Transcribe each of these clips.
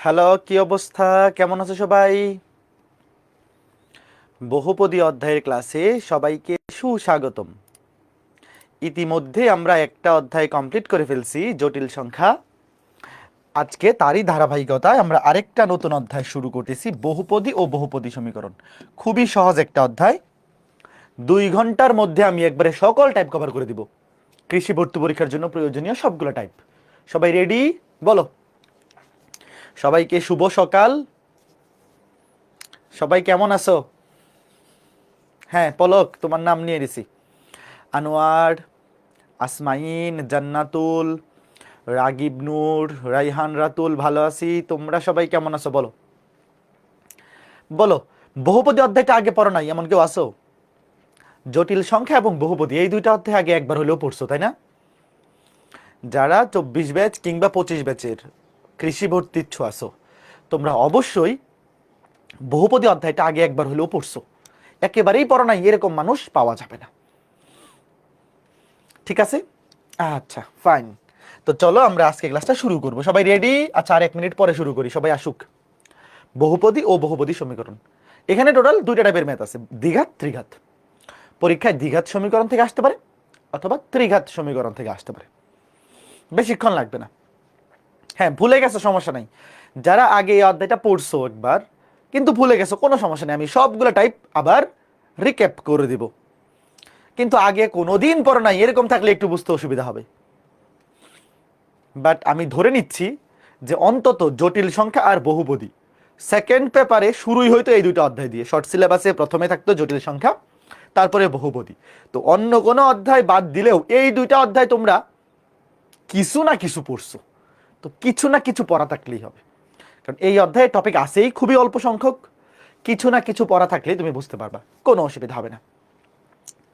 Hello, কি অবস্থা? কেমন আছো সবাই? বহুপদী অধ্যায়ের ক্লাসে সবাইকে সুস্বাগতম। ইতিমধ্যে আমরা একটা অধ্যায় কমপ্লিট করে ফেলছি, জটিল সংখ্যা। আজকে তারই ধারাবাহিকতায় আমরা আরেকটা নতুন অধ্যায় শুরু করতেছি, বহুপদী ও বহুপদী সমীকরণ। খুবই সহজ একটা অধ্যায়। 2 ঘন্টার মধ্যে আমি একবারে সকল টাইপ কভার করে দিব। কৃষি ভর্তি পরীক্ষার জন্য প্রয়োজনীয় সবগুলো টাইপ। সবাই রেডি? বলো। সবাইকে শুভ সকাল। সবাই কেমন আছো? হ্যাঁ, পলক, তোমার নাম নিয়ে দিছি। আনোয়ার, আসমাইন, জান্নাতুল, রাগিব নূর, রাইহান রাতুল, ভালো আছি। তোমরা সবাই কেমন আছো বলো। বলো, বহুপদী অধ্যায়টা আগে পড়ো নাই এমন কেউ আসো? জটিল সংখ্যা এবং বহুপদী এই দুইটা অধ্যায় আগে একবার হলেও পড়ছো, তাই না? যারা 24 ব্যাচ কিংবা 25 ব্যাচের কৃষি ভর্তি ইচ্ছু আসো, তোমরা অবশ্যই বহুপদী অধ্যায়টা আগে একবার হলেও পড়ছো। একেবারেই পড়ো নাই এরকম মানুষ পাওয়া যাবে না। ঠিক আছে, আচ্ছা ফাইন। তো চলো আমরা আজকে ক্লাসটা শুরু করব। সবাই রেডি? আচ্ছা, আর 1 মিনিট পরে শুরু করি, সবাই আসুক। বহুপদী ও বহুপদী সমীকরণ, এখানে টোটাল দুইটা টাইপের ম্যাথ আছে, দ্বিঘাত ত্রিঘাত। পরীক্ষায় দ্বিঘাত সমীকরণ থেকে আসতে পারে অথবা ত্রিঘাত সমীকরণ থেকে আসতে পারে। বেশিক্ষণ লাগবে না। হ্যাঁ, ভুলে গেছো সমস্যা নাই। যারা আগে এই অধ্যায়টা পড়ছো একবার কিন্তু ভুলে গেছো, কোনো সমস্যা নেই, আমি সবগুলো টাইপ আবার রিক্যাপ করে দিব। কিন্তু আগে কোনোদিন পড়ো নাই এরকম থাকলে একটু বুঝতে অসুবিধা হবে। বাট আমি ধরে নিচ্ছি যে অন্তত জটিল সংখ্যা আর বহুপদী সেকেন্ড পেপারে শুরুই হয়তো এই দুটো অধ্যায় দিয়ে। শর্ট সিলেবাসে প্রথমে থাকতো জটিল সংখ্যা, তারপরে বহুপদী। তো অন্য কোনো অধ্যায় বাদ দিলেও এই দুইটা অধ্যায় তোমরা কিছু না কিছু পড়ছো। তো কিছু না কিছু পড়া থাকলেই হবে, কারণ এই অধ্যায়ের টপিক আসেই খুবই অল্প সংখ্যক। কিছু না কিছু পড়া থাকলেই তুমি বুঝতে পারবা, কোনো অসুবিধা হবে না।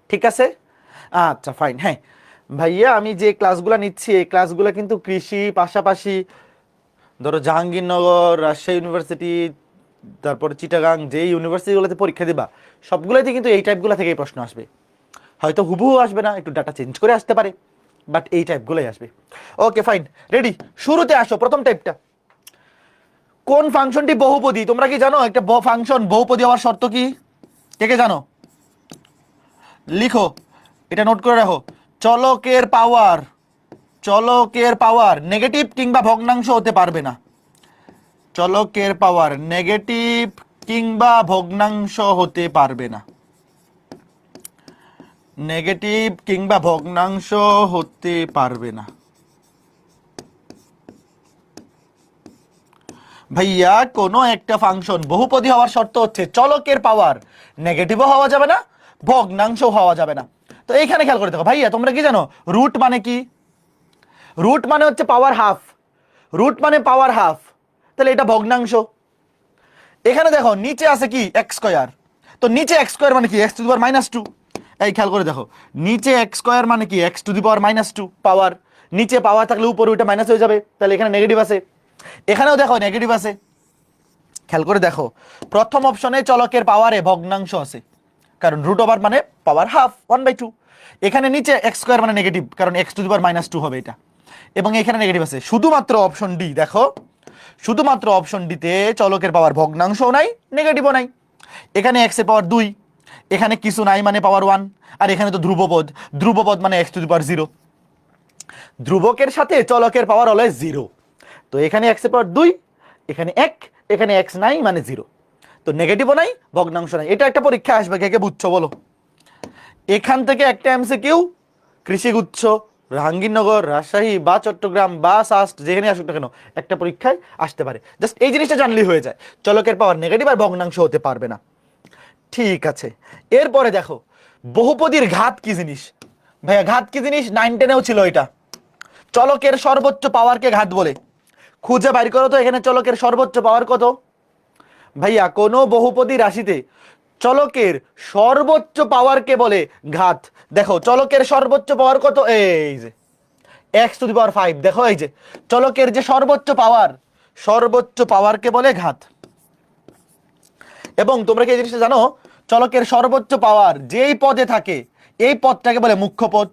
ঠিক আছে, আচ্ছা ফাইন। হ্যাঁ ভাইয়া, আমি যে ক্লাসগুলো নিচ্ছি এই ক্লাসগুলো কিন্তু কৃষি পাশাপাশি ধরো জাহাঙ্গীরনগর, রাজশাহী ইউনিভার্সিটি, তারপর চিটাগাং, যেই ইউনিভার্সিটিগুলোতে পরীক্ষা দিবা সবগুলোতে কিন্তু এই টাইপগুলো থেকেই প্রশ্ন আসবে। হয়তো হুবহু আসবে না, একটু ডাটা চেঞ্জ করে আসতে পারে, বাট এই টাইপগুলোই আসবে। Okay fine, ready? শুরুতে আসো, প্রথম টাইপটা। কোন ফাংশনটি বহুপদী? তোমরা কি জানো একটা ফাংশন বহুপদী হওয়ার শর্ত কি? কে কে জানো? লিখো, এটা নোট করে রাখো। চলকের পাওয়ার, চলকের পাওয়ার নেগেটিভ কিংবা ভগ্নাংশ হতে পারবে না। চলকের পাওয়ার নেগেটিভ কিংবা ভগ্নাংশ হতে পারবে না। নেগেটিভ কিংবা ভগ্নাংশ হতে পারবে না। ভাইয়া, কোনো একটা ফাংশন বহুপদী হওয়ার শর্ত হচ্ছে চলকের পাওয়ার নেগেটিভও হওয়া যাবে না, ভগ্নাংশও হওয়া যাবে না। তো এইখানে খেয়াল করে দেখো ভাইয়া, তোমরা কি জানো রুট মানে কি? রুট মানে হচ্ছে পাওয়ার হাফ। রুট মানে পাওয়ার হাফ, তাহলে এটা ভগ্নাংশ। এখানে দেখো নিচে আছে কি এক্স স্কোয়ার, তো নিচে এক্স স্কোয়ার মানে কি এক্স টু দি পাওয়ার -2। এই খেয়াল করে দেখো, নিচে এক্স স্কোয়ার মানে কি এক্স টু দি পাওয়ার -2 পাওয়ার। নিচে পাওয়ার থাকলে উপরে ওইটা মাইনাস হয়ে যাবে, তাহলে এখানে নেগেটিভ আছে। এখানেও দেখো নেগেটিভ আছে। খেয়াল করে দেখো, প্রথম অপশনে চলকের পাওয়ারে ভগ্নাংশ আছে, কারণ রুট ওভার মানে পাওয়ার হাফ, 1/2। এখানে নিচে এক্স স্কোয়ার মানে নেগেটিভ, কারণ এক্স টু দি পাওয়ার -2 হবে এটা। এবং এখানে নেগেটিভ আছে। শুধুমাত্র অপশন ডি দেখো, শুধুমাত্র অপশন ডিতে চলকের পাওয়ার ভগ্নাংশও নাই, নেগেটিভও নাই। এখানে এক্স এর পাওয়ার 2, এখানে কিছু নাই মানে পাওয়ার 1, আর এখানে তো ধ্রুবপদ, ধ্রুবপদ মানে এক্স টু দি পাওয়ার 0। ধ্রুবকের সাথে চলকের পাওয়ার অলওয়েজ 0। তো এখানে এক্স এর পাওয়ার 2, এখানে 1, এখানে এক্স নাই মানে 0। তো নেগেটিভও নাই, ভগ্নাংশ নাই। এটা একটা পরীক্ষা আসবে, কে কে বুঝছো বলো? এখান থেকে একটা এমসিকিউ কৃষিগুচ্ছ, জাহাঙ্গীরনগর, রাজশাহী বা চট্টগ্রাম বা সাস্ট যেখানে আসুক না কেন একটা পরীক্ষায় আসতে পারে। জাস্ট এই জিনিসটা জানলেই হয়ে যায়, চলকের পাওয়ার নেগেটিভ আর ভগ্নাংশ হতে পারবে না। ঠিক আছে, এরপরে দেখো বহুপদীর ঘাত কি জিনিস। ভাইয়া ঘাত কি জিনিস? 9-10-এও ছিল এটা। চলকের সর্বোচ্চ পাওয়ারকে ঘাত বলে। খুঁজে বাইর করো তো এখানে চলকের সর্বোচ্চ পাওয়ার কত। ভাইয়া, কোনো বহুপদী রাশিতে চলকের সর্বোচ্চ পাওয়ারকে বলে ঘাত। দেখো চলকের সর্বোচ্চ পাওয়ার কত, এই যে এক্স টু দি পাওয়ার 5। দেখো এই যে চলকের যে সর্বোচ্চ পাওয়ার, সর্বোচ্চ পাওয়ারকে বলে ঘাত। এবং তোমরা কি এই জিনিসটা জানো, চলকের সর্বোচ্চ পাওয়ার যেই পদে থাকে এই পদটাকে বলে মুখ্য পদ।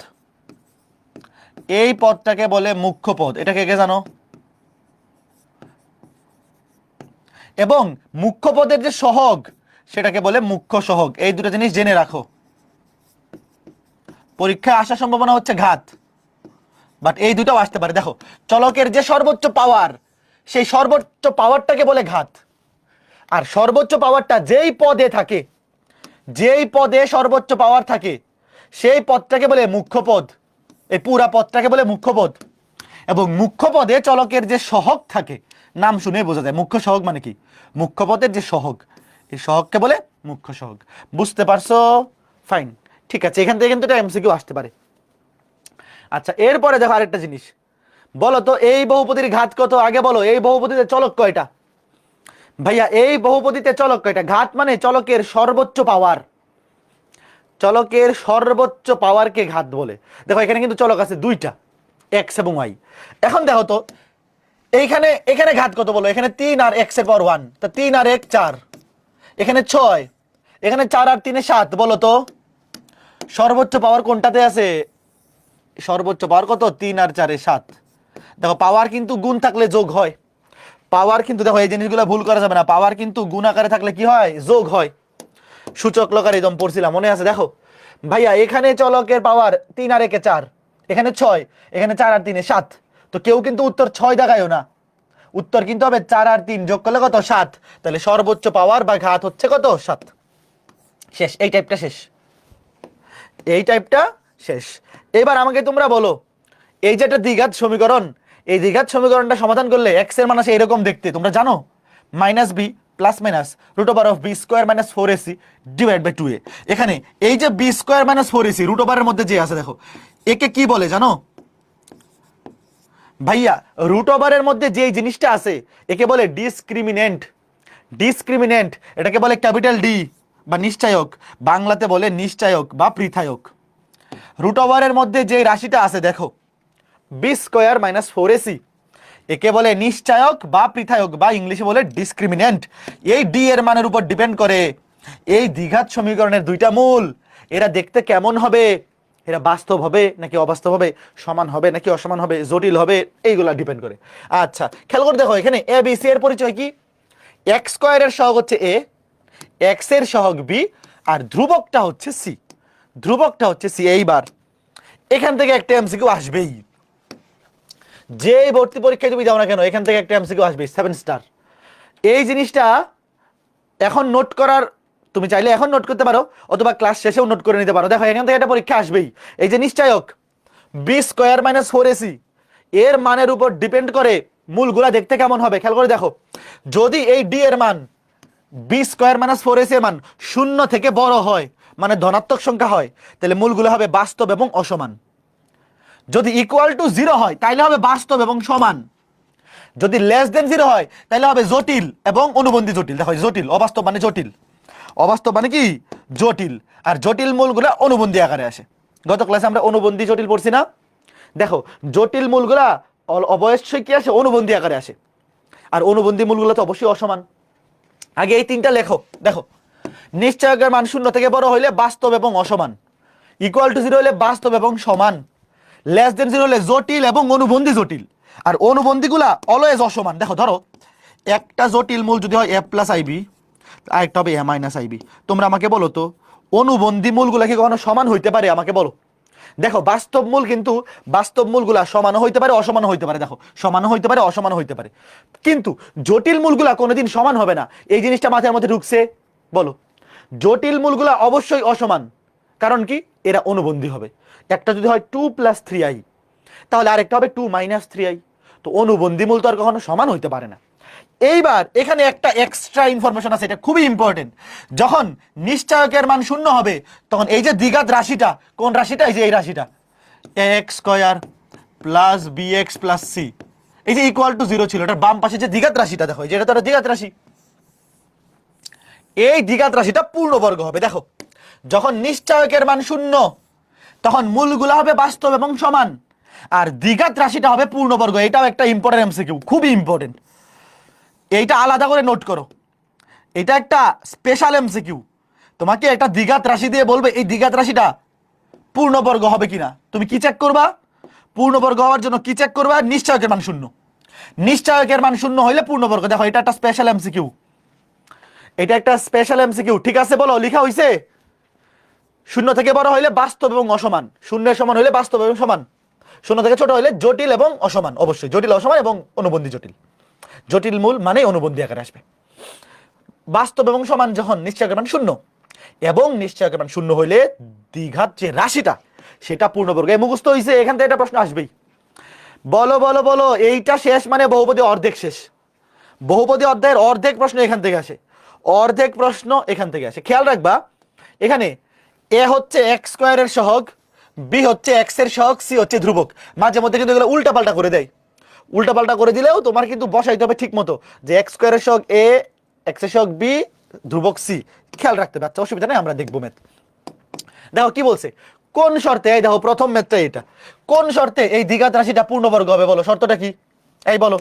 এই পদটাকে বলে মুখ্য পদ, এটা কে কে জানো? এবং মুখ্য পদের যে সহগ সেটাকে বলে মুখ্য সহগ। এই দুটো জিনিস জেনে রাখো। পরীক্ষায় আসার সম্ভাবনা হচ্ছে ঘাত, বাট এই দুটো আসতে পারে। দেখো, চলকের যে সর্বোচ্চ পাওয়ার, সেই সর্বোচ্চ পাওয়ারটাকে বলে ঘাত। আর সর্বোচ্চ পাওয়ারটা যেই পদে থাকে, যেই পদে সর্বোচ্চ পাওয়ার থাকে, সেই পদটাকে বলে মুখ্য পদ। এই পুরা পদটাকে বলে মুখ্য পদ। এবং মুখ্য পদে চলকের যে সহগ থাকে, নাম শুনে বোঝা যায় মুখ্য সহগ মানে কি। মুখ্য পদের যে সহগ, এই সহগকে বলে মুখ্য সহগ। বুঝতে পারছো? ফাইন, ঠিক আছে। এখান থেকে কিন্তু এটা এমসিকিউ আসতে পারে। আচ্ছা, এরপরে দেখো আরেকটা জিনিস, বলো তো এই বহুপদীর ঘাত কত? আগে বলো, এই বহুপদীতে চলক কয়টা? ভাইয়া, এই বহুপদীতে চলক কয়টা? ঘাত মানে চলকের সর্বোচ্চ পাওয়ার। চলকের সর্বোচ্চ পাওয়ারকে ঘাত বলে। দেখো, এখানে কিন্তু চলক আছে দুইটা, এক্স এবং ওয়াই। এখন দেখো তো এইখানে, এখানে ঘাত কত বলো? এখানে 3 আর x এর পাওয়ার 1, তা 3 আর 1 4, এখানে 6, এখানে 4 আর 3 7। বলো তো সর্বোচ্চ পাওয়ার কোনটাতে আছে? সর্বোচ্চ পাওয়ার কত? 3 আর 4 7। দেখো, পাওয়ার কিন্তু গুণ থাকলে যোগ হয়। পাওয়ার কিন্তু, দেখো এই জিনিসগুলো ভুল করা যাবে না, পাওয়ার কিন্তু গুণ আকারে থাকলে কি হয়? যোগ হয়। সূচক লকারে একদম পড়ছিলাম, মনে আছে? দেখো ভাইয়া, এখানে চলকের পাওয়ার 3 আর 1 4, এখানে 6, এখানে 4 আর 3 7। তো কেউ কিন্তু উত্তর 6 দেখায়ও না, উত্তর কিন্তু হবে 4 আর 3 যোগ করলে কত? 7। তাহলে সর্বোচ্চ পাওয়ার বা ঘাত হচ্ছে কত? 7। শেষ, এই টাইপটা শেষ, এই টাইপটা শেষ। এবার আমাকে তোমরা বলো, এই যে একটা দ্বিঘাত সমীকরণ, এই দ্বিঘাত সমীকরণটা সমাধান করলে এক্স এর মান আসে এরকম দেখতে, তোমরা জানো? Minus B plus minus root over of B square minus 4ac divide by 2a। এখানে এই যে B square minus 4ac root ওভারের মধ্যে যে আছে, দেখো একে কি বলে জানো ভাইয়া? রুট ওভারের মধ্যে যে জিনিসটা আছে একে বলে ডিসক্রিমিনেন্ট। ডিসক্রিমিনেন্ট, এটাকে বলে ক্যাপিটাল ডি বা নিশ্চয়ক, বাংলাতে বলে নিশ্চয়ক বা পৃথায়ক। রুট ওভারের মধ্যে যে রাশিটা আছে দেখো, বি স্কোয়ার মাইনাস 4ac, একে বলে নিশ্চয়ক বা পৃথায়ক বা ইংলিশে বলে ডিসক্রিমিনেন্ট। এই ডি এর মানের উপর ডিপেন্ড করে এই দ্বিঘাত সমীকরণের দুইটা মূল, এরা দেখতে কেমন হবে, এরা বাস্তব হবে নাকি অবাস্তব হবে, সমান হবে নাকি অসমান হবে, জটিল হবে, এইগুলা ডিপেন্ড করে। আচ্ছা, খেয়াল করে দেখো, এখানে এ বি সি এর পরিচয় কি? এক্স স্কোয়ারের সহগ হচ্ছে এ, এক্স এর সহগ বি, আর ধ্রুবকটা হচ্ছে সি। ধ্রুবকটা হচ্ছে সি। এইবার এখান থেকে একটা এমসিকিউ আসবেই, যে ভর্তি পরীক্ষায় তুমি যাও না কেন, এখান থেকে একটা এমসিকিউ আসবে 7 স্টার। এই জিনিসটা এখন নোট করার, তুমি চাইলে এখন নোট করতে পারো অথবা ক্লাস শেষেও নোট করে নিতে পারো। দেখো, এখান থেকে একটা পরীক্ষা আসবেই। এই যে নিশ্চয়ক বি স্কোয়ার মাইনাস 4ac, এর মানের উপর ডিপেন্ড করে মূলগুলা দেখতে কেমন হবে। খেয়াল করে দেখো, যদি এই ডি এর মান বি স্কোয়ার মাইনাস 4ac এর মান 0 থেকে বড় হয়, মানে ধনাত্মক সংখ্যা হয়, তাহলে মূলগুলো হবে বাস্তব এবং অসমান। যদি ইকুয়াল টু 0 হয় তাহলে হবে বাস্তব এবং সমান। যদি লেস দেন 0 হয় তাহলে হবে জটিল এবং অনুবন্ধী জটিল। দেখো, জটিল, অবাস্তব মানে জটিল, অবাস্তব মানে কি? জটিল। আর জটিল মূলগুলা অনুবন্ধী আকারে আসে। গত ক্লাসে আমরা অনুবন্ধী জটিল পড়ছি না? দেখো, জটিল মূলগুলা অবশ্যই কি আসে? অনুবন্ধী আকারে আসে। আর অনুবন্ধী মূলগুলো তো অবশ্যই অসমান। আগে এই তিনটা লেখো। দেখো, নিশ্চয়কের মান 0 থেকে বড় হইলে বাস্তব এবং অসমান, ইকুয়াল টু 0 হলে বাস্তব এবং সমান, লেস দেন 0 হলে জটিল এবং অনুবন্ধী জটিল। আর অনুবন্ধীগুলা অলওয়েজ অসমান। দেখো, ধরো একটা জটিল মূল যদি হয় এ প্লাস আইবি, আরেকটা হবে এ মাইনাস আইবি। তোমরা আমাকে বলো তো, অনুবন্ধী মূলগুলা কি কখনো সমান হইতে পারে? আমাকে বলো। দেখো, বাস্তব মূল কিন্তু, বাস্তব মূলগুলা সমানও হইতে পারে অসমানও হইতে পারে। দেখো, সমানও হইতে পারে অসমানও হইতে পারে, কিন্তু জটিল মূলগুলা কোনোদিন সমান হবে না। এই জিনিসটা মাথার মধ্যে ঢুকছে? বলো, জটিল মূলগুলা অবশ্যই অসমান। কারণ কি? এরা অনুবন্ধী হবে। একটা যদি হয় 2 + 3i, তাহলে আরেকটা হবে 2 - 3i। তো অনুবন্ধী মূল তো আর কখনো সমান হইতে পারে না। এইবার এখানে একটা এক্সট্রা ইনফরমেশন আছে, এটা খুবই ইম্পর্টেন্ট। যখন নিশ্চয়কের মান 0 হবে, তখন এই যে দ্বিঘাত রাশিটা, কোন রাশিটা? এই যে এই রাশিটা X square plus B X plus C, এই যে ইকুয়াল টু 0 ছিল, এটার বাম পাশে যে দ্বিঘাত রাশিটা, দেখো যেটা তো দ্বিঘাত রাশি, এই দ্বিঘাত রাশিটা পূর্ণবর্গ হবে। দেখো, যখন নিশ্চয়কের মান 0, তখন মূলগুলো হবে বাস্তব এবং সমান, আর দ্বিঘাত রাশিটা হবে পূর্ণবর্গ। এটাও একটা ইম্পর্টেন্ট এমসিকিউ, খুবই ইম্পর্টেন্ট। এইটা আলাদা করে নোট করো, এটা একটা স্পেশাল এমসিকিউ। তোমাকে একটা দ্বিঘাত রাশি দিয়ে বলবে এই দ্বিঘাত রাশিটা পূর্ণবর্গ হবে কিনা। তুমি কি চেক করবা? পূর্ণবর্গ হওয়ার জন্য কি চেক করবা? নিশ্চয়কের মান 0। নিশ্চয়কের মান 0 হইলে পূর্ণবর্গ। দেখো, এটা একটা স্পেশাল এমসিকিউ। এটা একটা স্পেশাল এমসিকিউ, ঠিক আছে? বলো, লেখা হইছে? শূন্য থেকে বড় হইলে বাস্তব এবং অসমান, শূন্যের সমান হইলে বাস্তব এবং সমান, শূন্য থেকে ছোট হইলে জটিল এবং অসমান। অবশ্যই জটিল, অসমান এবং অনুবন্ধী জটিল। জটিল মূল মানে অনুবন্ধী আকারে আসবে। বাস্তব এবং সমান যখন নিশ্চয়কের মান শূন্য, এবং নিশ্চয়কের মান শূন্য হইলে দ্বিঘাত যে রাশিটা সেটা পূর্ণবর্গ। এই মুখস্থ হইছে, এখান থেকে এটা প্রশ্ন আসবেই। বলো বলো বলো, এইটা শেষ মানে বহুপদী অর্ধেক শেষ। বহুপদী অধ্যায়ের অর্ধেক প্রশ্ন এখান থেকে আসে, অর্ধেক প্রশ্ন এখান থেকে আসে। খেয়াল রাখবা, এখানে এ হচ্ছে এক্স স্কোয়ারের সহগ, বি হচ্ছে এক্স এর সহগ, সি হচ্ছে ধ্রুবক। মাঝে মধ্যে কিন্তু এগুলো উল্টাপাল্টা করে দেয়। উল্টাপাল্টা করে দিলেও তোমার কিন্তু বসাইতে হবে ঠিক মতো, যে এক্স স্কোয়ারের সহগ এ, এক্স এর সহগ বি, ধ্রুবক সি। খেয়াল রাখতে পারছো, অসুবিধা নেই, আমরা দেখবো ম্যাথ। দেখো কি বলছে, কোন শর্তে, এই দেখো প্রথম ম্যাথটা এটা, কোন শর্তে এই দ্বিঘাত রাশিটা পূর্ণবর্গ হবে? বলো শর্তটা কি, এই বলো।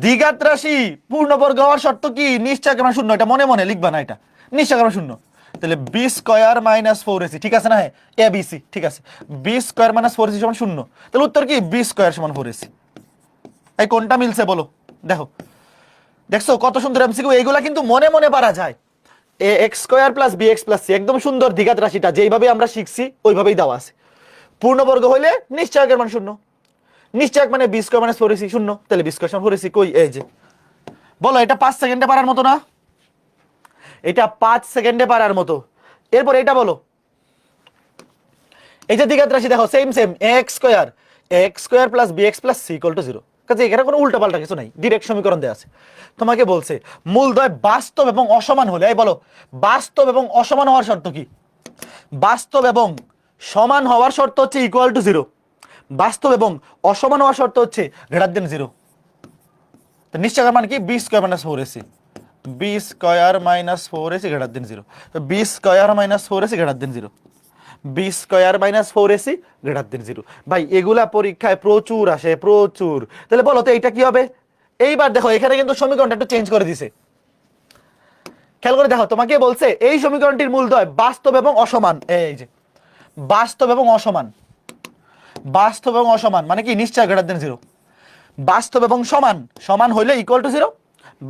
দ্বিঘাত রাশি পূর্ণবর্গ হওয়ার শর্ত কি? নিশ্চয়কের মান শূন্য। এটা মনে মনে লিখবা না, এটা নিশ্চয়কের মান শূন্য। তাহলে বি স্কোয়ার মাইনাস 4ac, ঠিক আছে না? হ্যাঁ, এ বি সি, ঠিক আছে। বি স্কোয়ার মাইনাস 4ac সমান শূন্য। তাহলে উত্তর কি? বি স্কোয়ার সমান 4ac। এই কোনটা মিলছে বলো? দেখো, দেখছো কত সুন্দর এমসিকিউ। এইগুলা কিন্তু মনে মনে পারা যায়। A x square plus B x plus c, একদম সুন্দর দ্বিঘাত রাশিটা যেইভাবে আমরা শিখছি ওইভাবেই দেওয়া আছে। পূর্ণবর্গ হইলে নিশ্চয়কের মান শূন্য, নিশ্চয়ক মানে বি স্কোয়ার মাইনাস 4ac শূন্য, তাহলে বি স্কোয়ার সমান 4ac। কই? এই যে। বলো, এটা 5 সেকেন্ডে পারার মতো না? এটা 5 সেকেন্ডে পারার মতো। এরপর এটা বলো, এই যে দ্বিঘাত রাশি দেখো, same same, X square plus B x plus C equal to 0। কাজে এখানে কোনো উল্টাপাল্টা কিছু নাই, ডিরেক্ট সমীকরণ দেওয়া আছে। তোমাকে বলছে মূলদ্বয় বাস্তব এবং অসমান হলে, এই বলো, বাস্তব এবং অসমান হওয়ার শর্ত কি? বাস্তব এবং সমান হওয়ার শর্ত হচ্ছে ইকুয়াল টু 0, বাস্তব এবং অসমান হওয়ার শর্ত হচ্ছে গ্রেটার দেন 0। তো নিশ্চয়কের মান কি? B square minus 4ac, B square minus 4ac greater than 0। তো B square minus 4ac greater than 0, B square minus 4ac greater than 0। ভাই এগুলা পরীক্ষায় প্রচুর আসে, প্রচুর। তাহলে বলো তো এইটা কি হবে? এইবার দেখো, এখানে কিন্তু সমীকরণটা একটু চেঞ্জ করে দিছে। খেয়াল করে দেখো, তোমাকে বলছে এই সমীকরণটির মূলদ্বয় বাস্তব এবং অসমান। এই যে বাস্তব এবং অসমান, বাস্তব এবং অসমান মানে কি? নিশ্চয় গ্রেটার দেন 0। বাস্তব এবং সমান, সমান হইলে ইকুয়াল টু 0,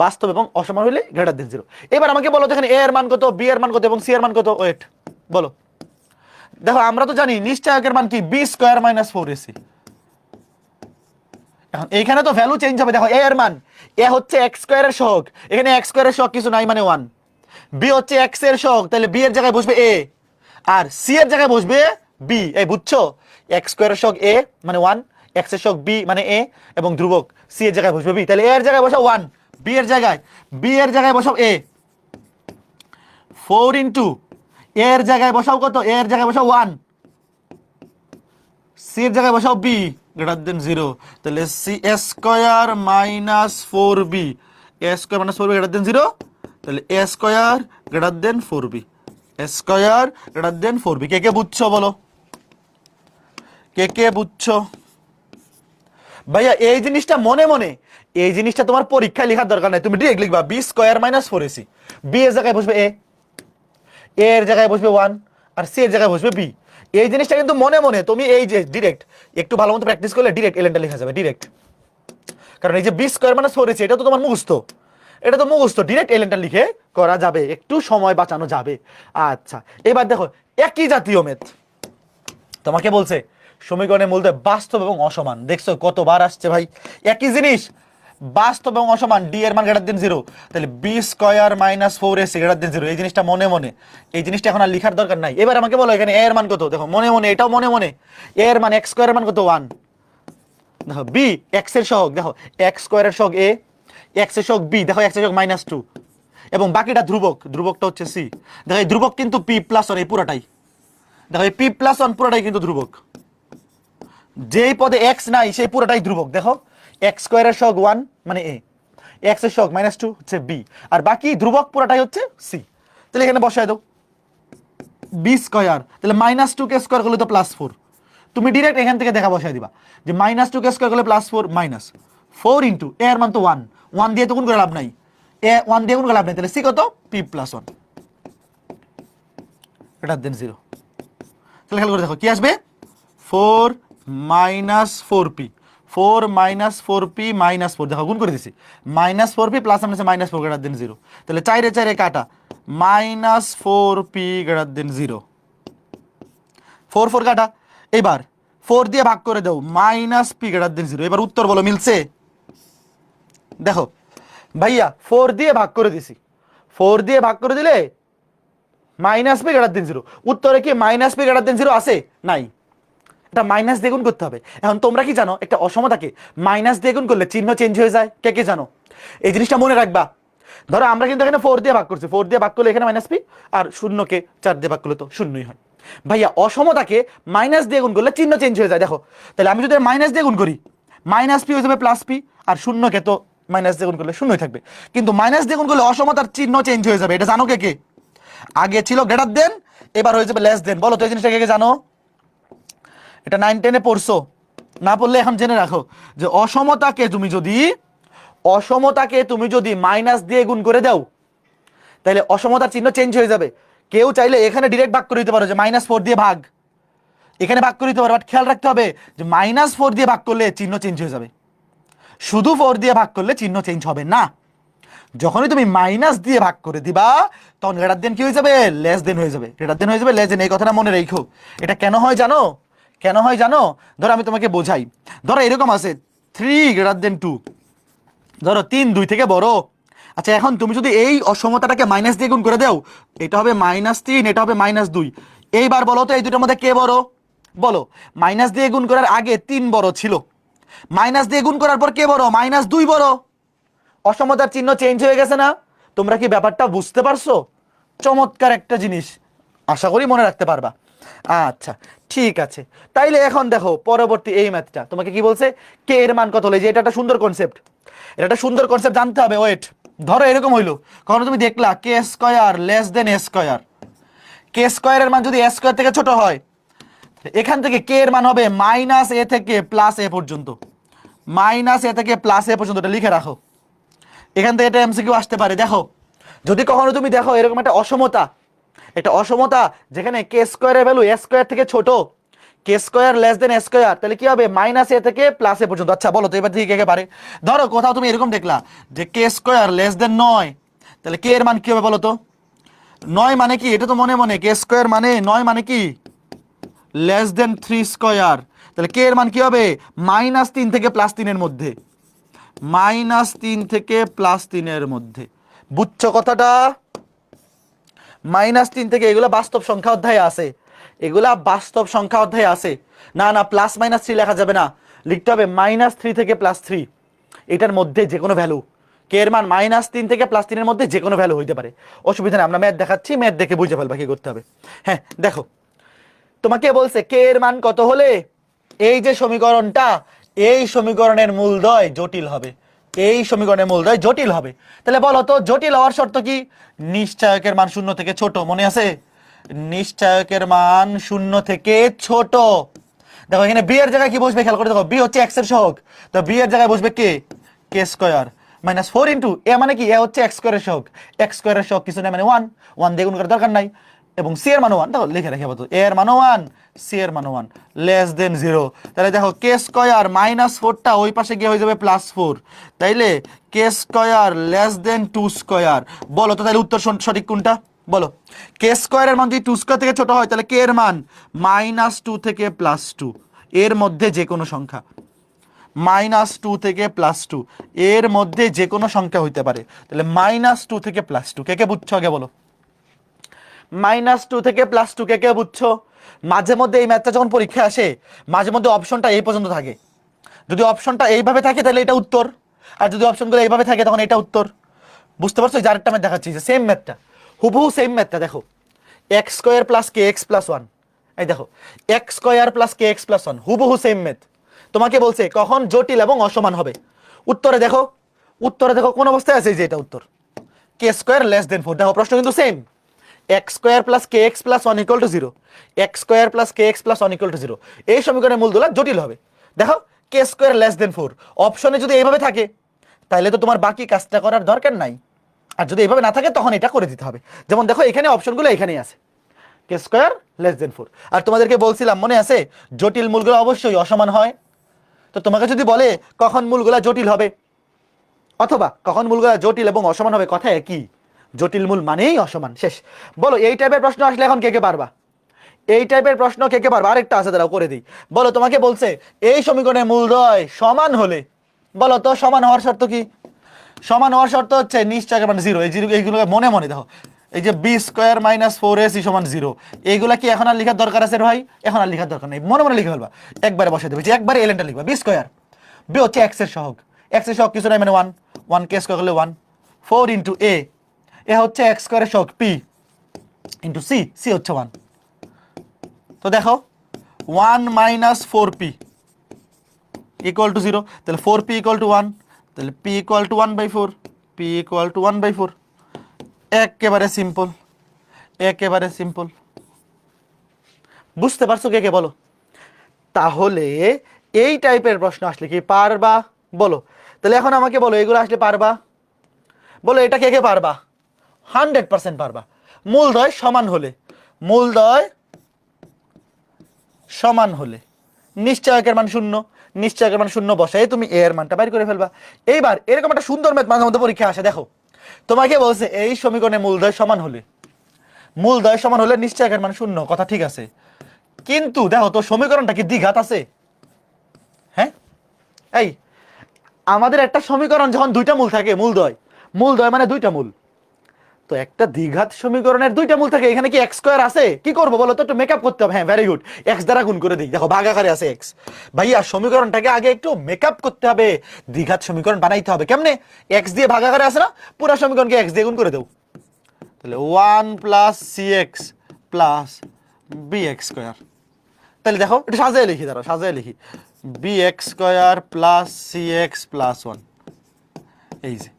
বাস্তব এবং অসমান হইলে গ্রেটার দেন 0। এবার আমাকে বলো, এখানে এ এর মান কত, বি এর মান কত এবং সি এর মান কত? ওয়েট, বলো। দেখো, আমরা তো জানি নিশ্চয়কের মান কি? B square minus 4ac। এখন এইখানে তো ভ্যালু চেঞ্জ হবে। দেখো, এ এর মান, এ হচ্ছে এক্স স্কোয়ারের সহগ, এখানে এক্স স্কোয়ারের সহগ কিছু নাই মানে 1। বি হচ্ছে এক্স এর সহগ, তাহলে বি এর জায়গায় বসবে এ, আর সি এর জায়গায় বসবে বি। এই বুঝছো? এক্স স্কোয়ারের সহগ এ মানে 1, এক্স এর সহগ বি মানে এ, এবং ধ্রুবক সি এর জায়গায় বসবে বি। তাহলে এ এর জায়গায় বসাও 1, বি এর জায়গায় বসাও এ। 4 ইন্টু এর জায়গায় বসাও কত? এর জায়গায় বসাও 1, সি এর জায়গায় বসাও বি গ্রেটার দেন 0। তাহলে C square minus 4b, a square minus 4b greater than 0। তাহলে a square greater than 4b, square greater than 4b। কে কে বুঝছো বলো? কে কে বুঝছো? ভাইয়া এই জিনিসটা মনে মনে, এই জিনিসটা তোমার পরীক্ষায় লেখার দরকার নাই, তুমি ডিরেক্ট লিখবা B square minus 4ac। B এর জায়গায় বসবে এ, এর জায়গায় বসবে 1, আর সি এর জায়গায় বসবে বি। এই জিনিসটা কিন্তু মনে মনে তুমি এই যে ডিরেক্ট একটু ভালো মতো প্র্যাকটিস করলে ডিরেক্ট এলএনটা লেখা যাবে ডিরেক্ট। কারণ এই যে বি স্কোয়ার মাইনাস 4ac এটা তো তোমার মুখস্থ, এটা তো মুখস্থ, ডিরেক্ট এলএনটা লিখে করা যাবে, একটু সময় বাঁচানো যাবে। আচ্ছা, এবার দেখো একই জাতীয় ম্যাথ তোমাকে বলছে সমীকরণের মূলদ্বয় বাস্তব এবং অসমান। দেখছো কতবার আসছে ভাই একই জিনিস, বাস্তব এবং অসমান, ডি এর মান গ্রেটার দেন 0। তাহলে B square minus 4ac greater than 0। এই জিনিসটা মনে মনে, এই জিনিসটা এখন আর লেখার দরকার নাই। এবার আমাকে বলো এখানে এ এর মান কত? দেখো মনে মনে, এটাও মনে মনে, এ এর মান এক্স স্কোয়ারের মান কত? 1। দেখো বি এক্স এর সহগ, দেখো এক্স স্কোয়ারের সহগ এ, এক্স এর সহগ বি, দেখো এক্স এর সহগ -2, এবং বাকিটা ধ্রুবক, ধ্রুবকটা হচ্ছে সি। দেখো এই ধ্রুবক কিন্তু পি প্লাস 1, এই পুরাটাই, দেখো এই পি প্লাস 1 পুরাটাই কিন্তু ধ্রুবক। যেই পদে এক্স নাই সেই পুরোটাই ধ্রুবক। দেখো এক্স স্কোয়ারের সহগ 1 মানে এ, এক্স এর সহগ -2 হচ্ছে বি, আর বাকি ধ্রুবক পুরোটাই হচ্ছে সি। তাহলে এখানে বসায় দাও বি স্কোয়ার, তাহলে -2 কে স্কোয়ার করলে তো +4। তুমি ডিরেক্ট এখান থেকে দেখা বসায় দিবা যে -2 কে স্কোয়ার করলে +4, -4 ইন্টু এ এর মান তো 1, 1 দিয়ে তো গুণ করে লাভ নাই, এ 1 দিয়ে গুণ করে লাভ নাই, তাহলে সি কত? P plus 1 greater than 0। তাহলে খেয়াল করে দেখো কি আসবে, 4 - 4p, 4 মাইনাস 4p মাইনাস 4, দেখো গুণ করে দিছি, মাইনাস 4p প্লাস আমরা মাইনাস 4 গ্রেটার দেন 0, তাহলে 4 এ 4 এ কাটা, মাইনাস 4p গ্রেটার দেন 0, 4 4 কাটা। এবার 4 দিয়ে ভাগ করে দাও, মাইনাস p গ্রেটার দেন 0। এবার উত্তর বলো মিলছে? দেখো ভাইয়া 4 দিয়ে ভাগ করে দিছি, 4 দিয়ে ভাগ করে দিলে মাইনাস পি গ্রেটার দেন 0, উত্তরে কি মাইনাস পি গ্রেটার দেন 0 আছে? নাই, এটা মাইনাস দিয়ে গুণ করতে হবে। এখন তোমরা কি জানো একটা অসমতাকে মাইনাস দিয়ে গুণ করলে চিহ্ন চেঞ্জ হয়ে যায়? কে কে জানো? এই জিনিসটা মনে রাখবা। ধরো আমরা কিন্তু এখানে 4 দিয়ে ভাগ করছি, 4 দিয়ে ভাগ করলে এখানে মাইনাস পি, আর শূন্যকে 4 দিয়ে ভাগ করলে তো শূন্যই হয়। ভাইয়া অসমতাকে মাইনাস দিয়ে গুণ করলে চিহ্ন চেঞ্জ হয়ে যায়। দেখো তাহলে আমি যদি মাইনাস দিয়ে গুণ করি, মাইনাস পি হয়ে যাবে প্লাস পি, আর শূন্যকে তো মাইনাস দিয়ে গুণ করলে শূন্যই থাকবে। কিন্তু মাইনাস দিয়ে গুণ করলে অসমতার চিহ্ন চেঞ্জ হয়ে যাবে, এটা জানো কে কে? আগে ছিল গ্রেটার দেন, এবার হয়ে যাবে লেস দেন। বলো তো এই জিনিসটা কে কে জানো? এটা 9 10 এ পড়ছো, না পড়লে এখন জেনে রাখো যে অসমতাকে তুমি যদি মাইনাস দিয়ে গুণ করে দাও, তাহলে অসমতার চিহ্ন চেঞ্জ হয়ে যাবে। কেউ চাইলে এখানে ডাইরেক্ট ভাগ করে দিতে পারো যে -4 দিয়ে ভাগ, এখানে ভাগ করে দিতে পারো, বাট খেয়াল রাখতে হবে যে -4 দিয়ে ভাগ করলে চিহ্ন চেঞ্জ হয়ে যাবে, শুধু 4 দিয়ে ভাগ করলে চিহ্ন চেঞ্জ হবে না। যখনই তুমি মাইনাস দিয়ে ভাগ করে দিবা, তখন গ্রেটার দেন কি হয়ে যাবে? লেস দেন হয়ে যাবে। গ্রেটার দেন হয়ে যাবে লেস দেন, এই কথাটা মনে রেখো। এটা কেন হয় জানো? কেন হয় জানো? ধরো আমি তোমাকে বোঝাই। ধরো এরকম আছে 3 গ্রেটার দেন 2, ধরো 3 2 থেকে বড়। আচ্ছা এখন তুমি যদি এই অসমতাটাকে মাইনাস দিয়ে গুণ করে দাও, এটা হবে -3, এটা হবে -2। এইবার বলো তো এই দুটোর মধ্যে কে বড়? বলো। মাইনাস দিয়ে গুণ করার আগে 3 বড় ছিল, মাইনাস দিয়ে গুণ করার পর কে বড়? -2 বড়। অসমতার চিহ্ন চেঞ্জ হয়ে গেছে না? তোমরা কি ব্যাপারটা বুঝতে পারছো? চমৎকার একটা জিনিস, আশা করি মনে রাখতে পারবা। আচ্ছা ঠিক আছে, তাইলে এখন দেখো পরবর্তী এই ম্যাথটা তোমাকে কি বলছে, কে এর মান কত হলো। যে এটা একটা সুন্দর কনসেপ্ট, এটা একটা সুন্দর কনসেপ্ট জানতে হবে। ওয়েট, ধরো এরকম হইলো, কখনো তুমি দেখলা কে স্কয়ার লেস দেন এ স্কয়ার, কে স্কয়ারের মান যদি এ স্কয়ার থেকে ছোট হয়, এখান থেকে কে এর মান হবে -a থেকে +a পর্যন্ত, -a থেকে +a পর্যন্ত, এটা লিখে রাখো। এখান থেকে এটা এমসিকিউ আসতে পারে। দেখো যদি কখনো তুমি দেখো এরকম একটা অসমতা যেখানে কে স্কয়ারের ভ্যালু এ স্কয়ার থেকে ছোট, কে স্কয়ার লেস দেন এ স্কয়ার, তাহলে কি হবে -a থেকে +a পর্যন্ত। আচ্ছা বলো তো এবার থেকে কে কে পারে? ধরো কোথাও তুমি এরকম দেখলা যে কে স্কয়ার লেস দেন 9, তাহলে কে এর মান কি হবে বলো তো? 9 মানে কি? এটা তো মনে মনে কে স্কয়ার মানে 9 মানে কি? লেস দেন 3 স্কয়ার, তাহলে কে এর মান কি হবে? -3 থেকে +3 এর মধ্যে, -3 থেকে +3 এর মধ্যে। বুঝছো কথাটা? -3 থেকে, এগুলা বাস্তব সংখ্যা অধ্যায়ে আছে, এগুলা বাস্তব সংখ্যা অধ্যায়ে আছে। না না +-3 লেখা যাবে না, লিখতে হবে -3 থেকে +3, এটার মধ্যে যে কোনো ভ্যালু। কে এর মান -3 থেকে +3 এর মধ্যে যে কোনো ভ্যালু হইতে পারে, অসুবিধা নেই। আমরা ম্যাথ দেখাচ্ছি, ম্যাথ দেখে বুঝে ফেলবা কি করতে হবে। হ্যাঁ দেখো তোমাকে বলছে কে এর মান কত হলে এই যে সমীকরণটা, এই সমীকরণের মূলদ্বয় জটিল হবে, এই সমীকরণের মূলদ্বয় জটিল হবে। তাহলে বলো তো জটিল হওয়ার শর্ত কি? নিশ্চয়কের মান 0 থেকে ছোট, মনে আছে? নিশ্চয়কের মান 0 থেকে ছোট। দেখো এখানে বি এর জায়গায় কি বসবে খেয়াল করে দেখো, বি হচ্ছে এক্স এর সহগ, তো বি এর জায়গায় বসবে কে? কে স্কয়ার -4 ইন্টু এ, মানে কি? এ হচ্ছে এক্স স্কয়ারের সহগ, এক্স স্কয়ারের সহগ কিছু না মানে 1, 1 দিয়ে গুণ করার দরকার নাই। এবং সি এর মান 1, দেখো লিখে রাখি আপাতত, এ এর মান 1, সি এর মান 1, লেস দেন 0। তাহলে দেখো কে স্কয়ার -4টা ওই পাশে গিয়ে হয়ে যাবে +4, তাইলে কে স্কয়ার লেস দেন 2 স্কয়ার। বলো তো তাহলে উত্তর সঠিক কোনটা? বলো। কে স্কয়ারের মান যদি 2 স্কয়ার থেকে ছোট হয়, তাহলে কে এর মান -2 থেকে +2, এর মধ্যে যে কোনো সংখ্যা, -2 থেকে +2 এর মধ্যে যে কোনো সংখ্যা হইতে পারে। তাহলে -2 থেকে +2 কে কে বুঝছো আগে বলো? -2 থেকে +2 কে কে বুঝছো? মাঝে মধ্যে এই ম্যাথটা যখন পরীক্ষা আসে, মাঝে মধ্যে অপশনটা এই পর্যন্ত থাকে। যদি অপশনটা এইভাবে থাকে তাহলে এটা উত্তর, আর যদি অপশনগুলো এইভাবে থাকে তখন এটা উত্তর। বুঝতে পারছো? যার একটা ম্যাথ দেখাচ্ছি, যে সেম ম্যাথটা, হুবহু সেম ম্যাথটা। দেখো এক্স স্কয়ার প্লাস কে এক্স প্লাস 1, এই দেখো এক্স স্কয়ার প্লাস কে এক্স প্লাস 1, হুবহু সেম ম্যাথ। তোমাকে বলছে কখন জটিল এবং অসমান হবে। উত্তরে দেখো, উত্তরে দেখো কোন অবস্থায় আছে, যে এটা উত্তর, কে স্কয়ার লেস দেন 4। দেখো প্রশ্ন কিন্তু same, x square plus K x plus 1 equal to 0, x square plus K x plus 1 equal to 0। এই সমীকরণের মূলদুলা জটিল হবে। দেখো কে স্কয়ার লেস দেন 4 অপশনে যদি এইভাবে থাকে, তাহলে তো তোমার বাকি কাজটা করার দরকার নাই। আর যদি এইভাবে না থাকে তখন এটা করে দিতে হবে। যেমন দেখো এখানে অপশনগুলো এখানেই আছে, কে স্কয়ার লেস দেন 4। আর তোমাদেরকে বলছিলাম মনে আছে, জটিল মূলগুলো অবশ্যই অসমান হয়। তো তোমাকে যদি বলে কখন মূলগুলা জটিল হবে অথবা কখন মূলগুলা জটিল এবং অসমান হবে, কথা একই, জটিল মূল মানেই অসমান, শেষ। বলো এই টাইপের প্রশ্ন আসলে এখন কে কে পারবা? এই টাইপের প্রশ্ন কে কে পারবা? আরেকটা আছে, দাঁড়াও করে দিই। বলো তোমাকে বলছে এই সমীকরণের মূলদ্বয় সমান হলে, বলো তো সমান হওয়ার শর্ত কি? সমান হওয়ার শর্ত হচ্ছে নিশ্চয় মানে জিরো। এই জিরো এইগুলোকে মনে মনে দেখো, এই যে বি স্কোয়ার মাইনাস 4ac সমান জিরো, এইগুলা কি এখন আর লেখার দরকার আছে রে ভাই? এখন আর লেখার দরকার নেই, মনে মনে লিখে ফেলবা, একবারে বসে দেবে, যে একবারে এলেনটা লিখবা। বি স্কোয়ার, বি হচ্ছে এক্স এর সহগ, এক্স এর সহগ কিছু নাই মানে ওয়ান, ওয়ান কে স্কোয়ার করলে ওয়ান, 4 ইন্টু এ হচ্ছে এক্স স্কোয়ারের সহগ পি ইন্টু সি, সি হচ্ছে ওয়ান। তো দেখো 1 minus 4p equal to zero, তাহলে 4p ইকুয়াল টু 1, তাহলে p equal to 1/4, p equal to 1/4। একেবারে সিম্পল, একেবারে সিম্পল। বুঝতে পারছো কে কে বলো? তাহলে এই টাইপের প্রশ্ন আসলে কি পারবা? বলো তাহলে এখন আমাকে বলো এগুলো আসলে পারবা? বলো এটা কে কে পারবা? 100% পারবা। মূলদ্বয় সমান হলে, মূলদ্বয় সমান হলে নিশ্চয়কের মান শূন্য, নিশ্চয়কের মান শূন্য বসাই তুমি এর মানটা বাইর করে ফেলবা। এইবার এরকম একটা সুন্দর ম্যাথ মাঝে মধ্যে পরীক্ষা আসে, দেখো তোমাকে বলছে এই সমীকরণে মূলদ্বয় সমান হলে, মূলদ্বয় সমান হলে নিশ্চয়কের মান শূন্য, কথা ঠিক আছে, কিন্তু দেখো তো সমীকরণটা কি দ্বিঘাত আছে? হ্যাঁ, এই আমাদের একটা সমীকরণ যখন দুইটা মূল থাকে, মূলদ্বয়, মূলদ্বয় মানে দুইটা মূল, তো একটা দ্বিঘাত সমীকরণের দুইটা মূল থাকে, এখানে কি এক্স স্কোয়ার আছে? কি করবো বলো তো, একটু মেকআপ করতে হবে। হ্যাঁ ভেরি গুড, এক্স দ্বারা গুণ করে দিই, দেখো ভাগাকারে আছে এক্স। ভাইয়া সমীকরণটাকে আগে একটু মেকআপ করতে হবে, দ্বিঘাত সমীকরণ বানাইতে হবে। কেমনে? এক্স দিয়ে ভাগাকারে আছে না, পুরো সমীকরণকে এক্স দিয়ে গুণ করে দেও, তাহলে 1 plus C X plus B X square. তাহলে দেখো এটা সাজায় লিখি, দাঁড়াও সাজায় লিখি, B X square plus C X plus 1। এই যে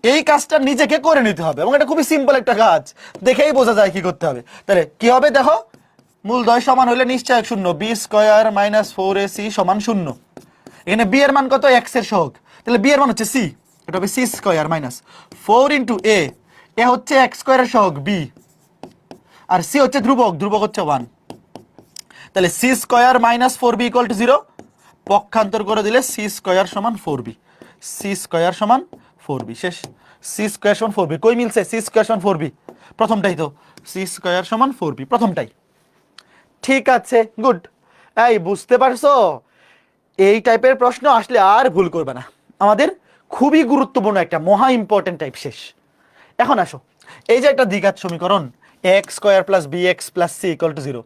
এই কাজটা নিজেকে করে নিতে হবে এবং এটা খুবই সিম্পল একটা কাজ, দেখেই বোঝা যায় কি করতে হবে। তাহলে কি হবে দেখো, মূলদ্বয় সমান হলে নিশ্চয়ক শূন্য, বি স্কোয়ার মাইনাস 4ac সমান শূন্য। এখানে বি এর মান কত? এক্স এর সহগ, তাহলে বি এর মান হচ্ছে সি, এটা হবে সি স্কোয়ার মাইনাস 4 ইন্টু এ হচ্ছে এক্স স্কোয়ারের সহগ বি, আর সি হচ্ছে ধ্রুবক, ধ্রুবক হচ্ছে 1, তাহলে C square minus 4b equal to 0, পক্ষান্তর করে দিলে সি স্কোয়ার সমান 4b, সি স্কোয়ার সমান 4b, শেষ। সি স্কোয়ার সমান 4b, কই মিলছে? সি স্কোয়ার সমান 4b, প্রথমটাই তো, সি স্কোয়ার সমান 4b, প্রথমটাই ঠিক আছে, গুড। এই বুঝতে পারছো? এই টাইপের প্রশ্ন আসলে আর ভুল করবে না, আমাদের খুবই গুরুত্বপূর্ণ একটা মহা ইম্পর্টেন্ট টাইপ, শেষ। এখন আসো, এই যে একটা দ্বিঘাত সমীকরণ X square plus B x plus C equal to 0,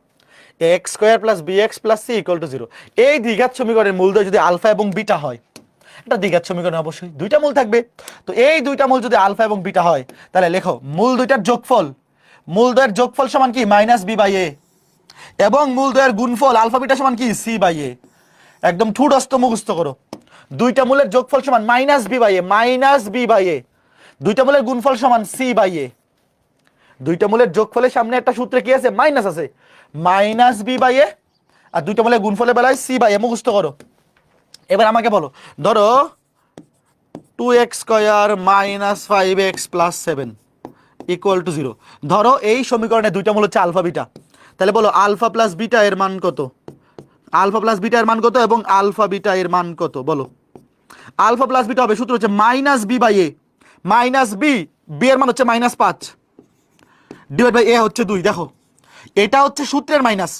X square plus B x plus C equal to 0, এই দ্বিঘাত সমীকরণের মূলদ্বয় যদি আলফা এবং বিটা হয়, এটা দ্বিঘাত সমীকরণে অবশ্যই দুইটা মূল থাকবে, তো এই দুইটা মূল যদি আলফা এবং বিটা হয়, তাহলে লেখো মূল দুইটার যোগফল, মূলদ্বয়ের যোগফল সমান কি? মাইনাস বি বাই এ, এবং মূলদ্বয়ের গুণফল আলফা বিটা সমান কি? C by a. একদম ঠুটস্থ মুখস্থ করো, দুইটা মূলের যোগফল সমান minus B by A, minus B by a, দুইটা মূলের গুণফল সমান সি বাই এ, দুইটা মূলের যোগফলের সামনে একটা সূত্রে কি আছে? মাইনাস আছে, মাইনাস বি বাই এ, আর দুইটা মূলের গুণফলের বেলায় সি বাই এ, মুখস্থ করো। এবার আমাকে বলো, ধরো 2x square minus 5x plus 7 equal to 0, ধরো এই সমীকরণে দুইটা মূল হচ্ছে আলফা বিটা, তাহলে বলো আলফা প্লাস বিটা এর মান কত? আলফা প্লাস বিটা এর মান কত এবং আলফা বিটা এর মান কত? বলো। আলফা প্লাস বিটা হবে, সূত্র হচ্ছে minus B by A, minus B, B এর মান হচ্ছে মাইনাস 5 ডিভাইড বাই এ হচ্ছে 2, দেখো এটা হচ্ছে সূত্রের minus,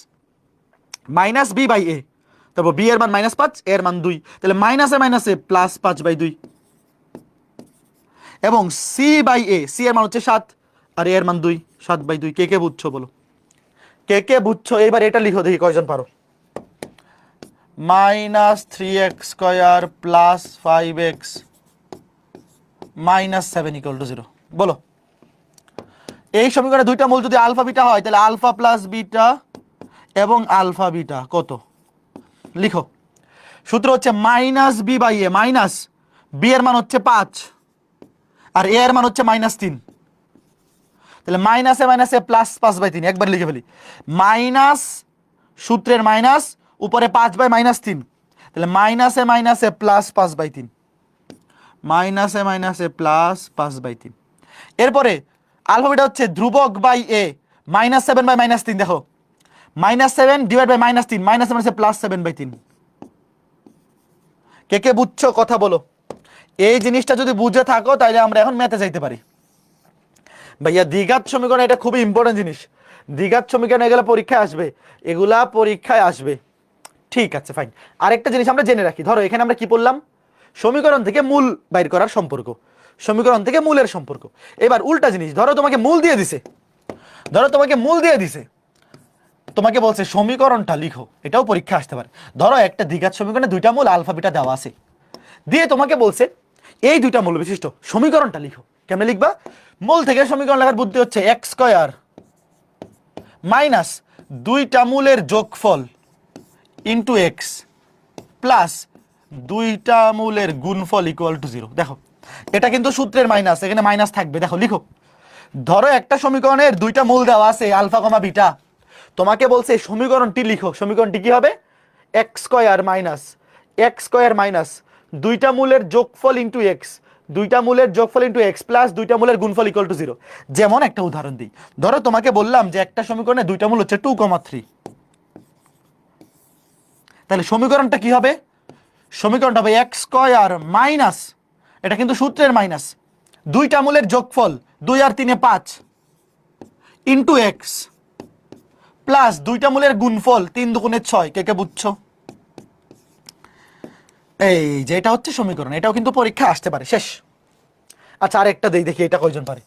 minus B by a, তারপর বি এর মান মাইনাস 5, এর মান 2, তাহলে মাইনাসে মাইনাসে প্লাস 5/2, এবং সি বাই এ, সি এর মান হচ্ছে 7 আর এর মান 2, 7/2। কে কে বুঝছো বলো, কে কে বুঝছো? এবার এটা লিখো দেখি কয়জন পারো। Minus 3x square plus 5x minus 7 equal to 0, বলো। এই সমীকরণে দুইটা মূল যদি আলফা বিটা হয়, তাহলে আলফা প্লাস বিটা এবং আলফা বিটা কত? লিখো, সূত্র হচ্ছে minus B by A, minus B এর মান হচ্ছে 5 আর এ এর মান হচ্ছে -3, তাহলে মাইনাসে মাইনাসে প্লাস 5/3, একবার লিখে ফেলি, মাইনাস সূত্রের মাইনাস উপরে 5/-3, তাহলে মাইনাসে মাইনাসে প্লাস 5/3, মাইনাসে মাইনাসে প্লাস 5/3। এরপরে আলফা বিটা হচ্ছে ধ্রুবক বাই এ, -7/-3, দেখো -7 ডিভাইড বাই -3, মাইনাসে মাইনাসে প্লাস 7/3, কে কে বুঝছো কথা বলো। এই জিনিসটা যদি বুঝে থাকো তাহলে আমরা এখন ম্যাথে যাইতে পারি। ভাইয়া দ্বিঘাত সমীকরণ এটা খুবই ইম্পর্টেন্ট জিনিস। দ্বিঘাত সমীকরণ এগুলা পরীক্ষায় আসবে, এগুলা পরীক্ষায় আসবে। ঠিক আছে ফাইন। আরেকটা জিনিস আমরা জেনে রাখি, ধরো এখানে আমরা কি বললাম, সমীকরণ থেকে মূল বাইর করার সম্পর্ক, সমীকরণ থেকে মূলের সম্পর্ক। এবার উল্টা জিনিস, ধরো তোমাকে মূল দিয়ে দিছে, ধরো তোমাকে মূল দিয়ে দিছে, তোমাকে বলছে সমীকরণটা লিখো, এটাও পরীক্ষা আসতে পারে। ধরো একটা দ্বিঘাত সমীকরণে দুইটা মূল আলফা বিটা দেওয়া আছে, দিয়ে তোমাকে বলছে এই দুইটা মূল বিশিষ্ট সমীকরণটা লিখো। কেমনে লিখবা? মূল থেকে সমীকরণ লেখার বুদ্ধি হচ্ছে এক্স স্কয়ার মাইনাস দুইটা মূলের যোগফল ইন্টু এক্স প্লাস দুইটা মূলের গুণফল ইকুয়াল টু 0। দেখো এটা কিন্তু সূত্রের মাইনাস, এখানে মাইনাস থাকবে। দেখো লিখো, ধরো একটা সমীকরণের দুইটা মূল দেওয়া আছে আলফা কমা বিটা, তোমাকে বলছে সমীকরণটি লিখো। সমীকরণটি কি হবে? এক্স স্কয়ার মাইনাস দুইটা মূলের যোগফল ইন্টু এক্স, দুইটা মূলের যোগফল ইন্টু এক্স প্লাস দুইটা মূলের গুণফল ইকুয়াল টু 0। যেমন একটা উদাহরণ দিই, ধরো তোমাকে বললাম যে একটা সমীকরণে দুইটা মূল হচ্ছে 2,3, তাহলে সমীকরণটা কি হবে? সমীকরণটা হবে এক্স স্কয়ার মাইনাস, এটা কিন্তু সূত্রের মাইনাস, দুইটা মূলের যোগফল 2 আর 3 5 ইন্টু এক্স প্লাস দুইটা মূলের গুণফল 3 দুগুণে 6। কে কে বুঝছো? এই যে এটা হচ্ছে সমীকরণ, এটাও কিন্তু পরীক্ষা আসতে পারে। শেষ। আচ্ছা আরেকটা দেই, দেখি এটা কয়জন পারে।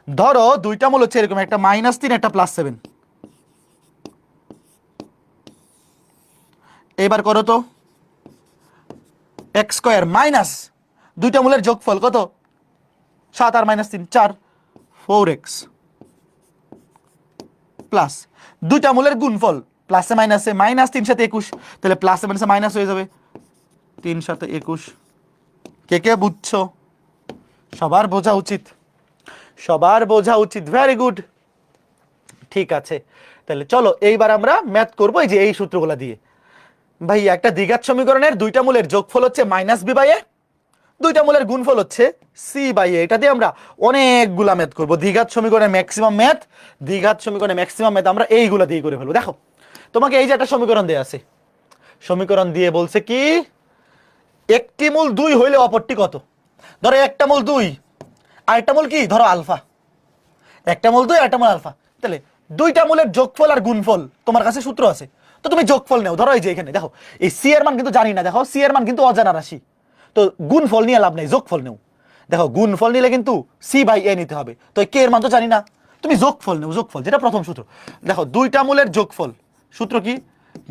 ধরো দুইটা মূল হচ্ছে এরকম, একটা -3 একটা +7। এবার করো তো এক্স স্কয়ার মাইনাস দুইটা মূলের যোগফল কত? 7 আর -3 4, 4x প্লাস দুইটা মূলের গুণফল প্লাসে মাইনাসে, -3 সাথে 21, তাহলে প্লাসে মাইনাসে মাইনাস হয়ে যাবে, 3 সাথে 21। কে কে বুঝছো? সবার বোঝা উচিত, সবার বোঝা উচিত। Very good. ঠিক আছে, তাহলে চলো এইবার আমরা ম্যাথ করবো এই যে এই সূত্রগুলো দিয়ে। ভাই একটা দ্বিঘাত সমীকরণের দুইটা মূলের যোগফল হচ্ছে -b/a, দুইটা মূলের গুণফল হচ্ছে c/a। এটা দিয়ে আমরা অনেকগুলা ম্যাথ করবো। দ্বিঘাত সমীকরণের ম্যাক্সিমাম ম্যাথ, দ্বিঘাত সমীকরণের ম্যাক্সিমাম ম্যাথ আমরা এইগুলা দিয়ে করে ফেলবো। দেখো তোমাকে এই যে একটা সমীকরণ দেয়া আছে, সমীকরণ দিয়ে বলছে কি একটি মূল 2 হইলে অপরটি কত? ধরো একটা মূল 2 আর একটা মূল কি, ধরো আলফা, একটা মূল 2 একটা মূল আলফা, তাহলে দুইটা মূলের যোগফল আর গুণফল তোমার কাছে সূত্র আছে, তো তুমি যোগফল নেও। ধরো এই যে এখানে দেখো এই সি এর মান কিন্তু জানি না, দেখো সি এর মান কিন্তু অজানা রাশি, তো গুণফল নিয়ে লাভ নেই, যোগফল নেও। দেখো গুণফল নিলে কিন্তু c/a নিতে হবে, তো কে এর মান তো জানি না, তুমি যোগফল নেও, যোগফল যেটা প্রথম সূত্র। দেখো দুইটা মূলের যোগফল সূত্র কি?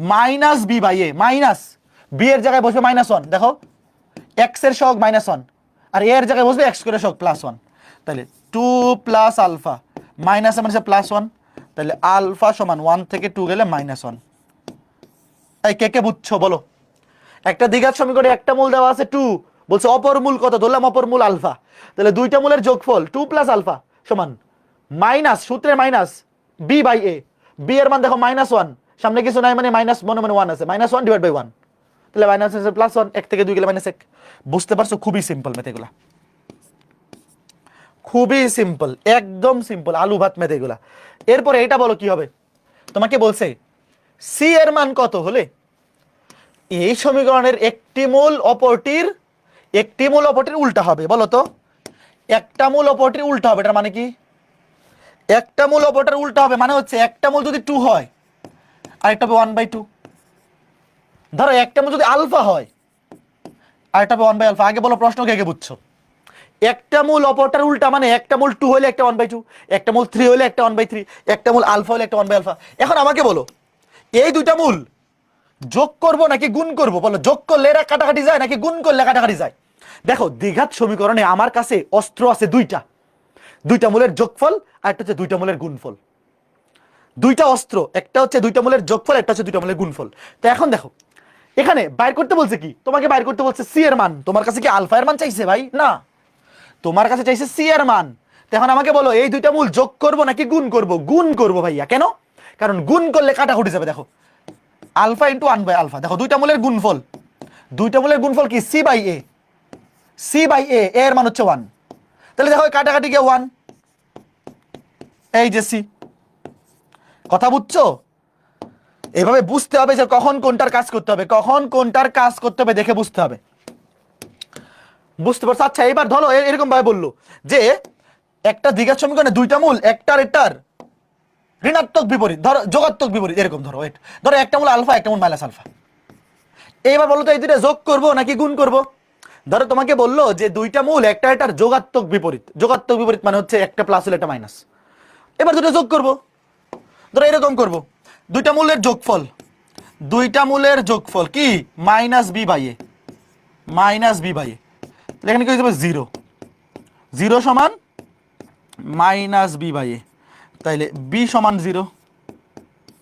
-b/a, মাইনাস বি এর জায়গায় বসবে -1, দেখো এক্স এর সহগ -1 আর এ এর জায়গায় বসবে এক্স স্কয়ারের সহগ +1, তাহলে 2 প্লাস আলফা মাইনাসে মানে +1, তাহলে আলফা সমান 1 থেকে 2 গেলে -1। তাই কে কে বুঝছো বলো? একটা দ্বিঘাত সমীকরণে একটা মূল দেওয়া আছে 2, বলছে অপর মূল কত? ধরলাম অপর মূল আলফা, তাহলে দুইটা মূলের যোগফল 2 প্লাস আলফা সমান মাইনাস, সূত্রে মাইনাস b/a, বি এর মান দেখো -1, সামনে কিছু নাই মানে মাইনাস মনে মনে 1 আছে, -1/1, তাহলে মাইনাস আছে +1, 1 থেকে 2 গেলে -1। বুঝতে পারছো? খুবই সিম্পল ম্যাথ এগুলা, খুবই সিম্পল, একদম সিম্পল, আলু ভাত ম্যাথ এগুলা। এরপরে এটা বলো কি হবে? তোমাকে বলছে সি এর মান কত হলে এই সমীকরণের একটি মূল অপরটির উল্টা হবে। বলো তো, একটা মূল অপরটির উল্টা হবে, এটার মানে কি? একটা মূল অপরটার উল্টা হবে মানে হচ্ছে একটা মূল যদি 2 হয় আর একটা হবে 1/2। ধরো একটা মূল যদি আলফা হয় আর একটা হবে 1/α। আগে বলো প্রশ্ন কে কে বুঝছো? একটা মূল অপরটার উল্টা মানে একটা মূল 2 হলে একটা 1/2, একটা মূল 3 হলে একটা 1/3, একটা মূল আলফা হলে একটা 1/α। এখন আমাকে বলো এই দুইটা মূল যোগ করব নাকি গুণ করব? বলো, যোগ করলে এরা কাটাকাটি যায় নাকি গুণ করলে কাটাকাটি যায়? দেখো দ্বিঘাত সমীকরণে আমার কাছে অস্ত্র আছে দুইটা, দুইটা মূলের যোগফল আর একটা হচ্ছে দুইটা মূলের গুণফল। দুইটা অস্ত্র, একটা হচ্ছে দুইটা মূলের যোগফল, একটা হচ্ছে দুইটা মূলের গুণফল। তো এখন দেখো এখানে বাইর করতে বলছে কি? তোমাকে বাইর করতে বলছে সি এর মান। তোমার কাছে কি আলফা এর মান চাইছে ভাই? না, তোমার কাছে চাইছে সি এর মান। এখন আমাকে বলো এই দুইটা মূল যোগ করব নাকি গুণ করব? গুণ করব ভাইয়া। কেন? কারণ গুণ করলে কাটাকুটি যাবে। দেখো আলফা ইন্টু 1/α, দেখো দুইটা মূলের গুণফল, দুইটা মূলের গুণফল কি? c/a, c/a, এর মান হচ্ছে 1, তাহলে দেখো কাটাকাটি গিয়ে 1, এই যে সি। কথা বুঝছো? এভাবে বুঝতে হবে যে কখন কোনটার কাজ করতে হবে, কখন কোনটার কাজ করতে হবে দেখে বুঝতে হবে। বুঝতে পারছো? আচ্ছা এবার ধরো এরকম ভাবে বললো যে একটা দ্বিঘাত সমীকরণে দুইটা মূল, একটার এটার ঋণাত্মক বিপরীত, ধরো যোগাত্মক বিপরীত, এরকম ধরো ধরো একটা মূল আলফা, একটা মূল মাইনাস আলফা। এইবার বলো তো এই দুইটা যোগ করব নাকি গুণ করব? ধরো তোমাকে বললো যে দুইটা মূল একটা এটার যোগাত্মক বিপরীত, যোগাত্মক বিপরীত মানে হচ্ছে একটা প্লাস হলে একটা মাইনাস। এবার দুটো যোগ করব, ধরো এরকম করব, দুইটা মূলের যোগফল, দুইটা মূলের যোগফল কি minus B by A, minus B by a, এখানে কি হয়ে যাবে জিরো, জিরো সমান মাইনাস বি বাই এ, তাইলে বি সমান জিরো,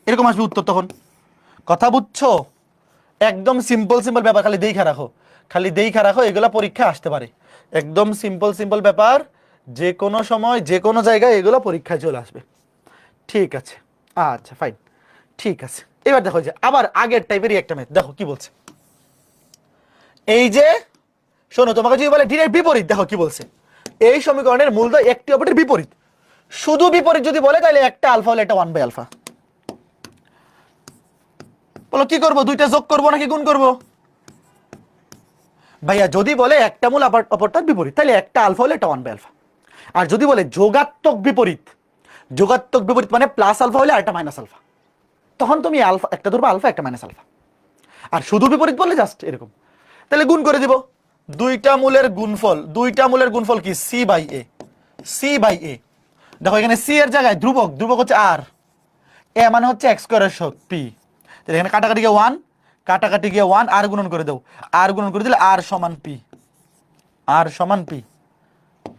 এরকম আসবে উত্তর তখন। কথা বুঝছো? একদম সিম্পল সিম্পল ব্যাপার, খালি দেখা রাখো, খালি দেখা রাখো, এগুলা পরীক্ষা আসতে পারে। একদম সিম্পল সিম্পল ব্যাপার, যে কোনো সময় যে কোনো জায়গায় এগুলো পরীক্ষায় চলে আসবে। ঠিক আছে, আচ্ছা ফাইন, ঠিক আছে। এবার দেখো যে আবার আগের টাইপেরই একটা ম্যাথ, দেখো কি বলছে। এই যে শোনো, তোমাকে যদি বলে ডিরেক্ট বিপরীত, দেখো কি বলছে। এই সমীকরণের মূলদয় একটি অপরের বিপরীত, শুধু বিপরীত যদি বলে তাহলে একটা আলফা হলে এটা 1/α। বলো কি করব, দুইটা যোগ করব নাকি গুণ করব? ভাইয়া যদি বলে একটা মূল অপরটার বিপরীত তাহলে একটা আলফা হলে এটা 1/α। আর যদি বলে যোগাত্মক বিপরীত, যোগাত্মক বিপরীত মানে প্লাস আলফা হলে আরেকটা মাইনাস আলফা, তখন তুমি আলফা একটা ধরবা, আলফা একটা মাইনাস আলফা। আর শুধু বিপরীত বললে জাস্ট এরকম, তাহলে গুণ করে দিব। দুইটা মূলের গুণফল, দুইটা মূলের গুণফল কি c by A, C by a. দেখো এখানে সি এর জায়গায় ধ্রুবক, ধ্রুবক হচ্ছে আর, এ মানে হচ্ছে এক্স স্কয়ারের শক পি। তাহলে এখানে কাটাকাটি গিয়ে 1, কাটাকাটি গিয়ে 1, আর গুণন করে দাও, আর গুণন করে দিলে আর সমান পি, আর সমান পি।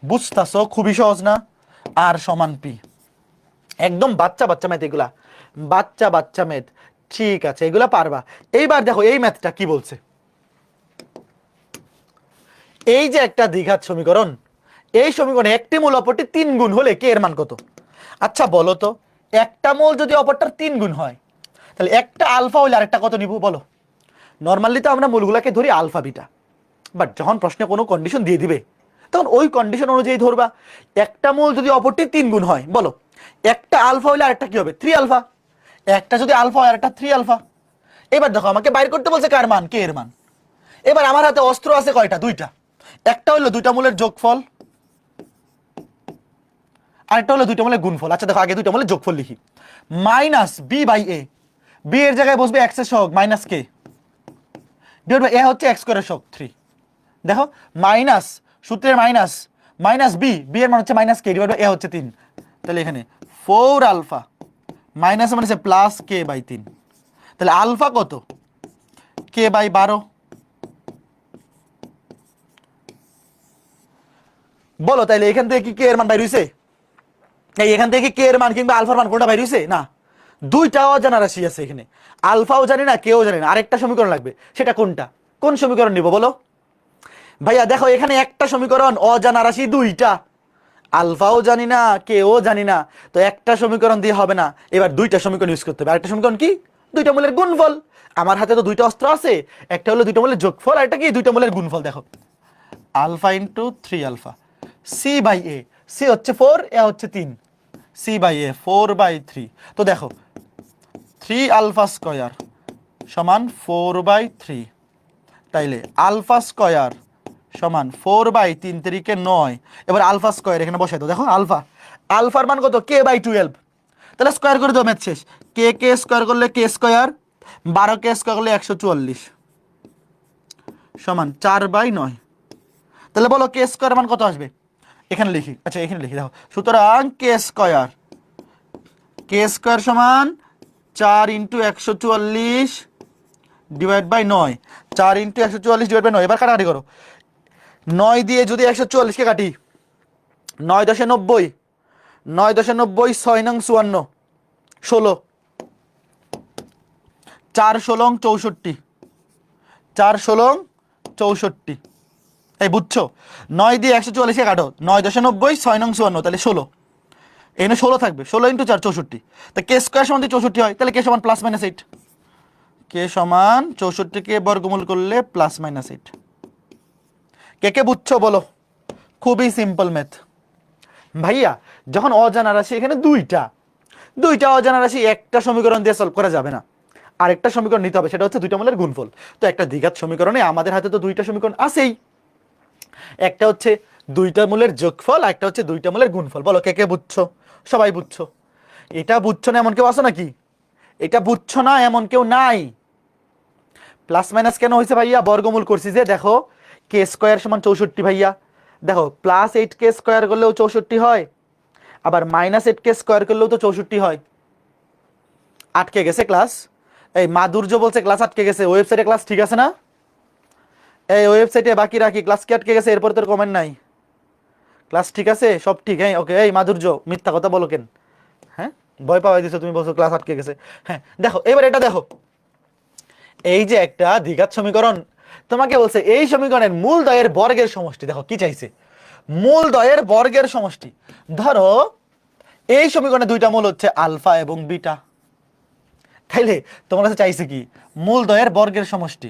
বুঝতাছো? খুবই সহজ না? আর সমান পি, একদম বাচ্চা বাচ্চা ম্যাথ এগুলা, বাচ্চা বাচ্চা ম্যাথ। ঠিক আছে, এগুলা পারবা। এইবার দেখো এই ম্যাথটা কি বলছে। এই যে একটা দ্বিঘাত সমীকরণ, এই সমীকরণে একটি মূল অপরটি 3 গুণ হলে কে এর মান কত? আচ্ছা বলো তো, একটা মূল যদি অপরটার 3 গুণ হয় তাহলে একটা আলফা হলে আরেকটা কত নিব বলো? নর্মালি তো আমরা মূলগুলাকে ধরি আলফা বিটা, বাট যখন প্রশ্নে কোনো কন্ডিশন দিয়ে দিবে তখন ওই কন্ডিশন অনুযায়ী ধরবা। একটা মূল যদি অপরটি 3 গুণ হয়, বলো একটা আলফা হলে আরেকটা কি হবে? 3α। একটা যদি আলফা হয় আরেকটা 3α। এবার দেখো আমাকে বাইর করতে বলছে কার মান, কে এর মান। এবার আমার হাতে অস্ত্র আছে কয়টা? দুইটা। একটা হলো দুইটা মূলের যোগফল, আরেকটা হলো দুইটা মূলের গুণফল। আচ্ছা দেখো আগে দুইটা মূলের যোগফল লিখি, minus B by A, B এর জায়গায় বসবে এক্স এর সহগ মাইনাস কে, ডিভাইড বাই এ হচ্ছে এক্স স্কয়ারের সহগ 3। দেখো মাইনাস, সূত্রের মাইনাস, মাইনাস বি, বি এর মান হচ্ছে মাইনাস কে, ডিভাইড বাই এ হচ্ছে 3। তাহলে এখানে 4α মাইনাস মানে প্লাস কে বাই 3। তাহলে আলফা কত? কে বাই 12। বলো তাইলে এখান থেকে কি কে এর মান বাইর হইছে? এই এখান থেকে কে এর মান কিংবা আলফার মান কোনটা বাইর হইছে? না, দুইটা অজানা রাশি আছে এখানে, আলফাও জানি না কেও জানি না, আরেকটা সমীকরণ লাগবে। সেটা কোনটা? কোন সমীকরণ নিব বলো? ভাইয়া দেখো এখানে একটা সমীকরণ, অজানা রাশি দুইটা, আলফাও জানি না কেও জানি না, তো একটা সমীকরণ দিয়ে হবে না, এবার দুইটা সমীকরণ ইউজ করতে হবে। আরেকটা সমীকরণ কি? দুইটা মূলের গুণফল। আমার হাতে তো দুইটা অস্ত্র আছে, একটা হলো দুইটা মূলের যোগফল, আর একটা কি দুইটা মূলের গুণফল। দেখো alpha into 3α, c by A, c হচ্ছে 4, এ হচ্ছে 3, সি বাই এ 4/3। তো দেখো 3α স্কয়ার সমান 4/3, তাইলে আলফা স্কয়ার সমান 4/3 3 9। এবার আলফা স্কয়ার এখানে বসাই দাও। দেখো আলফা, আলফার মান কত? কে বাই 12। তাহলে স্কয়ার করে দাও, ম্যাথ শেষ। কে কে স্কয়ার করলে কে স্কয়ার, 12 কে স্কয়ার করলে 144 সমান 4/9। তাহলে বলো কে স্কয়ার মান কত আসবে? এখানে লিখি, আচ্ছা এখানে লিখি। দেখো সুতরাং কে স্কয়ার সমান 4 into 144 divide by 9, 4 into 144 divide by 9। এবার কাটাকাটি করো, 9 দিয়ে যদি 144 কে কাটি, 9 10 90, 9 10 90, 6 নং 54, 16, 4 16 64, 4 16 64। এই বুঝছো? 9 দিয়ে 144 কে কাটো, 9 10 90, 6 নং 54, তাহলে 16, এখানে 16 থাকবে, 16 ইন্টু 4 64। তা কে স্কয়ার সমান 64 হয়, তাহলে কে সমান প্লাস মাইনাস 8, কে সমান 64 কে বর্গমূল করলে প্লাস মাইনাস 8। কে কে বুঝছো বলো? খুবই সিম্পল ম্যাথ ভাইয়া। যখন অজানা রাশি এখানে দুইটা, দুইটা অজানা রাশি একটা সমীকরণ দিয়ে সলভ করা যাবে না, আরেকটা সমীকরণ নিতে হবে, সেটা হচ্ছে দুইটা মূলের গুণফল। তো একটা দ্বিঘাত সমীকরণে আমাদের হাতে তো দুইটা সমীকরণ আছেই, একটা হচ্ছে দুইটা মূলের যোগফল, একটা হচ্ছে দুইটা মূলের গুণফল। বলো কে কে বুঝছো? সবাই বুঝছো? এটা বুঝছো না এমন কেউ আছে নাকি? এটা বুঝছো না এমন কেউ নাই? প্লাস মাইনাস কেন হয়েছে ভাইয়া? বর্গমূল করছি যে, দেখো কে স্কোয়ার সমান 64 ভাইয়া। দেখো প্লাস 8k স্কোয়ার করলেও 64 হয়, আবার মাইনাস 8k স্কোয়ার করলেও তো 64 হয়। আটকে গেছে ক্লাস? এই মাধুর্য বলছে ক্লাস আটকে গেছে। ওয়েবসাইটে ক্লাস ঠিক আছে না? এই ওয়েবসাইটে বাকি রাখি, ক্লাস কি আটকে গেছে? এরপর তোর কমেন্ট নাই। ক্লাস ঠিক আছে, সব ঠিক? হ্যাঁ ওকে। এই মাধুর্য মিথ্যা কথা বলো কেন? হ্যাঁ, ভয় পাওয়াই দিছো তুমি, বলছো ক্লাস আটকে গেছে। হ্যাঁ দেখো এবার এটা দেখো, এই যে একটা দ্বিঘাত সমীকরণ, তোমাকে বলছে এই সমীকরণের মূলদ্বয়ের বর্গের সমষ্টি। দেখো কি চাইছে? মূলদ্বয়ের বর্গের সমষ্টি। ধরো এই সমীকরণে দুইটা মূল হচ্ছে আলফা এবং বিটা, তাইলে তোমার কাছে চাইছে কি? মূলদ্বয়ের বর্গের সমষ্টি।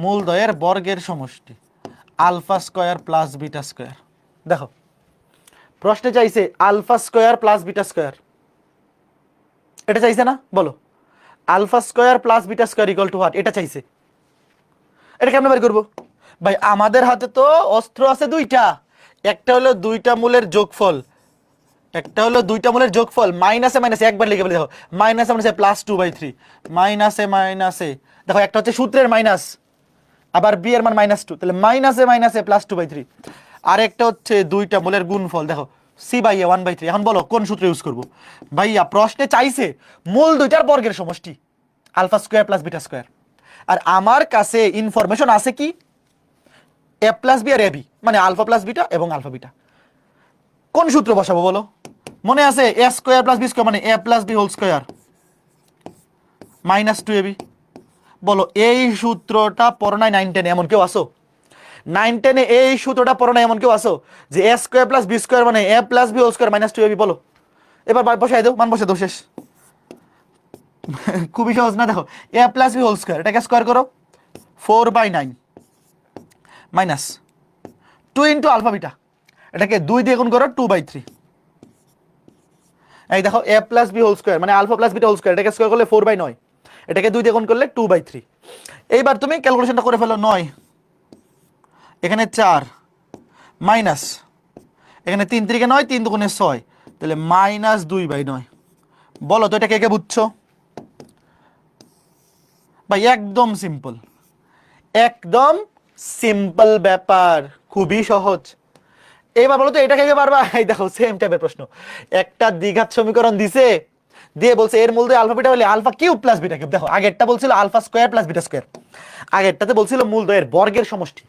মূলদ্বয়ের বর্গের সমষ্টি alpha square plus beta square. দেখো প্রশ্নে চাইছে alpha square plus beta square, এটা চাইছে না? বলো alpha square plus beta square equal to what, এটা চাইছে। এটা কেমনে বের করবো? ভাই আমাদের হাতে তো অস্ত্র আছে দুইটা। একটা হলো দুইটা মূলের যোগফল, একটা হলো দুইটা মূলের যোগফল, মাইনাসে মাইনাসে একবার লিখে বলে। দেখো মাইনাসে মাইনাসে প্লাস 2/3, মাইনাসে মাইনাসে দেখো একটা হচ্ছে সূত্রের মাইনাস, আবার বি এর মান -2, তাহলে মাইনাসে মাইনাসে প্লাস 2/3। আর একটা হচ্ছে দুইটা মূলের গুণফল, দেখো c/a 1/3। এখন বলো কোন সূত্র ইউজ করবো? ভাইয়া প্রশ্নে চাইছে মূল দুইটার বর্গের সমষ্টি alpha square plus beta square, আর আমার কাছে ইনফরমেশন আছে কি? এ প্লাস বি আর এ বি, মানে আলফা প্লাস বিটা এবং আলফা বিটা। কোন সূত্র বসাবো বলো? মনে আছে a square plus b square মানে a plus B whole square -2ab। বলো এই সূত্রটা পড়ো নাই 9-10 এমন কেউ আসো? 9-10 এই সূত্রটা পড়ো নাই এমন কেউ আসো যে a square plus b square মানে a plus B whole square -2ab? বলো এবার বসাই দাও, মান বসাই দাও, শেষ। খুবই সহজ না? দেখো A plus B whole square, এটাকে স্কয়ার করো 4/9 মাইনাস 2 ইন্টু আলফা বিটা, এটাকে 2 দিয়ে গুণ করো 2/3। এই দেখো A plus B whole square মানে alpha plus beta whole square, এটাকে স্কয়ার করলে 4/9, এটাকে 2 দিয়ে গুণ করলে 2/3। এইবার তুমি ক্যালকুলেশনটা করে ফেলো। 9 এখানে 4 মাইনাস এখানে 3 3 9, 3 2 6, তাহলে -2/9। বলো তো এটা কে কে বুঝছো? ভাই একদম সিম্পল, একদম সিম্পল ব্যাপার, খুবই সহজ। এবার বলো তো এটা কে কে পারবা? এই দেখো সেম টাইপের প্রশ্ন, একটা দ্বিঘাত সমীকরণ দিছে, দিয়ে বলছে এর মূলদ্বয় আলফা বিটা হলে alpha cube plus beta cube. দেখো আগেরটা বলছিল alpha square plus beta square, আগেরটাতে বলছিল মূলদ্বয়ের বর্গের সমষ্টি,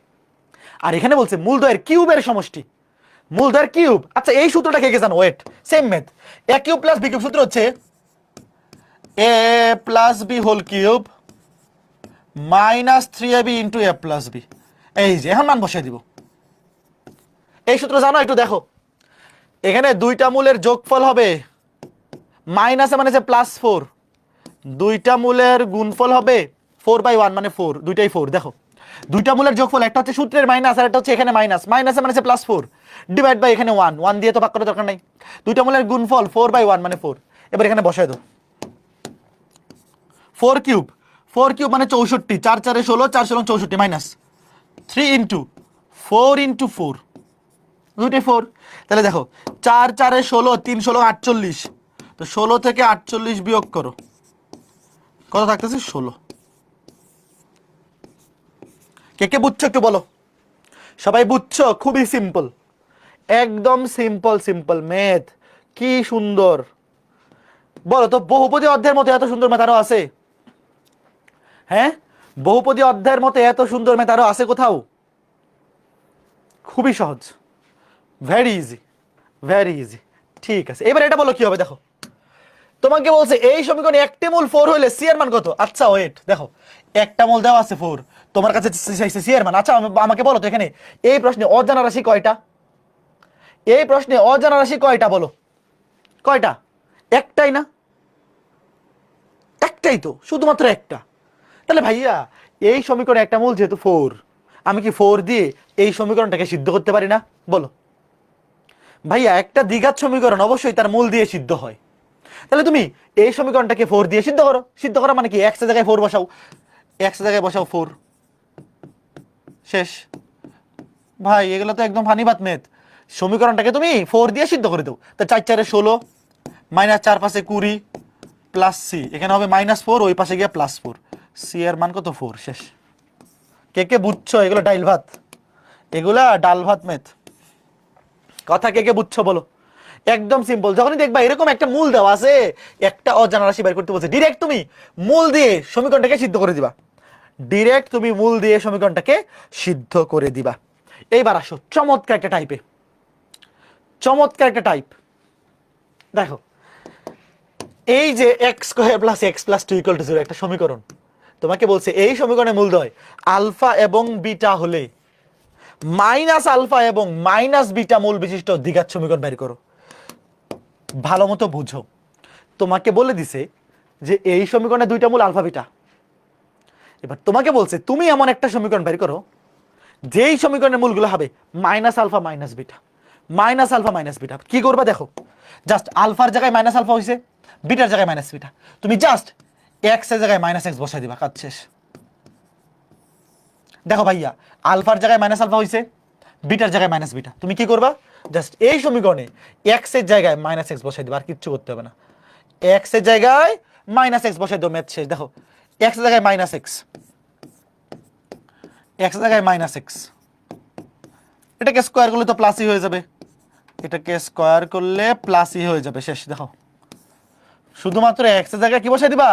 আর এখানে বলছে মূলদ্বয়ের কিউবের সমষ্টি। মূলদ্বয়ের কিউব, আচ্ছা এই সূত্রটা কে কে জানো? Wait, same math. A cube plus b cube সূত্র হচ্ছে a plus B whole cube -3ab into a plus b. এই যে এখন মান বসাই দিব। এই সূত্র জানো? একটু দেখো, এখানে দুইটা মূলের যোগফল হবে মাইনাসে মানে +4, দুইটা মূলের গুণফল হবে 4/1 মানে 4, দুইটাই 4। দেখো দুইটা মূলের যোগফল, একটা হচ্ছে সূত্রের মাইনাস আর একটা হচ্ছে এখানে মাইনাস, মাইনাসে মানে +4 ডিভাইড বাই এখানে 1, 1 দিয়ে তো ভাগ করার দরকার নাই। দুইটা মূলের গুণফল 4/1 মানে 4। এবার এখানে বসায় দাও 4 কিউব, 4 কিউব মানে 64, 4 4 16, 4 16 64 মাইনাস 3 ইন্টু 4 ইন্টু 4, দুইটাই 4। তাহলে দেখো 4 4 16, 3 16 48, তো 16 থেকে 48 বিয়োগ করো, কত থাকতেছে? 16। কে কে বুঝছো একটু বলো? সবাই বুঝছো? খুবই সিম্পল, একদম সিম্পল সিম্পল ম্যাথ, কি সুন্দর। বলো তো বহুপদী অধ্যায়ের মতো এত সুন্দর ম্যাথ আরো আছে? হ্যাঁ, বহুপদী অধ্যায়ের মতো এত সুন্দর ম্যাথ আরো আছে কোথাও? খুবই সহজ, ভেরি ইজি, ভেরি ইজি। ঠিক আছে, এবার এটা বলো কি হবে? দেখো তোমাকে বলছে এই সমীকরণে একটি মূল 4 হইলে সি এর মান কত? আচ্ছা ওয়েট, দেখো একটা মূল দেওয়া আছে 4, তোমার কাছে চাইছে সি এর মান। আচ্ছা আমাকে বলো তো এখানে এই প্রশ্নে অজানা রাশি কয়টা? এই প্রশ্নে অজানা রাশি কয়টা বলো? কয়টা? একটাই না? একটাই তো, শুধুমাত্র একটা। তাহলে ভাইয়া এই সমীকরণে একটা মূল যেহেতু 4, আমি কি 4 দিয়ে এই সমীকরণটাকে সিদ্ধ করতে পারি না? বলো ভাইয়া একটা দ্বিঘাত সমীকরণ অবশ্যই তার মূল দিয়ে সিদ্ধ হয়, তাহলে তুমি এই সমীকরণটাকে 4 দিয়ে সিদ্ধ করো। সিদ্ধ করা মানে কি? x এর জায়গায় 4 বসাও, x এর জায়গায় বসাও 4, শেষ। ভাই এগুলো তো একদম ফানি বাত মেথ। সমীকরণটাকে তুমি 4 দিয়ে সিদ্ধ করে দাও, তো 4 4 16 মাইনাস 4 5 20 প্লাস সি, এখানে হবে -4, ওই পাশে গিয়ে +4, সি এর মান কত 4। শেষ। কে কে বুঝছো এগুলো ডাইল ভাত, এগুলা ডাল ভাত মেথ। কথা কে কে বুঝছো বলো? একদম সিম্পল। যখনই দেখবা এরকম একটা মূল দেওয়া আছে, একটা অজানা রাশি বের করতে বলছে, ডিরেক্ট তুমি মূল দিয়ে সমীকরণটাকে সিদ্ধ করে দিবা। ডিরেক্ট তুমি মূল দিয়ে সমীকরণটাকে সিদ্ধ করে দিবা। এইবার আসো চমৎকার একটা টাইপে, চমৎকার একটা টাইপ। দেখো এই যে x² + x + 2 = 0 একটা সমীকরণ, তোমাকে বলছে এই সমীকরণের মূলদ্বয় আলফা এবং বিটা হলে মাইনাস আলফা এবং মাইনাস বিটা মূল বিশিষ্ট দ্বিঘাত সমীকরণ বের করো। ভালো মতো বুঝো, তোমাকে বলে দিছে যে এই সমীকরণে দুইটা মূল আলফা বিটা। এবার তোমাকে বলছে তুমি এমন একটা সমীকরণ বের করো যেই সমীকরণের মূলগুলো হবে minus alpha minus beta, minus alpha minus beta. কি করবা দেখো, জাস্ট আলফার জায়গায় মাইনাস আলফা হয়েছে, বিটার জায়গায় মাইনাস বিটা, তুমি জাস্ট এক্স এর জায়গায় -x বসাই দিবা, কাজ শেষ। দেখো ভাইয়া, আলফার জায়গায় মাইনাস আলফা হয়েছে, বিটার জায়গায় মাইনাস বিটা, তুমি কি করবা জাস্ট এই সমীকরণে এক্স এর জায়গায় -x বসাই দিবা, আর কিচ্ছু করতে হবে না। এক্স এর জায়গায় -x বসাই দাও, ম্যাথ শেষ। দেখো এক্স এর জায়গায় -x, এক্স এর জায়গায় -x, এটাকে স্কোয়ার করলে তো প্লাসই হয়ে যাবে, এটাকে স্কোয়ার করলে প্লাসই হয়ে যাবে, শেষ। দেখো শুধুমাত্র এক্স এর জায়গায় কি বসাই দিবা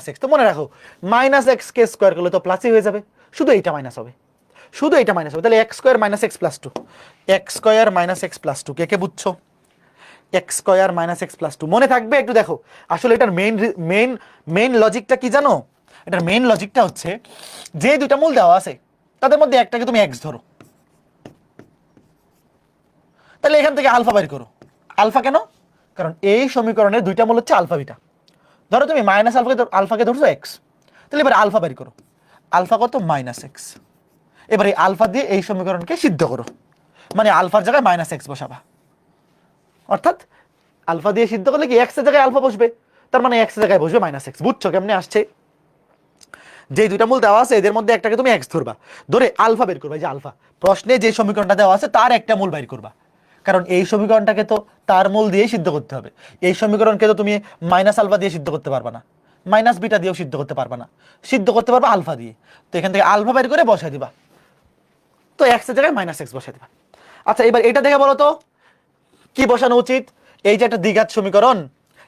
-x, তো মনে রাখো -x কে স্কোয়ার করলে তো প্লাসই হয়ে যাবে, শুধু এইটা মাইনাস হবে, শুধু এইটা মাইনাস হবে। তাহলে x² - x + 2, x² - x + 2, কে কে বুঝছো? x² - x + 2 মনে থাকবে একটু। দেখো আসলে এটার মেইন লজিকটা কি জানো? এটার মেইন লজিকটা হচ্ছে যে দুইটা মূল দেওয়া আছে তাদের মধ্যে একটাকে তুমি x ধরো, তাহলে এখান থেকে আলফা বের করো। আলফা কেন? কারণ এই সমীকরণের দুইটা মূল হচ্ছে আলফা বিটা। ধরো তুমি মাইনাস আলফাকে ধরছো x, তাহলে এবার আলফা বের করো। আলফা কত? -x। এবার এই আলফা দিয়ে এই সমীকরণকে সিদ্ধ করো, মানে আলফার জায়গায় -x বসাবা। অর্থাৎ আলফা দিয়ে সিদ্ধ করলে কি x এর জায়গায় আলফা বসবে, তার মানে x এর জায়গায় বসবে -x। বুঝছো কেমনে আসছে? যে দুইটা মূল দেওয়া আছে এদের মধ্যে একটাকে তুমি x ধরবা, ধরে আলফা বের করবা। এই যে আলফা, প্রশ্নে যে সমীকরণটা দেওয়া আছে তার একটা মূল বের করবা, কারণ এই সমীকরণটাকে তো তার মূল দিয়ে সিদ্ধ করতে হবে। এই সমীকরণকে তো তুমি মাইনাস আলফা দিয়ে সিদ্ধ করতে পারবা না, মাইনাস বিটা দিয়েও সিদ্ধ করতে পারবা না, সিদ্ধ করতে পারবা আলফা দিয়ে। তো এখান থেকে আলফা বের করে বসাই দিবা, তো x এর জায়গায় -x বসাই দিবা। আচ্ছা এবার এটা দেখে বলো তো কি বসানো উচিত? এই যে একটা দ্বিঘাত সমীকরণ,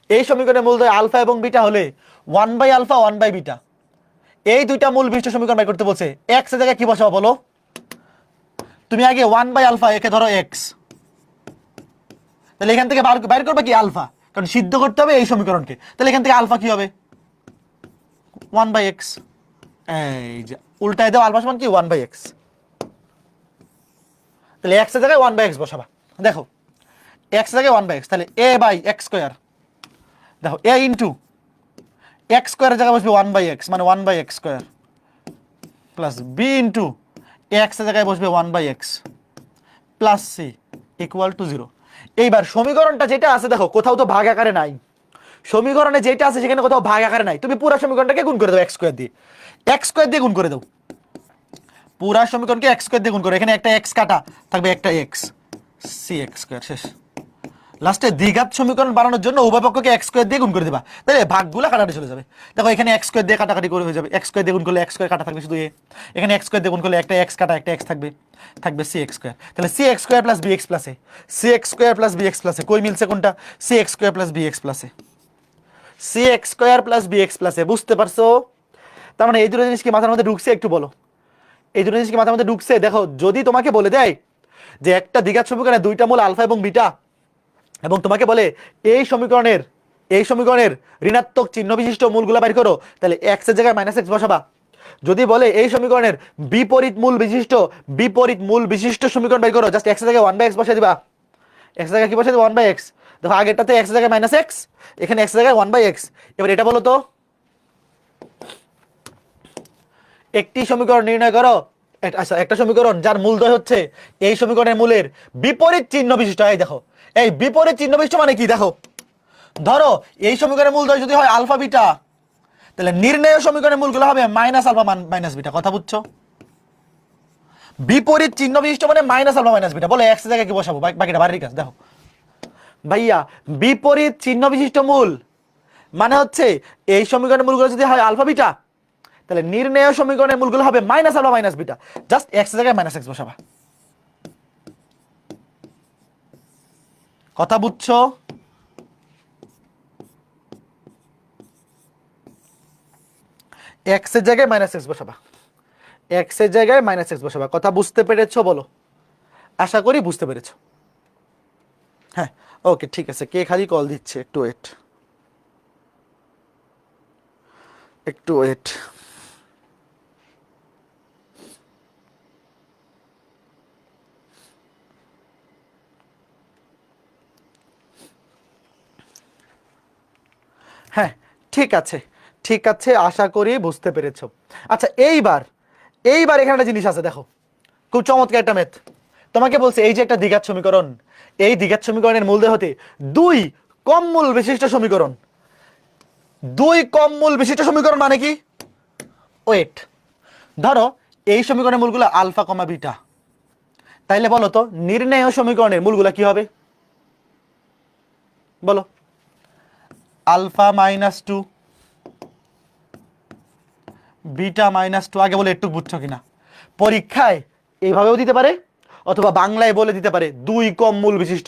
এই সমীকরণের মূলদ্বয় আলফা এবং বিটা হলে 1/α 1/β, এই দুইটা মূল বিশিষ্ট সমীকরণ বের করতে বলছে। x এর জায়গায় কি বসাবো বলো? তুমি আগে 1/α একে ধরো x, তাহলে এখান থেকে বাইর করবে কি আলফা, কারণ সিদ্ধ করতে হবে এই সমীকরণকে। তাহলে এখান থেকে আলফা কি হবে? 1/x। এই যে উল্টায় দাও, আলফা সমান কি 1/x। তাহলে x এর জায়গায় 1/x বসাবা। দেখো x এর জায়গায় 1/x, তাহলে a/x²। দেখো a ইন্টু x² এর জায়গায় বসবে 1/x, মানে 1/x² plus b into x এর জায়গায় বসবে 1/x প্লাস c = 0। এইবার সমীকরণটা যেটা আছে দেখো কোথাও তো ভাগ আকারে নাই, সমীকরণে যেটা আছে সেখানে কোথাও ভাগ আকারে নাই। তুমি পুরো সমীকরণটাকে গুণ করে দাও x² দিয়ে, x² দিয়ে গুণ করে দাও, পুরা সমীকরণকে x² দিয়ে গুণ করো। এখানে একটা x কাটা থাকবে, একটা x, cx²। শেষ। লাস্টে দ্বিঘাত সমীকরণ বানানোর জন্য উভয় পক্ষকে x² দিয়ে গুণ করে দিবা, তাহলে ভাগগুলো কাটাকাটি চলে যাবে। দেখো এখানে x² দিয়ে কাটাকাটি করে হয়ে যাবে, x² দিয়ে গুণ করলে x² কাটা থাকবে শুধু a, এখানে x² দিয়ে গুণ করলে একটা x কাটা একটা x থাকবে, থাকবে cx²। তাহলে cx² + bx + a, cx² + bx + a, কই মিলছে কোনটা? cx² + bx + a, cx² + bx + a। বুঝতে পারছো? তার মানে এই দুটো জিনিস কি মাথার মধ্যে ঢুকছে? একটু বলো, এই দুটো জিনিস কি মাথার মধ্যে ঢুকছে? দেখো যদি তোমাকে বলে দেয় যে একটা দ্বিঘাত সমীকরণে দুইটা মূল আলফা এবং বিটা, এবং তোমাকে বলে এই সমীকরণের ঋণাত্মক চিহ্ন বিশিষ্ট মূলগুলো বের করো, তাহলে x এর জায়গায় -x বসাবা। যদি বলে এই সমীকরণের বিপরীত মূল বিশিষ্ট সমীকরণ বের করো, জাস্ট x এর জায়গায় 1/x বসাই দিবা। x এর জায়গায় কি বসাই দিবা? 1/x। দেখো আগেরটাতে x এর জায়গায় -x, এখানে x এর জায়গায় 1/x। এবার এটা বলো তো, একটি সমীকরণ নির্ণয় করো, আচ্ছা একটা সমীকরণ যার মূলদ্বয় হচ্ছে এই সমীকরণের মূলের বিপরীত চিহ্ন বিশিষ্ট। এই দেখো এই বিপরীত চিহ্ন বিশিষ্ট মানে কি? দেখো ধরো এই সমীকরণের মূলদ্বয় যদি হয় আলফা বিটা, তাহলে নির্ণয় সমীকরণের মূলগুলো হবে -α - -β। কথা বুঝছো? বিপরীত চিহ্ন বিশিষ্ট মানে মাইনাস আলফা মাইনাস বিটা। বলো এক্স এর জায়গায় কি বসাবো, বাকিটা বাড়ির কাজ দেখো ভাইয়া। বিপরীত চিহ্ন বিশিষ্ট মূল মানে হচ্ছে এই সমীকরণের মূলগুলো যদি হয় আলফা বিটা, তাহলে নির্ণেয় সমীকরণের মূলগুলো হবে minus alpha minus beta. Just X এর জায়গায় মাইনাস এক্স বসাবা। কথা বুঝছো? এক্স এর জায়গায় মাইনাস এক্স বসাবা, এক্স এর জায়গায় মাইনাস এক্স বসাবা। কথা বুঝতে পেরেছো বলো? আশা করি বুঝতে পেরেছো। হ্যাঁ ওকে ঠিক আছে। কে খালি কল দিচ্ছে, একটু ওয়েট, একটু ওয়েট। হ্যাঁ ঠিক আছে, ঠিক আছে, আশা করি বুঝতে পেরেছো। আচ্ছা এইবার এইবার এখানে একটা জিনিস আছে দেখো, খুব চমৎকার একটা ম্যাথ। তোমাকে বলছে এই যে একটা দ্বিঘাত সমীকরণ, এই দ্বিঘাত সমীকরণের মূলদের হতে দুই কম মূল বিশিষ্ট সমীকরণ। দুই কম মূল বিশিষ্ট সমীকরণ মানে কি? ওয়েট, ধরো এই সমীকরণের মূলগুলো আলফা কমা বিটা, তাইলে বলো তো নির্ণেয় সমীকরণের মূলগুলা কি হবে? বলো। Alpha minus two, beta minus two. আগে বলে একটু বুঝছো কিনা? পরীক্ষায় এইভাবেও দিতে পারে অথবা বাংলায় বলে দিতে পারে দুই কম মূল বিশিষ্ট।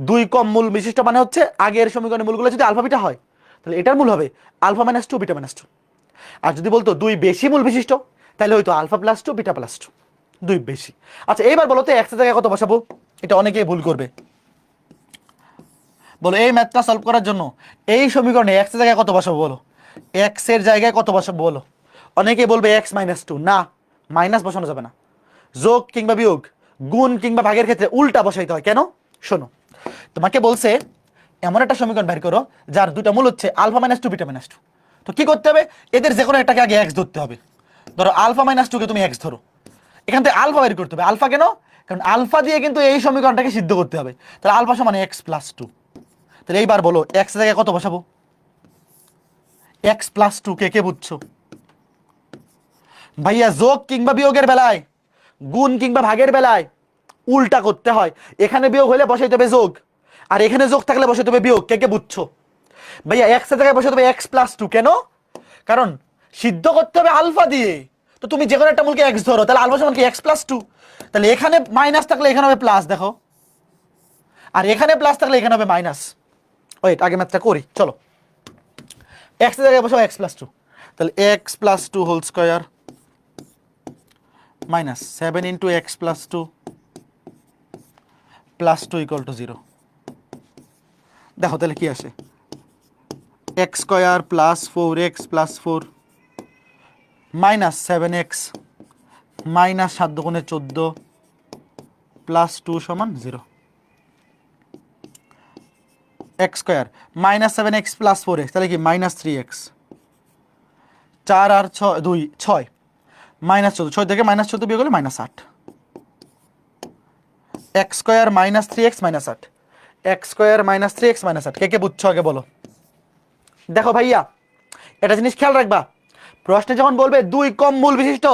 দুই কম মূল বিশিষ্ট মানে হচ্ছে আগের সমীকরণের মূলগুলো যদি আলফা বিটা হয়, তাহলে এটার মূল হবে alpha minus two beta minus two. আর যদি বলতো দুই বেশি মূল বিশিষ্ট, তাহলে হয়তো alpha plus two beta plus two, দুই বেশি। আচ্ছা এইবার বলো তো এক্স এর জায়গায় কত বসাবো? এটা অনেকেই ভুল করবে। বলো এই ম্যাথটা সলভ করার জন্য এই সমীকরণে এক্স এর জায়গায় কত বসাবো বলো? এক্স এর জায়গায় কত বসাবো বলো? অনেকে বলবে এক্স মাইনাস টু। না, মাইনাস বসানো যাবে না। যোগ কিংবা বিয়োগ, গুণ কিংবা ভাগের ক্ষেত্রে উল্টা বসাইতে হয়। কেন? শোনো, তোমাকে বলছে এমন একটা সমীকরণ বের করো যার দুটা মূল হচ্ছে alpha minus two beta minus two. তো কি করতে হবে? এদের যে কোনো একটাকে আগে এক্স ধরতে হবে। ধরো আলফা মাইনাস টুকে তুমি এক্স ধরো, এখান থেকে আলফা বের করতে হবে। আলফা কেন? কারণ আলফা দিয়ে কিন্তু এই সমীকরণটাকে সিদ্ধ করতে হবে। তাহলে আলফা সমান এক্স প্লাস টু। তাহলে এইবার বলো এক্স জায়গায় কত বসাবো? X plus two. কে কে বুঝছো? ভাইয়া যোগ কিংবা বিয়োগের বেলায়, গুণ কিংবা ভাগের বেলায় উল্টা করতে হয়। এখানে বিয়োগ হলে বসাইতে হবে যোগ, আর এখানে যোগ থাকলে বসাইতে হবে বিয়োগ। কে কে বুঝছো? ভাইয়া এক্স এর জায়গায় বসাইতে হবে এক্স প্লাস টু। কেন? কারণ সিদ্ধ করতে হবে আলফা দিয়ে। তো তুমি যে কোনো একটা মূলকে এক্স ধরো, তাহলে আলফা সমান কি এক্স প্লাস টু। তাহলে এখানে মাইনাস থাকলে এখানে হবে প্লাস, দেখো, আর এখানে প্লাস থাকলে এখানে হবে মাইনাস। ওয়েট, আগে ম্যাথটা করি চলো। এক্স এর জায়গায় বসাবো এক্স প্লাস টু, তাহলে X plus two whole square minus 7 into x plus two plus two equal to 0। দেখো তাহলে কি আসে? X square plus 4x plus 4 minus 7x minus 7 দুগুণে 14 প্লাস 2 সমান 0। X square minus 7x plus 4x, তাহলে কি minus 3x, 4 আর 2 6 minus 14, 6 থেকে minus 14 বিয়োগ করলে minus 8। X square minus 3x minus 8, x square minus 3x minus 8। কে কে বুঝছো আগে বলো? দেখো ভাইয়া এটা জিনিস খেয়াল রাখবা, প্রশ্নে যখন বলবে দুই কম মূল বিশিষ্ট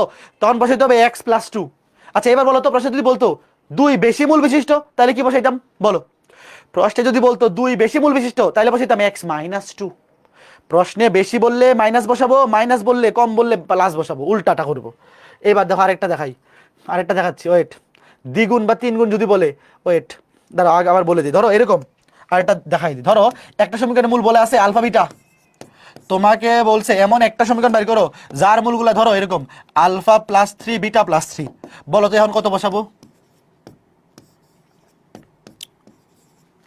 তখন বসাইতে হবে এক্স প্লাস টু। আচ্ছা এবার বলো তো প্রশ্নে যদি বলতো দুই বেশি মূল বিশিষ্ট তাহলে কি বসাইতাম বলো? প্রশ্নে যদি বলতো দুই বেশি মূল বিশিষ্ট তাহলে বসাইতাম এক্স মাইনাস টু। প্রশ্নে বেশি বললে মাইনাস বসাবো, মাইনাস বললে কম বললে প্লাস বসাবো, উল্টাটা করবো। এবার দেখো আরেকটা দেখাই, আরেকটা দেখাচ্ছি। ওয়েট, দ্বিগুণ বা তিন গুণ যদি বলে, ওয়েট দাঁড়াও আগে আবার বলে দিই। ধরো এরকম আরেকটা দেখাই দিই। ধরো একটা সমীকরণের মূল বলে আছে আলফা বিটা, তোমাকে বলছে এমন একটা সমীকরণ বের করো যার মূলগুলা ধরো এরকম আলফা প্লাস 3 বিটা প্লাস 3। বলো তো এখন কত বসাবো?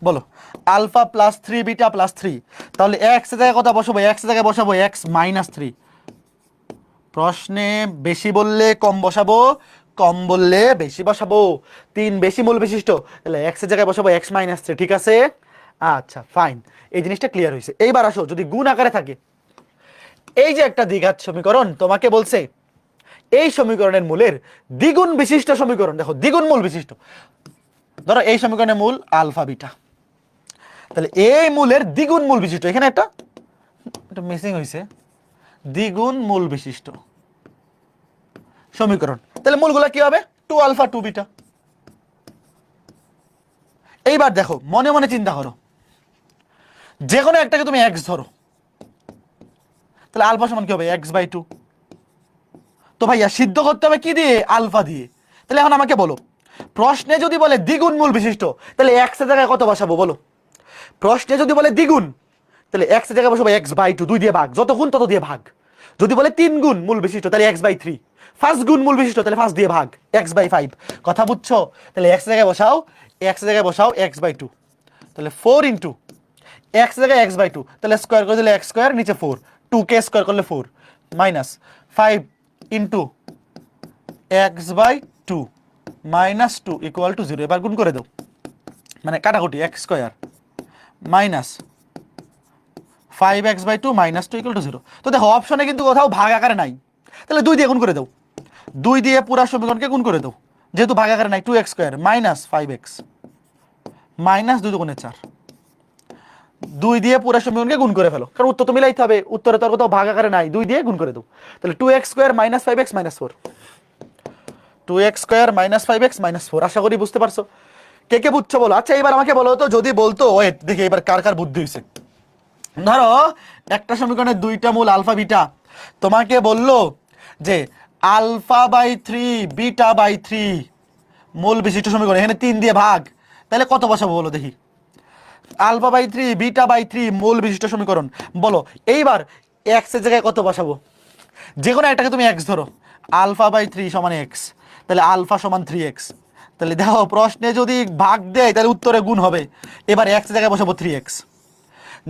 বলো আলফা প্লাস 3 বিটা প্লাস 3, তাহলে এক্স এর জায়গায় কত বসাবো? এক্স এর জায়গায় বসাবো এক্স মাইনাস 3। প্রশ্নে বেশি বললে কম বসাবো, কম বললে বেশি বসাবো। তিন বেশি মূল বিশিষ্ট, তাহলে এক্স এর জায়গায় বসাবো এক্স মাইনাস 3। ঠিক আছে, আচ্ছা ফাইন, এই জিনিসটা ক্লিয়ার হয়েছে। এইবার আসো যদি গুণ আকারে থাকে, এই যে একটা দ্বিঘাত সমীকরণ, তোমাকে বলছে এই সমীকরণের মূলের দ্বিগুণ বিশিষ্ট সমীকরণ। দেখো দ্বিগুণ মূল বিশিষ্ট, ধরো এই সমীকরণের মূল আলফা বিটা, তাহলে এই মূলের দ্বিগুণ মূল বিশিষ্ট, এখানে একটা মিসিং হয়েছে, দ্বিগুণ মূল বিশিষ্ট সমীকরণ। তাহলে মূলগুলা কি হবে 2 আলফা 2 বিটা। এইবার দেখো মনে মনে চিন্তা করো, যে কোনো একটাকে তুমি এক্স ধরো, তাহলে আলফা সমান কি হবে x/2। তো ভাইয়া সিদ্ধ করতে হবে কি দিয়ে, আলফা দিয়ে। তাহলে এখন আমাকে বলো, প্রশ্নে যদি বলে দ্বিগুণ মূল বিশিষ্ট, তাহলে এক্স এর জায়গায় কত বসাবো বলো। প্রশ্নে যদি বলে দ্বিগুণ, তাহলে এক্স এর জায়গায় বসাবো x/2, 2 দিয়ে ভাগ, যত গুণ তত দিয়ে ভাগ। যদি বলে 3 গুণ মূল বিশিষ্ট, তাহলে x/3। 5 গুণ মূল বিশিষ্ট, তাহলে 5 দিয়ে ভাগ, x/5। কথা বুঝছো? তাহলে এক্স এর জায়গায় বসাও, এক্স এর জায়গায় বসাও x/2, তাহলে 4 ইন্টু এক্স এর জায়গায় x/2, তাহলে স্কোয়ার করে দিলে x স্কোয়ার, নিচে 4, 2 কে স্কোয়ার করলে 4, minus 5 into x/2 minus 2 equal to 0। এবার গুণ করে দাও, মানে কাটাকুটি, x square minus 5x/2 minus 2 equal to 0। তো দেখো অপশনে কিন্তু কোথাও ভাগ আকারে নাই, তাহলে 2 দিয়ে গুণ করে দাও, 2 দিয়ে পুরা সমীকরণকে গুণ করে দাও, যেহেতু ভাগ আকারে নাই। 2x square minus 5x minus 2 দুগুণে 4, 2 দিয়ে পুরা সমীকরণকে গুণ করে ফেলো, কারণ উত্তর তো মিলাইতে হবে, উত্তরে তো আর কোথাও ভাগ আকারে নাই, 2 দিয়ে গুণ করে দাও। তাহলে 2x square minus 5x minus 4, 2x square minus 5x minus 4। আশা করি বুঝতে পারছো। কে কে বুঝছো বলো। আচ্ছা এবার আমাকে বলো তো, যদি বলতো ওয়েট দেখি এবার কার কার বুদ্ধি হয়েছে। ধরো একটা সমীকরণের দুইটা মূল আলফা বিটা, তোমাকে বললো যে α/3 β/3 মূল বিশিষ্ট সমীকরণ, এখানে 3 দিয়ে ভাগ, তাহলে কত বসাবো বলো দেখি। α/3 β/3 মূল বিশিষ্ট সমীকরণ, বলো এইবার এক্স এর জায়গায় কত বসাবো। যে কোনো একটাকে তুমি এক্স ধরো, α/3 সমান এক্স, তাহলে আলফা সমান 3x। তাহলে দেখো প্রশ্নে যদি ভাগ দেয় তাহলে উত্তরে গুণ হবে। এবার এক্স এর জায়গায় বসাবো 3x।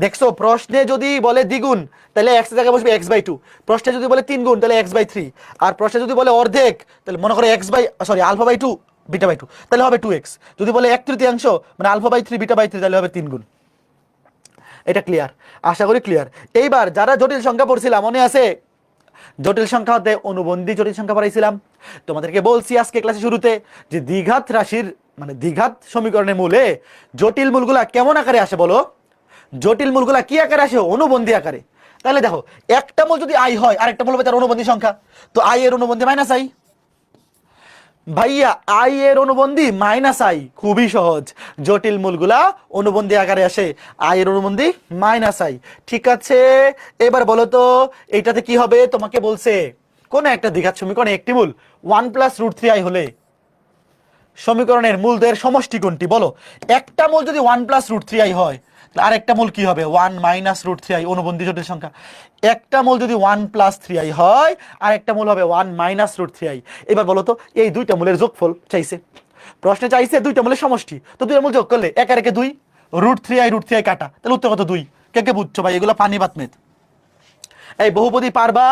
দেখছো প্রশ্নে যদি বলে দ্বিগুণ, তাহলে এক্স এর জায়গায় বসবে x/2। প্রশ্নে যদি বলে 3 গুণ, তাহলে x/3। আর প্রশ্নে যদি বলে অর্ধেক, তাহলে মনে করো α/2 β/2, তাহলে হবে 2x। যদি বলে 1/3 মানে α/3 β/3, তাহলে হবে 3 গুণ। এটা ক্লিয়ার? আশা করি ক্লিয়ার। এইবার যারা জটিল সংখ্যা পড়ছিলাম মনে আছে, জটিল সংখ্যা হতে অনুবন্ধী জটিল সংখ্যা পড়াইছিলাম, তোমাদেরকে বলছি আজকে ক্লাসে শুরুতে যে দ্বিঘাত রাশির মানে দ্বিঘাত সমীকরণের মূলে জটিল মূলগুলা কেমন আকারে আসে বলো। জটিল মূলগুলা কি আকারে আসে, অনুবন্ধী আকারে। তাহলে দেখো একটা মূল যদি আই হয়, আরেকটা মূল হবে তার অনুবন্ধী সংখ্যা, তো আই এর অনুবন্ধী মাইনাস আই। ভাইয়া আই এর অনুবন্ধী মাইনাস আই, খুবই সহজ। জটিল মূলগুলা অনুবন্ধী আকারে আসে, আই এর অনুবন্ধী মাইনাস আই। ঠিক আছে, এবার বলো তো এইটাতে কি হবে। তোমাকে বলছে কোন একটা দ্বিঘাত সমীকরণে একটি মূল 1 + √3i হলে সমীকরণের মূলদের সমষ্টি কোনটি বলো। একটা মূল যদি 1 + √3i হয়, আর একটা মূল কি হবে 1 - √3i, অনুবন্ধী জটিল সংখ্যা। একটা মূল যদি 1 + 3i হয়, আর একটা মূল হবে 1 - √3i। এবার বলো তো এই দুইটা মূলের যোগফল চাইছে, প্রশ্নে চাইছে দুইটা মূলের সমষ্টি, তো দুইটা মূল যোগ করলে 1 আর 1 2, √3i কাটা, তাহলে উত্তর কত 2। কে কে বুঝছো ভাই, এগুলো পানি বাত মেথ। এই বহুপদী পারবা,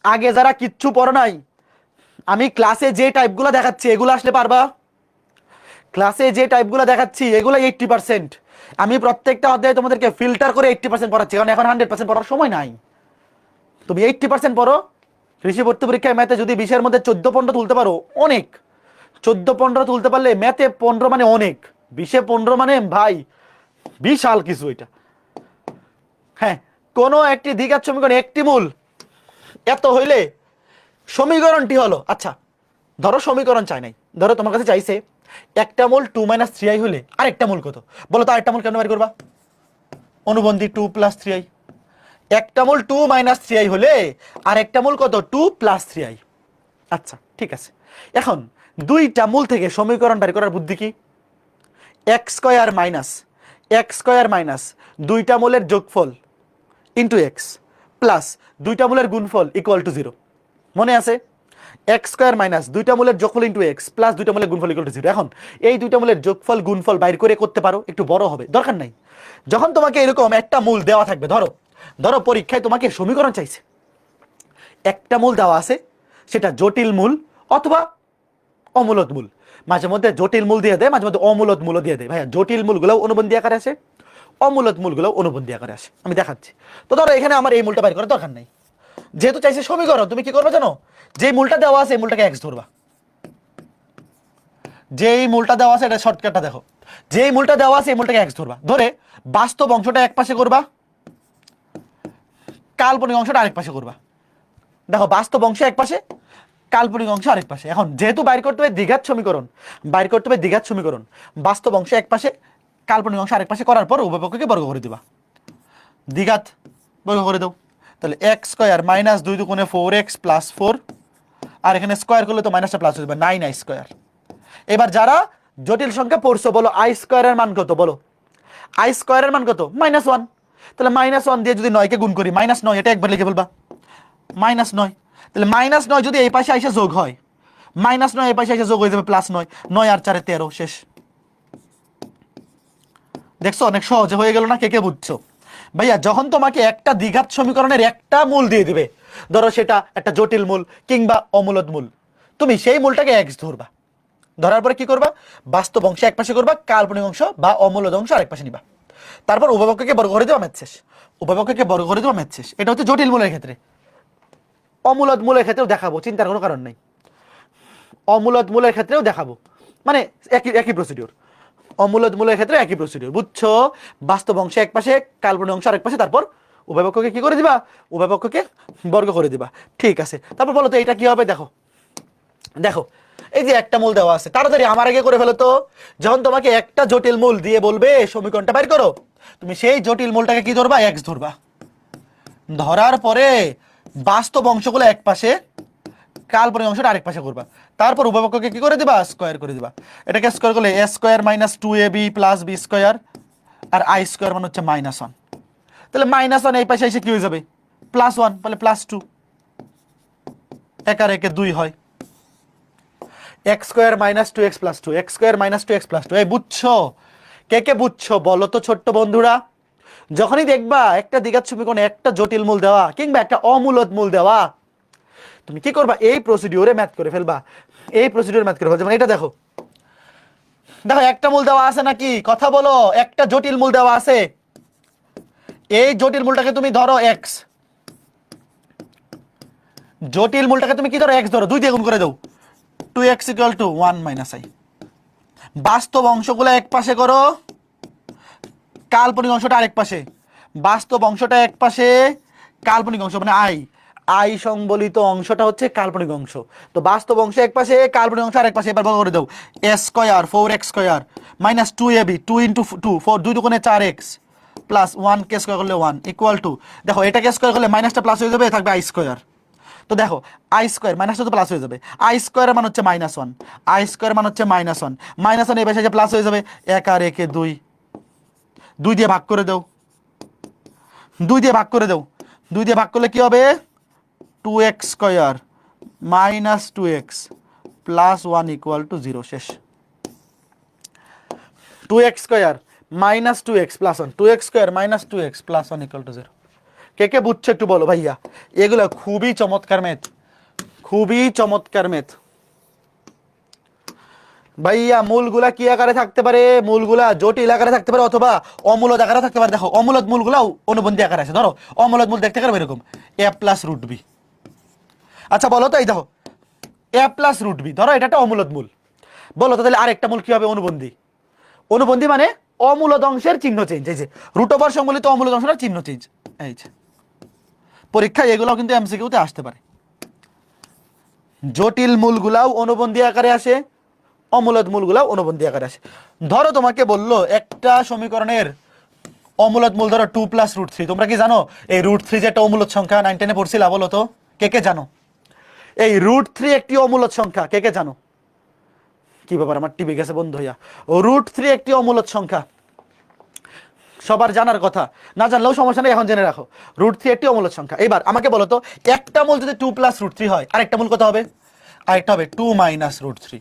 আগে যারা কিচ্ছু পড়ো নাই, আমি ক্লাসে যে টাইপগুলো দেখাচ্ছি এগুলো আসলে পারবা। ক্লাসে যে টাইপগুলো দেখাচ্ছি এগুলো 80%। আমি প্রত্যেকটা অধ্যায়ে তোমাদেরকে ফিল্টার করে 80% পড়াচ্ছি, কারণ এখন 100% পড়ার সময় নাই। তুমি 80% পড়ো। কৃষি ভর্তি পরীক্ষায় ম্যাথে যদি 20-এর মধ্যে 14-15 তুলতে পারো অনেক, 14-15 তুলতে পারলে ম্যাথে 15 মানে অনেক, 20-এ 15 মানে ভাই বিশাল কিছু এটা। হ্যাঁ, কোনো একটি দ্বিঘাত সমীকরণ একটি মূল এত হইলে সমীকরণটি হলো, আচ্ছা ধরো সমীকরণ চাই নাই, ধরো তোমার কাছে চাইছে একটা মূল 2 - 3i হলে আরেকটা মূল কত বলো তো। আরেকটা মূল কেন বের করবা, অনুবন্ধী 2 + 3i। একটা মূল 2 - 3i হলে আর একটা মূল কত 2 + 3i। আচ্ছা ঠিক আছে, এখন দুইটা মূল থেকে সমীকরণ বের করার বুদ্ধি কি, x স্কয়ার মাইনাস দুইটা মূলের যোগফল ইন্টু এক্স প্লাস দুইটা মূলের গুণফল ইকুয়াল টু 0। মনে আছে, এক্স স্কয়ার মাইনাস দুইটা মূলের যোগফল ইন্টু এক্স প্লাস দুইটা মূলের গুণফল ইকুয়াল টু 0। এখন এই দুইটা মূলের যোগফল গুণফল বাইর করে করতে পারো, একটু বড় হবে, দরকার নাই। যখন তোমাকে এরকম একটা মূল দেওয়া থাকবে, ধরো ধরো পরীক্ষায় তোমাকে সমীকরণ চাইছে, একটা মূল দেওয়া আছে, সেটা জটিল মূল অথবা অমূলদ মূল। মাঝে মধ্যে জটিল মূল দিয়ে দেয়, মাঝে মধ্যে অমূলদ মূলও দিয়ে দেয়। ভাইয়া জটিল মূলগুলোও অনুবন্ধী আকারে আসে, অমূলদ মূলগুলোও অনুবন্ধী আকারে আসে, আমি দেখাচ্ছি। তো ধরো এখানে আমার এই মূলটা বাইর করার দরকার নাই, যেহেতু চাইছে সমীকরণ, তুমি কি করবে জানো, যে মূলটা দেওয়া আছে এই মূলটাকে এক্স ধরবা। যেই মূলটা দেওয়া আছে এটা শর্টকাটটা দেখো, যেই মূলটা দেওয়া আছে এই মূলটাকে এক্স ধরবা, ধরে বাস্তব অংশটা এক পাশে করবা, কাল্পনিক অংশটা আরেক পাশে করবা। দেখো বাস্তব অংশ এক পাশে, কাল্পনিক অংশ আরেক পাশে। এখন যেহেতু বাইর করতে হবে দ্বিঘাত সমীকরণ, বাইর করতে হবে দ্বিঘাত সমীকরণ, বাস্তব অংশ এক পাশে, কাল্পনিক অংশ আরেক পাশে করার পর উভয় পক্ষকে বর্গ করে দিবা, দ্বিঘাত বর্গ করে দাও। তাহলে এক্স স্কোয়ার মাইনাস 2 দুগুণে 4x প্লাস 4, আর এখানে স্কোয়ার করলে তো মাইনাসটা প্লাস হয়ে যাবে, 9i স্কোয়ার। এবার যারা জটিল সংখ্যা পড়ছো বলো আই স্কোয়ারের মান কত, বলো আই স্কোয়ারের মান কত, -1। তাহলে -1 দিয়ে যদি 9 কে গুণ করি, -9, এটা একবার লিখে ফেলবা, -9। তাহলে -9 যদি এই পাশে এসে যোগ হয়, -9 এই পাশে এসে যোগ হয়ে যাবে +9, 9 আর 4 13, শেষ। দেখছো অনেক সহজে হয়ে গেল না? কে কে বুঝছো? ভাইয়া যখন তোমাকে একটা দ্বিঘাত সমীকরণের একটা মূল দিয়ে দিবে, ধরো সেটা একটা জটিল মূল কিংবা অমূলদ মূল, তুমি সেই মূলটাকে এক্স ধরবা, ধরার পরে কি করবা, বাস্তব অংশ এক পাশে করবা, কাল্পনিক অংশ বা অমূলদ অংশ আরেক পাশে নিবা, তারপর উভয়পক্ষকে বর্গ করে দেওয়া, ম্যাথ শেষ। উভয়পক্ষকে বর্গ করে দেওয়া, ম্যাথ শেষ। এটা হচ্ছে জটিল মূলের ক্ষেত্রে। অমূলদ মূলের ক্ষেত্রেও দেখাবো, চিন্তার কোনো কারণ নেই। অমূলদ মূলের ক্ষেত্রেও দেখাবো, মানে একই একই প্রসিডিওর। অমূলদ মূলের ক্ষেত্রে একই প্রসিডিওর, বুঝছো? বাস্তব অংশ এক পাশে, কাল্পনিক অংশ আরেক পাশে, তারপর উভয় পক্ষকে কি করে দিবা, উভয় পক্ষকে বর্গ করে দিবা। ঠিক আছে, তারপর বলো তো এটা কি হবে? দেখো দেখো, এই যে একটা মূল দেওয়া আছে, তাড়াতাড়ি আমার আগে করে ফেলো তো। যখন তোমাকে একটা জটিল মূল দিয়ে বলবে সমীকরণটা বাইর করো, তুমি সেই জটিল মূলটাকে কি ধরবা, এক্স ধরবা। ধরার পরে বাস্তব অংশগুলো এক পাশে, কাল্পনিক অংশটা আরেক পাশে করবা, তারপর উভয় পক্ষকে কি করে দিবা, স্কয়ার করে দিবা। এটাকে স্কয়ার করলে a square minus 2ab plus b square, আর i স্কয়ার মানে হচ্ছে -1। তাহলে -1 এই পাশে এসে কি হয়ে যাবে, +1, তাহলে +2, এক আর একে 2 হয়। x square minus 2x plus 2, x square minus 2x plus 2, এই বুঝছো? কে কে বুঝছো বলো তো ছোট্ট বন্ধুরা? যখনই দেখবা একটা দ্বিঘাত সমীকরণে একটা জটিল মূল দেওয়া কিংবা একটা অমূলদ মূল দেওয়া, তুমি কি করবা, এই প্রসিডিওরে ম্যাথ করে ফেলবা, এই প্রসিডিওরে ম্যাথ করে ফেলবা। যেমন এটা দেখো, দেখো একটা মূল দেওয়া আছে নাকি, কথা বলো, একটা জটিল মূল দেওয়া আছে। এই জটিল মূলটাকে তুমি ধরো এক্স, জটিল মূলটাকে তুমি কি ধরো, এক্স ধরো, 2 দিয়ে গুণ করে দাও, 2x = 1 - i। বাস্তব অংশগুলো এক পাশে করো, কাল্পনিক অংশটা আরেক পাশে। বাস্তব অংশটা এক পাশে, কাল্পনিক অংশ মানে আই, আই সংবলিত অংশটা হচ্ছে কাল্পনিক অংশ। তো বাস্তব অংশ এক পাশে, কাল্পনিক অংশ আরেক পাশে। এবার বর্গ করে দাও, a square 4x square minus 2ab 2 × 2 4 2 দুগুণে 4x প্লাস 1 কে স্কয়ার করলে 1 ইকুয়াল টু, দেখো এটাকে স্কয়ার করলে মাইনাসটা প্লাস হয়ে যাবে, থাকবে i স্কয়ার। তো দেখো আই স্কয়ার মাইনাসটা তো প্লাস হয়ে যাবে, আই স্কয়ারের মান হচ্ছে -1, আই স্কয়ারের মান হচ্ছে -1, -1 এই পাশে প্লাস হয়ে যাবে, 1 আর 1 2, 2 দিয়ে ভাগ করে দাও, 2 দিয়ে ভাগ করে দাও, 2 দিয়ে ভাগ করলে কি হবে, 2x square minus 2x plus 1 = 0, শেষ। 2x square minus 2x plus 1, 2x square minus 2x plus 1 = 0। কে কে বুঝছো একটু বলো ভাইয়া? এগুলো খুবই চমৎকার ম্যাথ, খুবই চমৎকার ম্যাথ ভাইয়া। মূলগুলা কি আকারে থাকতে পারে, মূলগুলা জটিল আকারে থাকতে পারে অথবা অমূলদ আকারে থাকতে পারে। দেখো অমূলদ মূলগুলাও অনুবন্ধী আকারে আছে, ধরো অমূলদ মূল দেখতে পারবে এরকম a প্লাস রুট বি। আচ্ছা বলো তো, এই দেখো a প্লাস রুট বি, ধরো এটা একটা অমূলদ মূল, বলো তো তাহলে আরেকটা মূল কি হবে, অনুবন্ধী। অনুবন্ধী মানে অমূলদ অংশের চিহ্ন চেঞ্জ, এই যে রুট ওভার সংবলিত অমূলদ অংশের চিহ্ন চেঞ্জ। এই যে পরীক্ষায় এগুলো কিন্তু এমসিকিউতে আসতে পারে। জটিল মূলগুলাও অনুবন্ধী আকারে আসে, অমূলদ মূলগুলাও অনুবন্ধী আকারে আসে। ধরো তোমাকে বললো একটা সমীকরণের অমূলদ মূল ধরো 2 + √3। তোমরা কি জানো এই √3 যে একটা অমূলদ সংখ্যা, 9 10-এ পড়ছিলা? বলো তো কে কে জানো এই √3 একটি অমূলদ সংখ্যা, কে কে জানো? কি ব্যাপার, আমার টিভি গেছে বন্ধ হইয়া। √3 একটি অমূলদ সংখ্যা, সবার জানার কথা, না জানলেও সমস্যা নেই, এখন জেনে রাখো। √3 একটি অমূলদ সংখ্যা। এবার আমাকে বলো তো একটা মূল যদি 2 + √3 হয়, আরেকটা মূল কত হবে? আরেকটা হবে 2 - √3।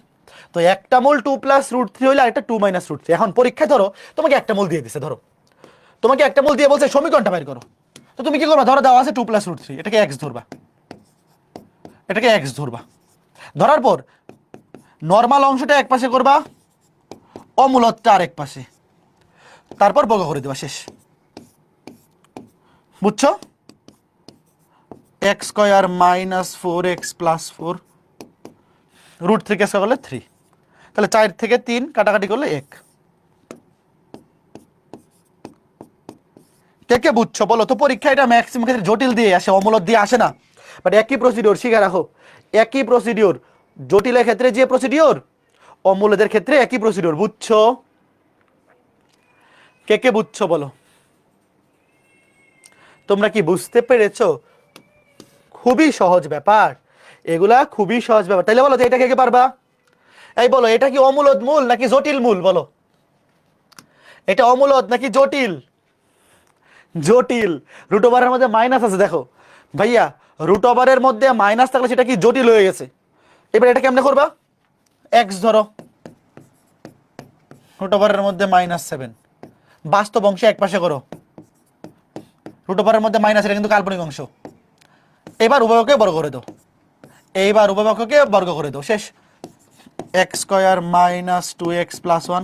তো একটা মূল 2 + √3 হইলে আরেকটা 2 - √3। এখন পরীক্ষায় ধরো তোমাকে একটা মূল দিয়ে দিছে, ধরো তোমাকে একটা মূল দিয়ে বলছে সমীকরণটা বের করো, তো তুমি কি করবা, ধরো দেওয়া আছে 2 + √3, এটাকে x ধরবা, এটাকে x ধরবা। ধরার পর নরমাল অংশটা এক পাশে করবা, অমূলদটা আরেক পাশে, তারপর বর্গ করে দিবা, শেষ। বুঝছো? x square minus 4x plus 4 √3 কে স্কয়ার করলে 3, তাহলে 4 থেকে 3 কাটাকাটি করলে 1। কে কে বুঝছো বলো তো? পরীক্ষা এটা ম্যাক্সিমাম ক্ষেত্রে জটিল দিয়ে আসে, অমূলদ দিয়ে আসে না। বাট একই প্রসিডিওর, শিখে রাখো, একই প্রসিডিওর, জটিলের ক্ষেত্রে যে প্রসিডিওর, অমূলদের ক্ষেত্রে একই প্রসিডিওর। বুঝছো? কে কে বুঝছো বলো? তোমরা কি বুঝতে পেরেছো? খুবই সহজ ব্যাপার, এগুলা খুবই সহজ ব্যাপার। তাহলে বলো তো এটা কে কে পারবা? এই বলো, এটা কি অমূলদ মূল নাকি জটিল মূল? বলো, এটা অমূলদ নাকি জটিল? জটিল। রুট ওভারের মধ্যে মাইনাস আছে, দেখো ভাইয়া, রুট ওভারের মধ্যে মাইনাস থাকলে সেটা কি জটিল হয়ে গেছে। এবার এটা কেমনে করবা? এক্স ধরো, রুট ওভারের মধ্যে -7, বাস্তব অংশ এক পাশে করো, রুট ওভারের মধ্যে মাইনাস, এটা কিন্তু কাল্পনিক অংশ। এবার উভয়কে বর্গ করে দাও, এইবার উভয়কে বর্গ করে দাও, শেষ। এক্স স্কোয়ার -2x + 1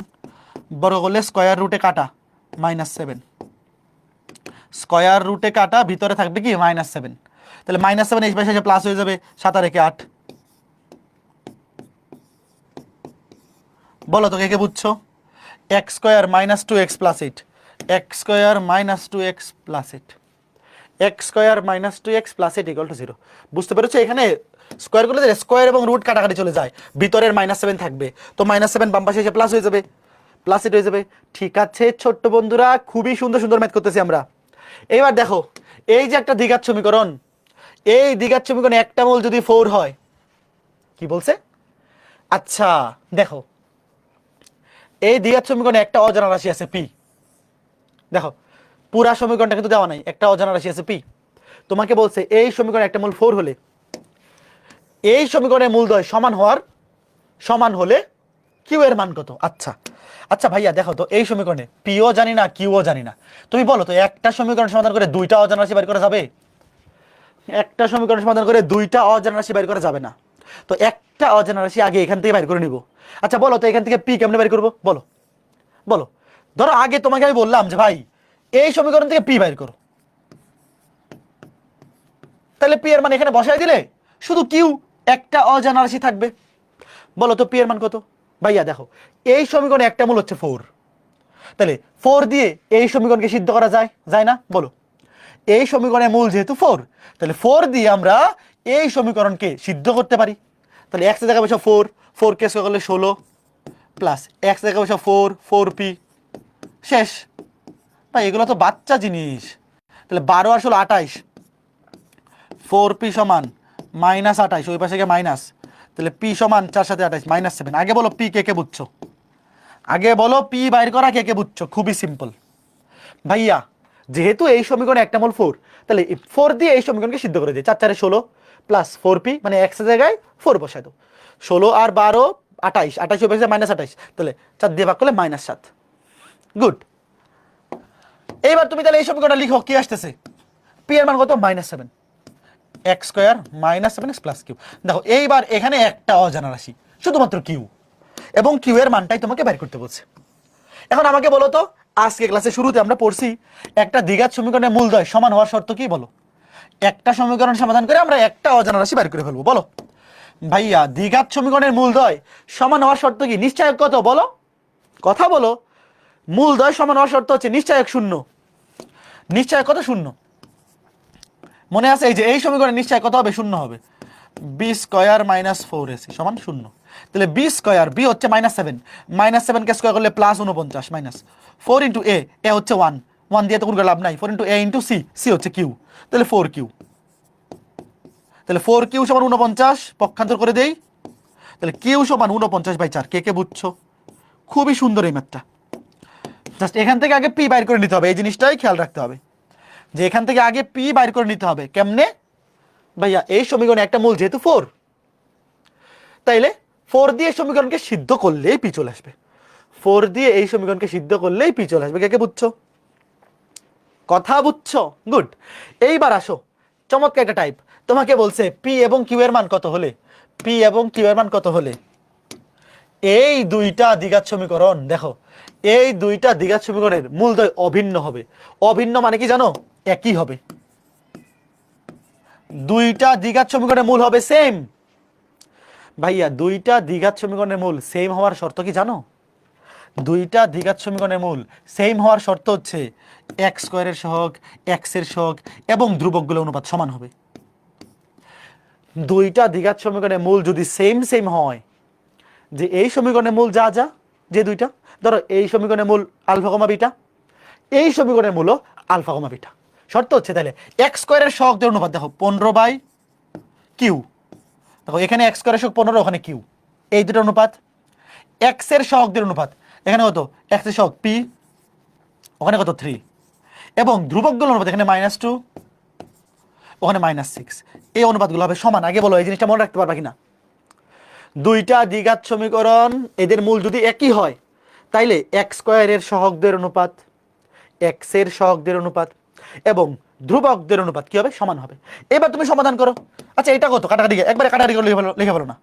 বর্গ করলে স্কোয়ার রুটে কাটা -7, স্কোয়ার রুটে কাটা, ভিতরে থাকবে কি -7, তাহলে -7 এই পাশে প্লাস হয়ে যাবে, 7 আর 8। বলো তো কে কে বুঝছো? X square -2x + 8, x square -2x + 8, x square -2x + 8 = 0। বুঝতে পেরেছো? এখানে স্কোয়ার করলে স্কোয়ার এবং রুট কাটাকাটি চলে যায়, ভিতরের -7 থাকবে, তো -7 বাম পাশে এসে প্লাস হয়ে যাবে, +8 হয়ে যাবে। ঠিক আছে ছোট্ট বন্ধুরা, খুবই সুন্দর সুন্দর ম্যাথ করতেছি আমরা। এইবার দেখো, এই যে একটা দ্বিঘাত সমীকরণ, এই দ্বিঘাত সমীকরণে একটা মূল যদি 4 হয়, কি বলছে? আচ্ছা দেখো, এই দ্বিঘাত সমীকরণে একটা অজানা রাশি আছে পি। দেখো পুরা সমীকরণটা কিন্তু দেওয়া নাই, একটা অজানা রাশি আছে পি। তোমাকে বলছে এই সমীকরণে একটা মূল 4 হলে, এই সমীকরণের মূলদ্বয় সমান হলে কিউ এর মান কত? আচ্ছা আচ্ছা ভাইয়া দেখো তো, এই সমীকরণে পিও জানি না, কিউও জানি না, তুমি বলো তো একটা সমীকরণ সমাধান করে দুইটা অজানা রাশি বের করা যাবে? একটা সমীকরণ সমাধান করে দুইটা অজানা রাশি বের করা যাবে না। তো একটা অজানা রাশি আগে এখান থেকে বের করে নিব। আচ্ছা বলো তো এখান থেকে পি কেমনে বের করবো? বলো বলো। ধরো আগে তোমাকে আমি বললাম যে ভাই এই সমীকরণ থেকে পি বের করো, তাহলে পি এর মান এখানে বসাই দিলে শুধু কিউ একটা অজানা রাশি থাকবে। বলো তো পি এর মান কত? ভাইয়া দেখো, এই সমীকরণে একটা মূল হচ্ছে 4, তাহলে 4 দিয়ে এই সমীকরণকে সিদ্ধ করা যায় যায় না? বলো, এই সমীকরণের মূল যেহেতু 4, তাহলে 4 দিয়ে আমরা এই সমীকরণকে সিদ্ধ করতে পারি। তাহলে x এর জায়গায় বসে 4, 4 কে স্কয়ার করলে 16 প্লাস x এর জায়গায় বসে 4, 4p, শেষ। ভাই এগুলো তো বাচ্চা জিনিস। তাহলে 12 আর 16 28, 4p সমান -28, ওই পাশে গিয়ে মাইনাস, তাহলে p সমান 4 সাথে 28 -7। আগে বলো পি কে কে বুঝছো? আগে বলো পি বাইর করা কে কে বুঝছো? খুবই সিম্পল ভাইয়া, যেহেতু এই সমীকরণে একটা মূল 4, তাহলে 4 দিয়ে এই সমীকরণকে সিদ্ধ করে দিই। 4 4 16 প্লাস 4p, মানে x এর জায়গায় 4 বসাই দাও, 16 আর 12 28, 28 হয়ে গেছে -28, তাহলে 4 দিয়ে ভাগ করলে -7। গুড। এইবার তুমি তাহলে এই সমীকরণটা লিখো, কি আসতেছে? পি এর মান কত? -7, x square -7x plus Q. দেখো এইবার এখানে একটা অজানা রাশি শুধুমাত্র কিউ, এবং কিউ এর মানটাই তোমাকে বের করতে বলছে। এখন আমাকে বলো তো, আজকে ক্লাসে শুরুতে আমরা পড়ছি একটা দ্বিঘাত সমীকরণের মূলদ্বয় সমান হওয়ার শর্ত কি? বলো, একটা সমীকরণ সমাধান করে আমরা একটা অজানা রাশি বের করে ফেলবো। বলো ভাইয়া, দ্বিঘাত সমীকরণের মূলদ্বয় সমান হওয়ার শর্ত কি? নিশ্চয়ক কত? বলো, কথা বলো। মূলদ্বয় সমান হওয়ার শর্ত হচ্ছে নিশ্চয়ক 0। নিশ্চয়ক কত? 0। মনে আছে? এই যে এই সমীকরণের নিশ্চয়ক কত হবে? 0 হবে। b স্কয়ার -4ac সমান 0। তাহলে b স্কয়ার, b হচ্ছে -7, -7 কে স্কয়ার করলে +49 মাইনাস 4 ইন্টু এ, এ হচ্ছে 1, 1 দিয়ে তো কোনো লাভ নাই, 4 ইন্টু এ ইন্টু সি, সি হচ্ছে কিউ, তাহলে 4q। তাহলে 4q সমান 49, পক্ষান্তর করে দেই, তাহলে কিউ সমান 49/4। কে কে বুঝছো? খুবই সুন্দর এই ম্যাথটা। জাস্ট এখান থেকে আগে পি বাইর করে নিতে হবে, এই জিনিসটাই খেয়াল রাখতে হবে যে এখান থেকে আগে পি বাইর করে নিতে হবে। কেমনে? ভাইয়া এই সমীকরণে একটা মূল যেহেতু 4, তাইলে 4 দিয়ে সমীকরণকে সিদ্ধ করলেই পি চলে আসবে। 4 দিয়ে এই সমীকরণকে সিদ্ধ করলেই পি চলে আসবে। কে কে বুঝছো? কথা বুঝছো? গুড। এইবার আসো, চমৎকার একটা টাইপ। তোমাকে বলছে পি এবং কিউ এর মান কত হলে, পি এবং কিউ এর মান কত হলে এই দুইটা দ্বিঘাত সমীকরণ, দেখো এই দুইটা দ্বিঘাত সমীকরণের মূলদ্বয় অভিন্ন হবে। অভিন্ন মানে কি জানো? একই হবে। দুইটা দ্বিঘাত সমীকরণের মূল হবে সেম। ভাইয়া দুইটা দ্বিঘাত সমীকরণের মূল সেম হওয়ার শর্ত কি জানো? দুইটা দ্বিঘাত সমীকরণের মূল সেম হওয়ার শর্ত হচ্ছে এক্স স্কয়ারের সহগ, এক্স এর সহগ এবং ধ্রুবকগুলোর অনুপাত সমান হবে। দুইটা দ্বিঘাত সমীকরণের মূল যদি সেম সেম হয়, যে এই সমীকরণের মূল যা যা, যে দুইটা, ধরো এই সমীকরণের মূল আলফা কমা বিটা, এই সমীকরণের মূল আলফা কমা বিটা। শর্ত হচ্ছে তাহলে এক্স স্কোয়ারের সহগদের অনুপাত দেখো 15/কিউ, দেখো এখানে এক্স স্কোয়ারের সহগ 15, ওখানে কিউ, এই দুটো অনুপাত। এক্স এর সহগদের অনুপাত এখানে কত, এক্স এর সহগ পি, ওখানে কত 3, এবং ধ্রুবকগুলোর অনুপাত এখানে -2, ওখানে -6। এই অনুপাতগুলো হবে সমান। আগে বলো এই জিনিসটা মনে রাখতে পারবা কিনা। দুইটা দ্বিঘাত সমীকরণ এদের মূল যদি একই হয়, তাইলে এক্স স্কোয়ারের সহগদের অনুপাত, এক্স এর সহগদের অনুপাত এবং ধ্রুবকদের অনুপাত কি হবে, সমান হবে। এবার তুমি সমাধান করো। আচ্ছা এটা কত, কাটাকাটি একবারে কাটাকাটি করে লিখে ফেলো না,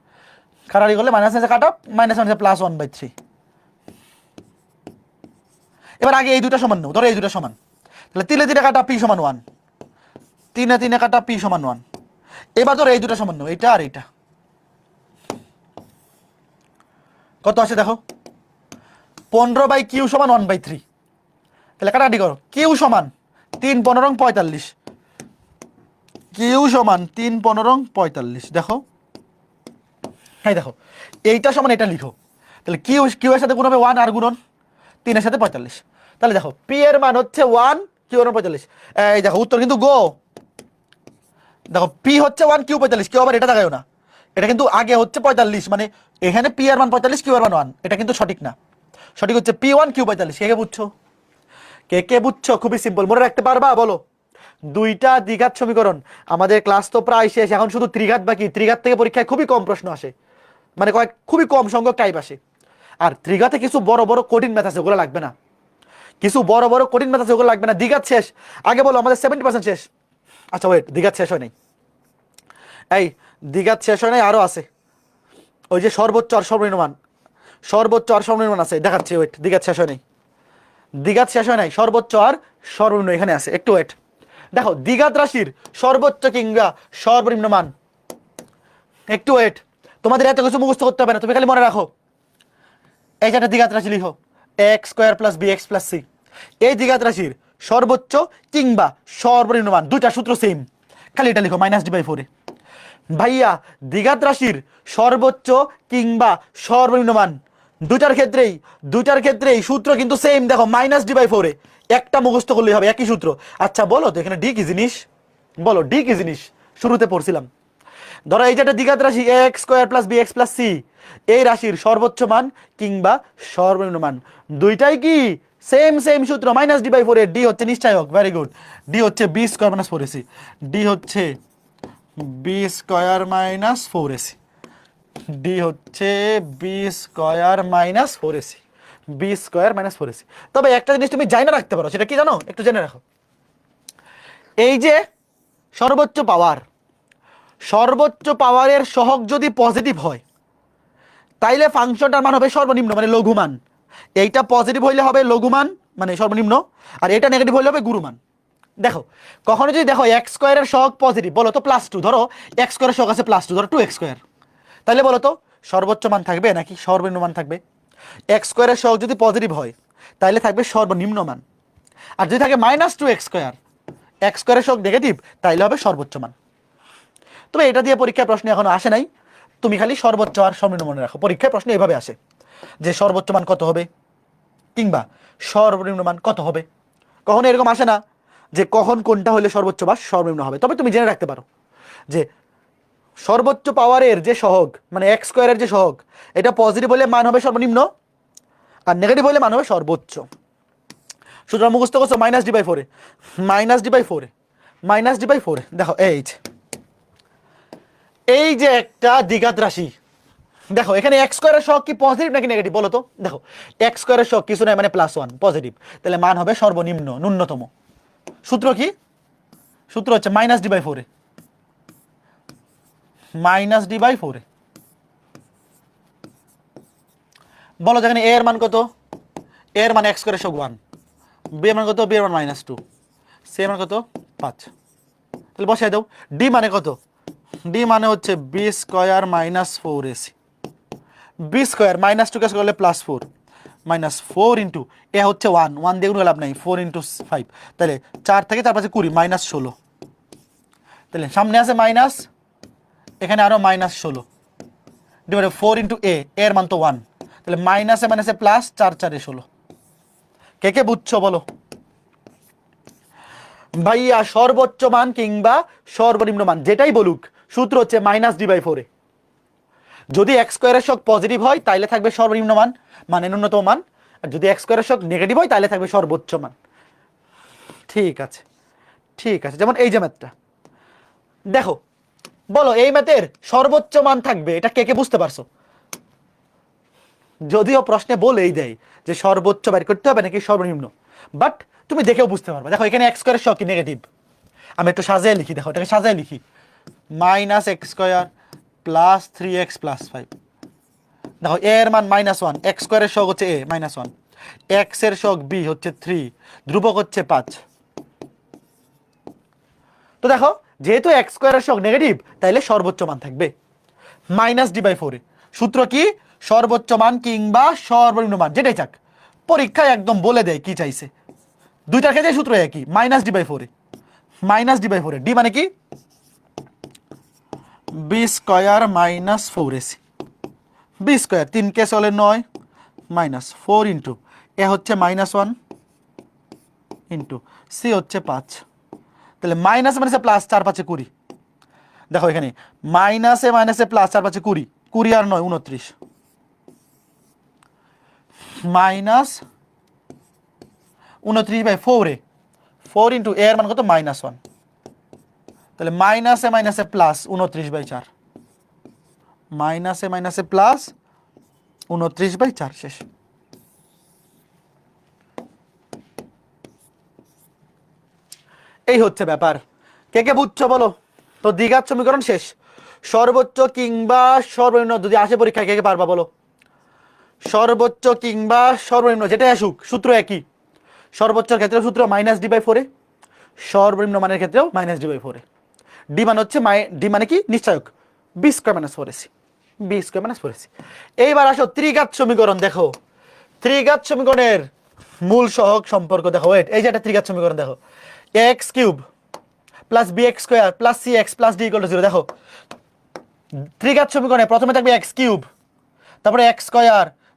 কাটাকাটি করলে মাইনাস কাটা, মাইনাস +1/3। এবার আগে এই দুটো সমান নেব, ধরো এই দুটো সমান, তাহলে 3 কাটা পি সমান 1, 3 কাটা পি সমান 1। এবার ধরো এই দুটো সমান নেব, এইটা আর এইটা, কত আছে দেখো, 15/কিউ সমান 1/3। তাহলে কাটাকাটি করো, কিউ সমান 3 15 45, কিউ সমান 3 15 45। দেখো হ্যাঁ, দেখো এইটা সমান এটা লিখো, তাহলে কিউ কিউ এর সাথে গুণ হবে 1 আর গুণন 3 এর সাথে 45। তাহলে দেখো পি এর মান হচ্ছে 1, কিউ এর মান 45। এই দেখো উত্তর কিন্তু গো। দেখো পি হচ্ছে 1, কিউ 45, কেউ আবার এটা দেখায়ও না, এটা কিন্তু আগে হচ্ছে 45, মানে এখানে পি এর মান 45, কিউ এর মান 1, এটা কিন্তু সঠিক না। সঠিক হচ্ছে P1 কিউ 45। কে কে বুঝছো, কে কে বুঝছো? খুবই সিম্পল, মনে রাখতে পারবা বলো। দুইটা দ্বিঘাত সমীকরণ, আমাদের ক্লাস তো প্রায় শেষ, এখন শুধু ত্রিঘাত বাকি। ত্রিঘাত থেকে পরীক্ষায় খুবই কম প্রশ্ন আসে, মানে খুবই কম সংখ্যক টাইপ আসে। আর ত্রিঘাতে কিছু বড় বড় কঠিন ম্যাথ আছে, ওগুলো লাগবে না। কিছু বড় বড় কঠিন ম্যাথ আছে, ওগুলো লাগবে না। দ্বিঘাত শেষ। আগে বলো আমাদের 70% শেষ। আচ্ছা ওয়েট, দ্বিঘাত শেষ হয় নাই, এই দ্বিঘাত শেষ হয় নাই, আরো আছে। ওই যে সর্বোচ্চ আর সর্বনিম্ন মান, সর্বোচ্চ আর সর্বনিম্ন মান আছে, দেখাচ্ছি। ওয়েট, দ্বিঘাত শেষ হয় নাই, দ্বিঘাত শেষ হয় নাই, সর্বোচ্চ আর সর্বনিম্ন এখানে আছে, একটু ওয়েট। দেখো দ্বিঘাত রাশির সর্বোচ্চ কিংবা সর্বনিম্ন মান, একটু ওয়েট। তোমাদের এত কিছু মুখস্থ করতে হবে না, তুমি খালি মনে রাখো এই যে একটা দ্বিঘাত রাশি লিখো, X square plus B x plus C. এই দ্বিঘাত রাশির সর্বোচ্চ কিংবা সর্বনিম্ন মান, দুইটা সূত্র সেম, খালি এটা লিখো -d/4 এ। ভাইয়া দ্বিঘাত রাশির সর্বোচ্চ কিংবা সর্বনিম্ন মান, দুইটার ক্ষেত্রেই সূত্র কিন্তু সেম। দেখো -d/4 এ, একটা মুখস্থ করলেই হবে, একই সূত্র। আচ্ছা বলো তো এখানে ডি কি জিনিস, বলো ডি কি জিনিস, শুরুতে পড়ছিলাম। ধরো এই যে একটা দ্বিঘাত রাশি X square plus B x plus C, এই রাশির সর্বোচ্চ মান কিংবা সর্বনিম্ন মান, দুইটাই কি সেম সেম সূত্র, -d/4 এ। ডি হচ্ছে নিশ্চয়ক, ভেরি গুড। ডি হচ্ছে B square minus 4ac, d হচ্ছে B square minus 4ac, d হচ্ছে B square minus 4ac, B square minus 4ac। তবে একটা জিনিস তুমি জানা রাখতে পারো, সেটা কি জানো, একটু জেনে রাখো। এই যে সর্বোচ্চ পাওয়ার, সর্বোচ্চ পাওয়ারের সহগ যদি পজিটিভ হয়, তাইলে ফাংশনটার মান হবে সর্বনিম্ন, মানে লঘুমান। এইটা পজিটিভ হইলে হবে লঘুমান, মানে সর্বনিম্ন, আর এটা নেগেটিভ হইলে হবে গুরুমান। দেখো কখনো যদি দেখো এক্স স্কোয়ারের সহগ পজিটিভ, বলো তো +2, ধরো এক্স স্কোয়ারের সহগ আছে +2, ধরো 2x স্কোয়ার, তাহলে বলো তো সর্বোচ্চ মান থাকবে নাকি সর্বনিম্ন মান থাকবে? এক্স স্কোয়ারের সহগ যদি পজিটিভ হয়, তাহলে থাকবে সর্বনিম্ন মান। আর যদি থাকে -2x স্কোয়ার, এক্স স্কোয়ারের সহগ নেগেটিভ, তাইলে হবে সর্বোচ্চ মান। তবে এটা দিয়ে পরীক্ষায় প্রশ্ন এখনো আসে নাই, তুমি খালি সর্বোচ্চ আর সর্বনিম্ন মনে রাখো। পরীক্ষায় প্রশ্ন এভাবে আসে যে সর্বোচ্চ মান কত হবে কিংবা সর্বনিম্ন মান কত হবে। কখনো এরকম আসে না যে কখন কোনটা হলে সর্বোচ্চ বা সর্বনিম্ন হবে। তবে তুমি জেনে রাখতে পারো যে সর্বোচ্চ পাওয়ারের যে সহগ, মানে এক্স স্কোয়ারের যে সহগ, এটা পজিটিভ হলে মান হবে সর্বনিম্ন, আর নেগেটিভ হলে মান হবে সর্বোচ্চ। সুতরাং মুখস্থ করছো -d/4 এ, -d/4 এ, -d/4 এ। দেখো এই যে একটা দ্বিঘাত রাশি, দেখো এখানে এক্স স্কোয়ারের সহগ কি পজিটিভ নাকি নেগেটিভ বলো তো। দেখো এক্স স্কোয়ারের সহগ কিছু নয়, মানে +1, পজিটিভ, তাহলে মান হবে সর্বনিম্ন, ন্যূনতম। সূত্র কি, সূত্র হচ্ছে -d/4 এ, -d/4 এ। বলো যেখানে এ এর মান কত, এ এর মান এক্স স্কোয়ারের সহগ 1, বি এর মান কত, বি এর মান -2, সি এর মান কত 5। তাহলে বসাই দাও। ডি মানে কত, ডি মানে হচ্ছে B square minus 4ac, B square -2 কে করলে +4, -4 ইন্টু এ হচ্ছে 1 দিয়ে কোনো লাভ নাই, 4 × 5, তাহলে 4 থেকে 4 × 5 = 20, -16। তাহলে সামনে আছে মাইনাস, এখানে আরো -16 ডিভাইডেড 4 ইন্টু এ, এর মান তো 1, তাহলে মাইনাসে মাইনাসে প্লাস, 4 4 16। কে কে বুঝছো বলো ভাইয়া? সর্বোচ্চ মান কিংবা সর্বনিম্ন মান যেটাই বলুক, সূত্র হচ্ছে -d/4 এ। যদি এক্স স্কোয়ারের শক পজিটিভ হয় তাহলে থাকবে সর্বনিম্ন মান, মানে ন্যূনতম মান, আর যদি এক্স স্কোয়ারের শক নেগেটিভ হয় তাহলে থাকবে সর্বোচ্চ মান। ঠিক আছে, ঠিক আছে। যেমন এই যে ম্যাথটা দেখো, বলো এই ম্যাথের সর্বোচ্চ মান থাকবে, এটা কে কে বুঝতে পারছো? যদিও প্রশ্নে বলেই দেয় যে সর্বোচ্চ বের করতে হবে নাকি সর্বনিম্ন, বাট তুমি দেখেও বুঝতে পারবে। দেখো এখানে এক্স স্কোয়ারের শক কি নেগেটিভ, আমি একটু সাজিয়ে লিখি। দেখো এটাকে সাজিয়ে লিখি, -x² + 3x + 5। দেখো এ এর মান -1, এক্স স্কোয়ারের শক হচ্ছে a -1, এক্স এর শক b হচ্ছে 3, ধ্রুবক হচ্ছে 5। তো দেখো যেহেতু এক্স স্কোয়ারের শক নেগেটিভ তাইলে সর্বোচ্চ মান থাকবে -d/4 এ। সূত্র কি? সর্বোচ্চ মান কিংবা সর্বনিম্ন মান যেটাই চাক, পরীক্ষায় একদম বলে দেয় কি চাইছে। দুইটার ক্ষেত্রে সূত্র একই, -d/4 এ। -d/4 এ, ডি মানে কি? b² - 4ac। b স্কোয়ার 3 কে চলে 9, -4 ইন্টু এ হচ্ছে -1 ইন্টু সি হচ্ছে 5। তাহলে মাইনাস মাইনাসে প্লাস, 4 5 20। দেখো এখানে মাইনাসে মাইনাসে প্লাস, 4 5 20, 20 আর 9 29, -29/4 এ, 4 ইন্টু এর মান কত? -1। তাহলে মাইনাসে মাইনাসে প্লাস 29/4, মাইনাসে মাইনাসে প্লাস 29/4। শেষ। এই হচ্ছে ব্যাপার। কে কে বুঝছো বলো? তো দ্বিঘাত সমীকরণ শেষ। সর্বোচ্চ কিংবা সর্বনিম্ন যদি আসে পরীক্ষায়, কে কে পারবা বলো? সর্বোচ্চ কিংবা সর্বনিম্ন যেটাই আসুক, সূত্র একই। সর্বোচ্চের ক্ষেত্রেও সূত্র -d/4 এ, সর্বনিম্ন মানের ক্ষেত্রেও -d/4 এ। ডি মানে হচ্ছে ডি মানে কি? নিশ্চয়ক, b² - 4ac, b² - 4ac। এইবার আসো ত্রিঘাত সমীকরণ। দেখো ত্রিঘাত সমীকরণের মূল সহগ সম্পর্ক দেখো। ওয়েট, এই যে একটা ত্রিঘাত সমীকরণ দেখো, x³ + bx² + cx + d = 0। দেখো ত্রিঘাত সমীকরণে প্রথমে থাকবে x³ তারপরে x²,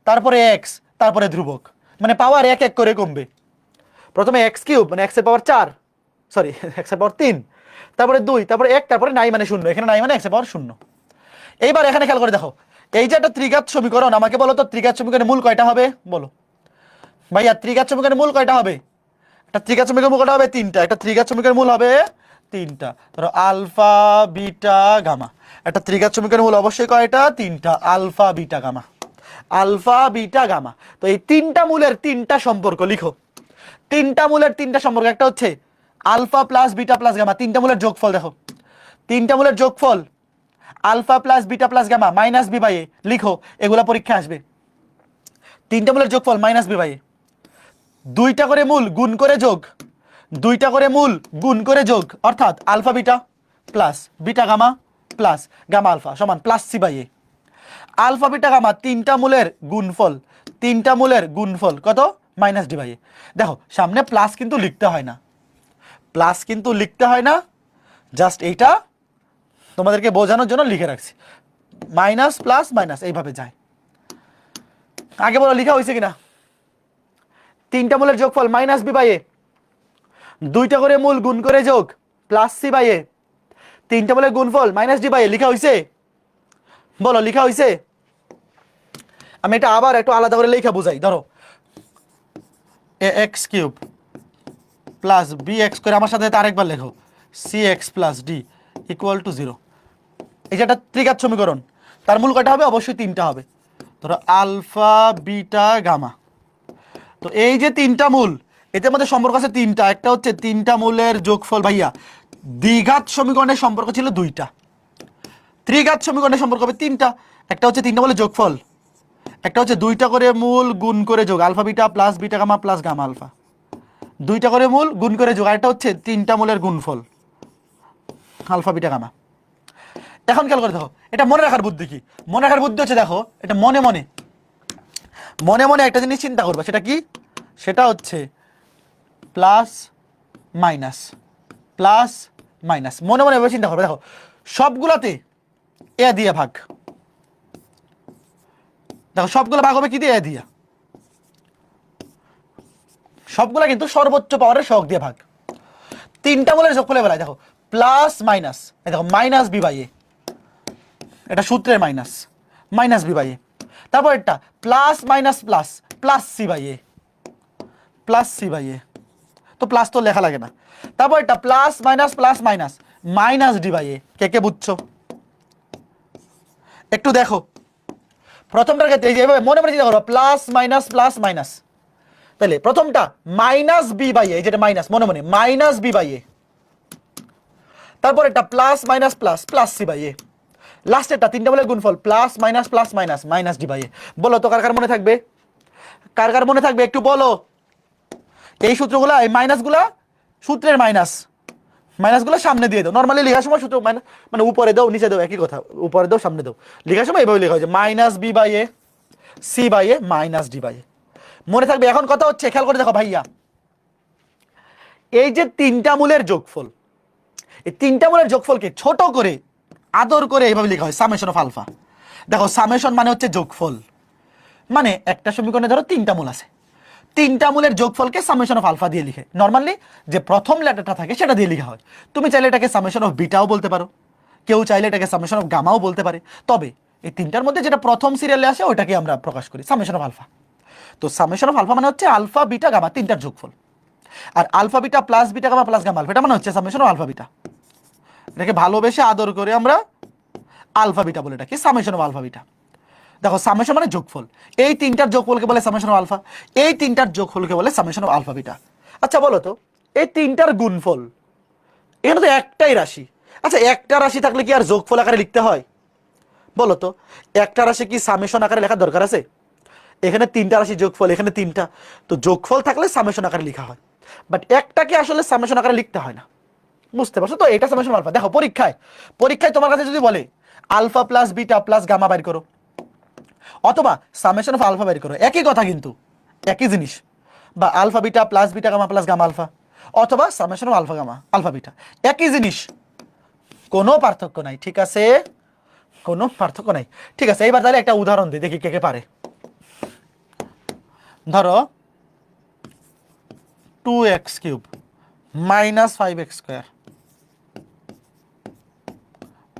তারপরে x, তারপরে ধ্রুবক, মানে পাওয়ার এক এক করে কমবে। প্রথমে x³ মানে x এর পাওয়ার 4, সরি x এর পাওয়ার 3, তারপরে 2, তারপরে 1, তারপরে নাই মানে 0। এখানে নাই মানে x এর পাওয়ার 0। এইবার এখানে খেয়াল করে দেখো, এই যে একটা ত্রিঘাত সমীকরণ, আমাকে বলো তো ত্রিঘাত সমীকরণের মূল কয়টা হবে? বলো ভাইয়া, ত্রিঘাত সমীকরণের মূল কয়টা হবে? একটা ত্রিঘাত সমীকরণের মূল কয়টা হবে? 3টা। একটা ত্রিঘাত সমীকরণের মূল হবে 3টা। ধরো আলফা বিটা গামা। একটা ত্রিঘাত সমীকরণের মূল অবশ্যই কয়টা? 3টা। Alpha beta gamma, alpha beta gamma. তো এই 3টা মূলের 3টা সম্পর্ক লিখো। 3টা মূলের 3টা সম্পর্ক, একটা হচ্ছে alpha plus beta plus gamma, 3টা মূলের যোগফল। দেখো 3টা মূলের যোগফল alpha plus beta plus gamma -b/a লিখো, এগুলা পরীক্ষা আসবে। 3টা মূলের যোগফল -b/a, 2টা করে মূল গুণ করে যোগ, 2টা করে মূল গুণ করে যোগ, অর্থাৎ alpha beta plus beta gamma plus gamma alpha সমান +c/a। আলফা বিটা গামা 3টা মূলের গুণফল, 3টা মূলের গুণফল কত? -d/a। দেখো সামনে প্লাস কিন্তু লিখতে হয় না, প্লাস কিন্তু লিখতে হয় না, জাস্ট এইটা তোমাদেরকে বোঝানোর জন্য লিখে রাখছি। মাইনাস প্লাস মাইনাস এইভাবে যায়। আগে বলো লেখা হয়েছে কিনা? 3টা মূলের যোগফল -b/a, 2টা করে মূল গুণ করে যোগ +c/a, 3টা মূলের গুণফল -d/a। লেখা হয়েছে? বলো লেখা হয়েছে? আমি এটা আবার একটু আলাদা করে লেখা বুঝাই। ধরো ax³ + bx করে, আমার সাথে আরেকবার লেখো, cx + d = 0। এই যে একটা ত্রিঘাত সমীকরণ, তার মূল কয়টা হবে? অবশ্যই 3টা হবে। ধরো আলফা বিটা গামা। তো এই যে 3টা মূল, এদের মধ্যে সম্পর্ক আছে 3টা। একটা হচ্ছে 3টা মূলের যোগফল। ভাইয়া দ্বিঘাত সমীকরণের সম্পর্ক ছিল 2টা, ত্রিঘাত সমীকরণের সম্পর্ক হবে 3টা। একটা হচ্ছে 3টা মূলের যোগফল, একটা হচ্ছে 2টা করে মূল গুণ করে যোগ alpha beta plus beta gamma plus gamma alpha, 2টা করে মূল গুণ করে যোগ, আরেকটা হচ্ছে 3টা মূলের গুণফল আলফা বিটা গামা। এখন খেয়াল করে দেখো, এটা মনে রাখার বুদ্ধি কি? মনে রাখার বুদ্ধি হচ্ছে, দেখো এটা মনে মনে মনে মনে একটা জিনিস চিন্তা করবে। সেটা কি? সেটা হচ্ছে প্লাস মাইনাস, প্লাস মাইনাস। মনে মনে এভাবে চিন্তা করবে। দেখো সবগুলাতে এ দিয়ে ভাগ, দেখো সবগুলো ভাগ হবে কি দিয়ে? এ দিয়ে। সবগুলা কিন্তু সর্বোচ্চ পাওয়ারের সহগ দিয়ে ভাগ। তিনটা মূলের যোগফলের বেলায় দেখো প্লাস মাইনাস, দেখো মাইনাস বি বাই এ, এটা সূত্রের minus, minus B by a. তারপর এটা plus minus plus, plus c by A, plus c by a, তো প্লাস তো লেখা লাগে না। তারপর এটা plus minus plus minus, minus d by a. কে কে বুঝছো? একটু দেখো প্রথমটার ক্ষেত্রে এই যে এভাবে মনে মনে চিন্তা করো, প্লাস মাইনাস প্লাস মাইনাস, তাহলে প্রথমটা মাইনাস বি বাই এ, যেটা মাইনাস মনে মনে মাইনাস বি বাই এ। তারপর এটা plus minus plus, plus c by a. লাস্টেরটা তিনটা বলে গুণফল plus minus plus minus, minus d by a. বলো তো কার কার মনে থাকবে? কার কার মনে থাকবে একটু বলো। এই সূত্রগুলা, এই মাইনাসগুলা সূত্রের মাইনাস, মাইনাসগুলো সামনে দিয়ে দাও। নর্মালি লেখার সময় সূত্র মানে উপরে দাও নিচে দাও একই কথা, উপরে দাও সামনে দাও। লেখার সময় এইভাবে লেখা হয় যে minus B by A, C by A, minus d by a. মনে থাকবে। এখন কথা হচ্ছে খেয়াল করে দেখো ভাইয়া, এই যে তিনটা মূলের যোগফল, এই তিনটা মূলের যোগফলকে ছোট করে আদর করে এইভাবে লেখা হয় সামেশন অফ আলফা। দেখো সামেশন মানে হচ্ছে যোগফল, মানে একটা সমীকরণে ধরো তিনটা মূল আছে, তিনটা মূলের যোগফলকে সামেশন অফ আলফা দিয়ে লিখে। নর্মালি যে প্রথম লেটারটা থাকে সেটা দিয়ে লেখা হয়। তুমি চাইলে এটাকে সামেশন অফ বিটাও বলতে পারো, কেউ চাইলে এটাকে সামেশন অফ গামাও বলতে পারে। তবে এই তিনটার মধ্যে যেটা প্রথম সিরিয়ালে আসে ওটাকে আমরা প্রকাশ করি সামেশন অফ আলফা। তো সামেশন অফ আলফা মানে হচ্ছে আলফা বিটা গামা তিনটার যোগফল। আর alpha beta plus beta gamma plus gamma alpha, এটা মানে হচ্ছে সামেশন অফ আলফা বিটা। এটাকে ভালোবেসে আদর করে আমরা আলফা বিটা বলে এটাকে সামেশন অফ আলফা বিটা। দেখো সামেশন মানে যোগফল, এই তিনটার যোগফলকে বলে সামেশন অফ আলফা, এই তিনটার যোগফলকে বলে সামেশন অফ আলফা বিটা। আচ্ছা বলো তো এই তিনটার গুণফল, এখানে তো একটাই রাশি। আচ্ছা একটা রাশি থাকলে কি আর যোগফল আকারে লিখতে হয়? বলো তো একটা রাশি কি সামেশন আকারে লেখার দরকার আছে? এখানে তিনটা রাশি যোগফল, এখানে তিনটা, তো যোগফল থাকলে সামেশন আকারে লেখা হয়, বাট একটাকে আসলে সামেশন আকারে লিখতে হয় না। বুঝতে পারছো তো? এটা সামেশন আলফা। দেখো পরীক্ষায় পরীক্ষায় তোমার কাছে যদি বলে alpha plus beta plus gamma বের করো, অথবা সামেশন অফ আলফা বের করো, একই কথা কিন্তু একই জিনিস, বা alpha beta plus beta gamma plus gamma alpha, অথবা summation of alpha gamma alpha beta, একই জিনিস, কোনো পার্থক্য নাই। ঠিক আছে, কোনো পার্থক্য নাই। ঠিক আছে, এইবার তাহলে একটা উদাহরণ দিই, দেখি কে কে পারে। ধরো 2x³ minus 5x²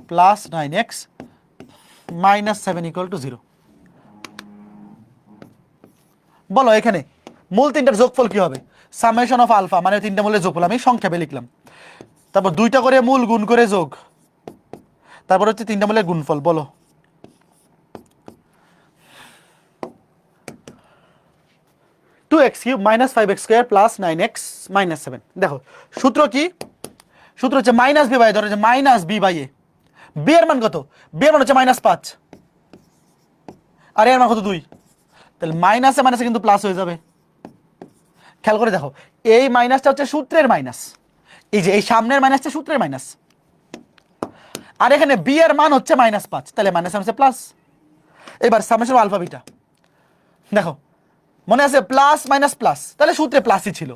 plus 9x minus 7 = 0। বলো এখানে মূল তিনটার যোগফল কি হবে? সামেশন অফ আলফা মানে তিনটা মূলের যোগফল, আমি সংক্ষেপে লিখলাম। তারপর দুইটা করে মূল গুণ করে যোগ, তারপর হচ্ছে তিনটা মূলের গুণফল। বলো 2x³ minus 5x² plus 9x minus 7। দেখো সূত্র কি? সূত্র হচ্ছে মাইনাস বি বাই, ধরো যে minus B by A, B এর মান কত? বি এর মান হচ্ছে -5, আর এর মান কত 2, তাহলে মাইনাসে মাইনাসে কিন্তু প্লাস হয়ে যাবে। খেয়াল করে দেখো এই মাইনাসটা হচ্ছে সূত্রের মাইনাস, এই যে এই সামনের মাইনাসটা সূত্রের মাইনাস, আর এখানে বি এর মান হচ্ছে -5, তাহলে মাইনাস মাইনাসে প্লাস। এবার সামেশন আলফা বিটা দেখো মনে আছে প্লাস মাইনাস প্লাস, তাহলে সূত্রে প্লাসই ছিল,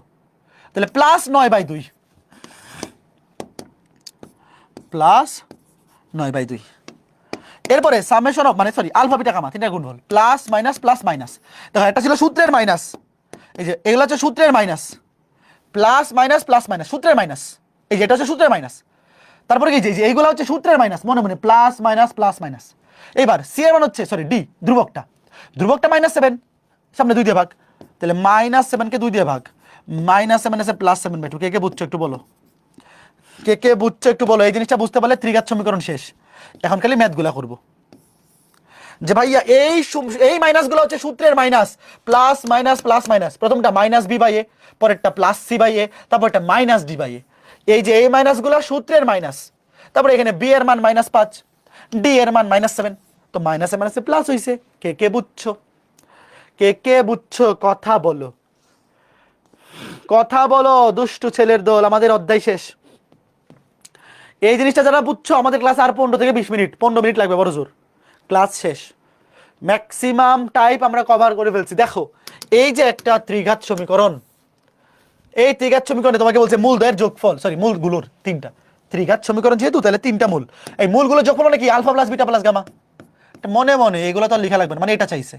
তাহলে প্লাস 9/2, প্লাস 9/2। এরপরে সামেশন অফ মানে সরি আলফা বিটা গামা তিনটা গুণফল প্লাস মাইনাস প্লাস মাইনাস। দেখো এটা ছিল সূত্রের মাইনাস, এই যে এগুলো হচ্ছে সূত্রের minus, plus minus plus minus সূত্রের মাইনাস, এই যে এটা হচ্ছে সূত্রের মাইনাস। তারপরে কি যে এইগুলো হচ্ছে সূত্রের মাইনাস, মনে মনে প্লাস মাইনাস প্লাস মাইনাস। এবার সি এর মান হচ্ছে সরি ডি, ধ্রুবকটা -7, সামনে 2 দিয়ে ভাগ, তাহলে -7 কে 2 দিয়ে ভাগ, -7 আছে +7/2। কে কে বুঝছো একটু বলো, কে কে বুঝছো একটু বলো। এই জিনিসটা বুঝতে পারলে ত্রিঘাত সমীকরণ শেষ। এখন খালি ম্যাথগুলা করব যে ভাইয়া এই মাইনাসগুলো হচ্ছে সূত্রের minus, plus minus plus minus, প্রথমটা মাইনাস বি বাই এ, পরেরটা প্লাস সি বাই এ, তারপরটা মাইনাস ডি বাই এ। এই যে এই মাইনাসগুলো সূত্রের মাইনাস, তারপরে এখানে বি এর মান -5, ডি এর মান -7, তো মাইনাসে মাইনাসে প্লাস হইছে। কে কে বুঝছো? কে কে বুঝছো? কথা বলো, কথা বলো দুষ্টু ছেলের দল। আমাদের অধ্যায় শেষ। এই জিনিসটা যারা বুঝছো আমাদের ক্লাস আর 15 থেকে 20 মিনিট, 15 মিনিট লাগবে বড় জোর, ক্লাস শেষ। ম্যাক্সিমাম টাইপ আমরা কভার করে ফেলছি। দেখো এই যে একটা ত্রিঘাত সমীকরণ, এই ত্রিঘাত সমীকরণে তোমাকে বলছে মূলদ্বয়ের যোগফল, সরি মূলগুলোর তিনটা, ত্রিঘাত সমীকরণ যেহেতু তাহলে তিনটা মূল, এই মূলগুলো যখন মানে কি alpha plus beta plus gamma, মনে মনে এগুলো তো লেখা লাগবে না, মানে এটা চাইছে,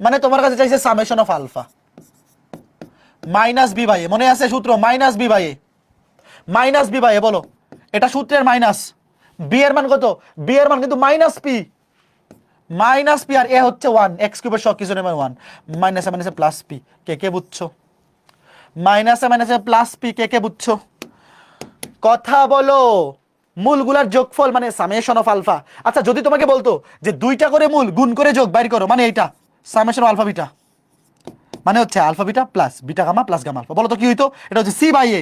মানে তোমার কাছে চাইছে summation of alpha minus B by a, মনে আছে সূত্র minus B by A, minus B by a, বলো এটা সূত্রের মাইনাস, বি এর মান কত, বি এর মান কিন্তু minus P, minus P R এ হচ্ছে 1, এক্স কিউবের সব কিছু নেবে 1, মাইনাসে মাইনাসে প্লাস পি, কে কে বুঝছো, মাইনাসে মাইনাসে প্লাস পি, কে কে বুঝছো, কথা বলো, মূলগুলার যোগফল মানে সামেশন অফ আলফা। আচ্ছা যদি তোমাকে বলতো যে দুইটা করে মূল গুণ করে যোগ বাইর করো, মানে এইটা সামেশন অফ আলফা বিটা, মানে হচ্ছে alpha beta plus beta gamma plus gamma alpha, বলো তো কি হইতো, এটা হচ্ছে C by A,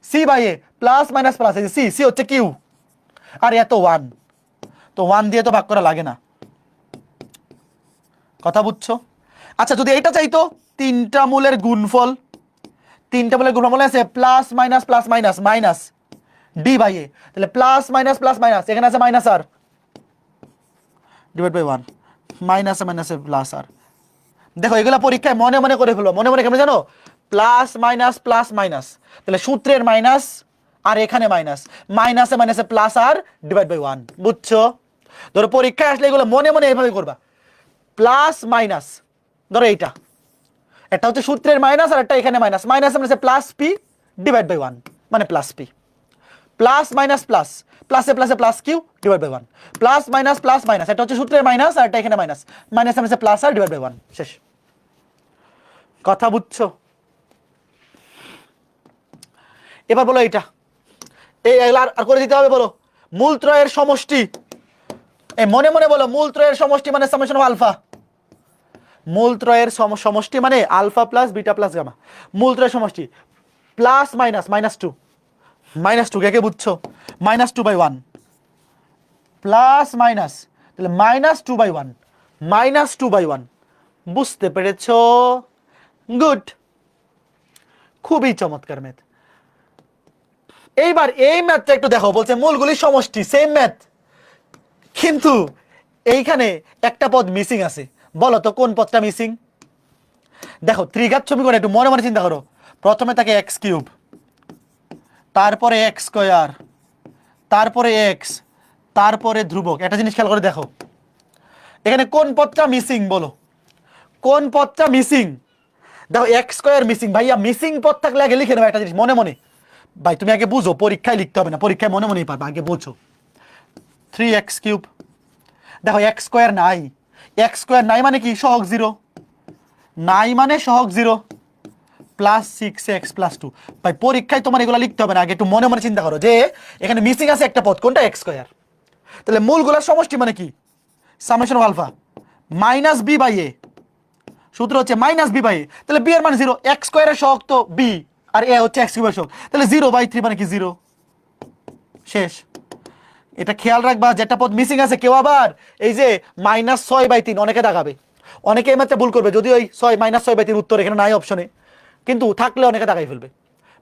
C by A plus minus plus, এই যে সি, সি হচ্ছে কিউ, আর এত 1, তো 1 দিয়ে তো ভাগ করা লাগে না, কথা বুঝছো। আচ্ছা যদি এইটা চাইতো তিনটা মূলের গুণফল, তিনটা মূলের গুণফল আছে plus minus minus d by a, তাহলে প্লাস মাইনাস, এখানে আছে মাইনাস আর ডিভাইড বাই 1, মাইনাসে মাইনাসে প্লাস আর, দেখো এগুলা পরীক্ষায় মনে মনে করে ফেলবো, মনে মনে কেমন জানো, প্লাস মাইনাস, তাহলে সূত্রের মাইনাস আর এখানে মাইনাস, মাইনাসে মাইনাসে প্লাস আর ডিভাইড বাই 1, বুঝছো। ধরো পরীক্ষায় আসলে এগুলো মনে মনে এইভাবে করবা, প্লাস মাইনাস, ধরো এইটা, এটা হচ্ছে সূত্রের মাইনাস আর একটা এখানে মাইনাস, মাইনাসে মাইনাসে প্লাস পি ডিভাইড বাই 1, মানে plus P, plus minus plus, প্লাসে প্লাসে plus Q divide by 1, plus minus, এটা হচ্ছে সূত্রের মাইনাস আর এটা এখানে মাইনাস, মাইনাসে মাইনাসে প্লাস আর ডিভাইড বাই 1, শেষ, কথা বুঝছো। এবার বলো এইটা, এই আর করে দিতে হবে, বলো মূলত্রয়ের সমষ্টি, এই মনে মনে বলো মূলত্রয়ের সমষ্টি মানে সামেশন অফ আলফা, মূলত্রয়ের সমষ্টি মানে alpha plus beta plus gamma, মূলত্রয়ের সমষ্টি প্লাস মাইনাস টু, কে বুঝছো, -2 বাই 1 প্লাস মাইনাস, তাহলে -2 বাই 1, বুঝতে পেরেছো, গুড, খুবই চমৎকার ম্যাথ। এইবার এই ম্যাথটা একটু দেখো, বলছে মূলগুলির সমষ্টি, সেম ম্যাথ, কিন্তু এইখানে একটা পদ মিসিং আছে, বলো তো কোন পদটা মিসিং। দেখো ত্রিঘাত সমীকরণ একটু মনে মনে চিন্তা করো, প্রথমে থাকে এক্স কিউব, তারপরে এক্স স্কয়ার, তারপরে এক্স, তারপরে ধ্রুবক, একটা জিনিস খেয়াল করে দেখো এখানে কোন পদটা মিসিং, বলো কোন পদটা মিসিং। দেখো এক্স স্কয়ার মিসিং, ভাইয়া মিসিং পদ থাকলে আগে লিখে নেবে একটা জিনিস মনে মনে, ভাই তুমি আগে বুঝো, পরীক্ষায় লিখতে হবে না, পরীক্ষায় মনে মনেই পারবে, আগে বোঝো। 3x কিউব, দেখো এক্স স্কয়ার নাই মানে কি সহগ 0, নাই মানে সহগ 0, প্লাস 6x প্লাস 2, ভাই পরীক্ষায় তোমার এগুলো লিখতে হবে না, আগে একটু মনে মনে চিন্তা করো যে এখানে মিসিং আছে একটা পদ, কোনটা এক্স স্কয়ার, তাহলে মূলগুলোর সমষ্টি মানে কি summation of alpha minus B by a, সূত্র হচ্ছে মাইনাস বি বাই এ, তাহলে বি এর মান 0, এক্স স্কয়ারের সহগ তো বি আর এ হচ্ছে এক্স কিউবের সহগ, তাহলে 0/3 মানে কি 0, শেষ। এটা খেয়াল রাখবা, যেটা পদ মিসিং আছে কেউ আবার এই যে -6/3 অনেকে দাগাবে, অনেকে এই মাত্রা ভুল করবে, যদি ওই -6/3 উত্তর এখানে নাই অপশনে, কিন্তু থাকলে অনেকে দাগাই ফেলবে।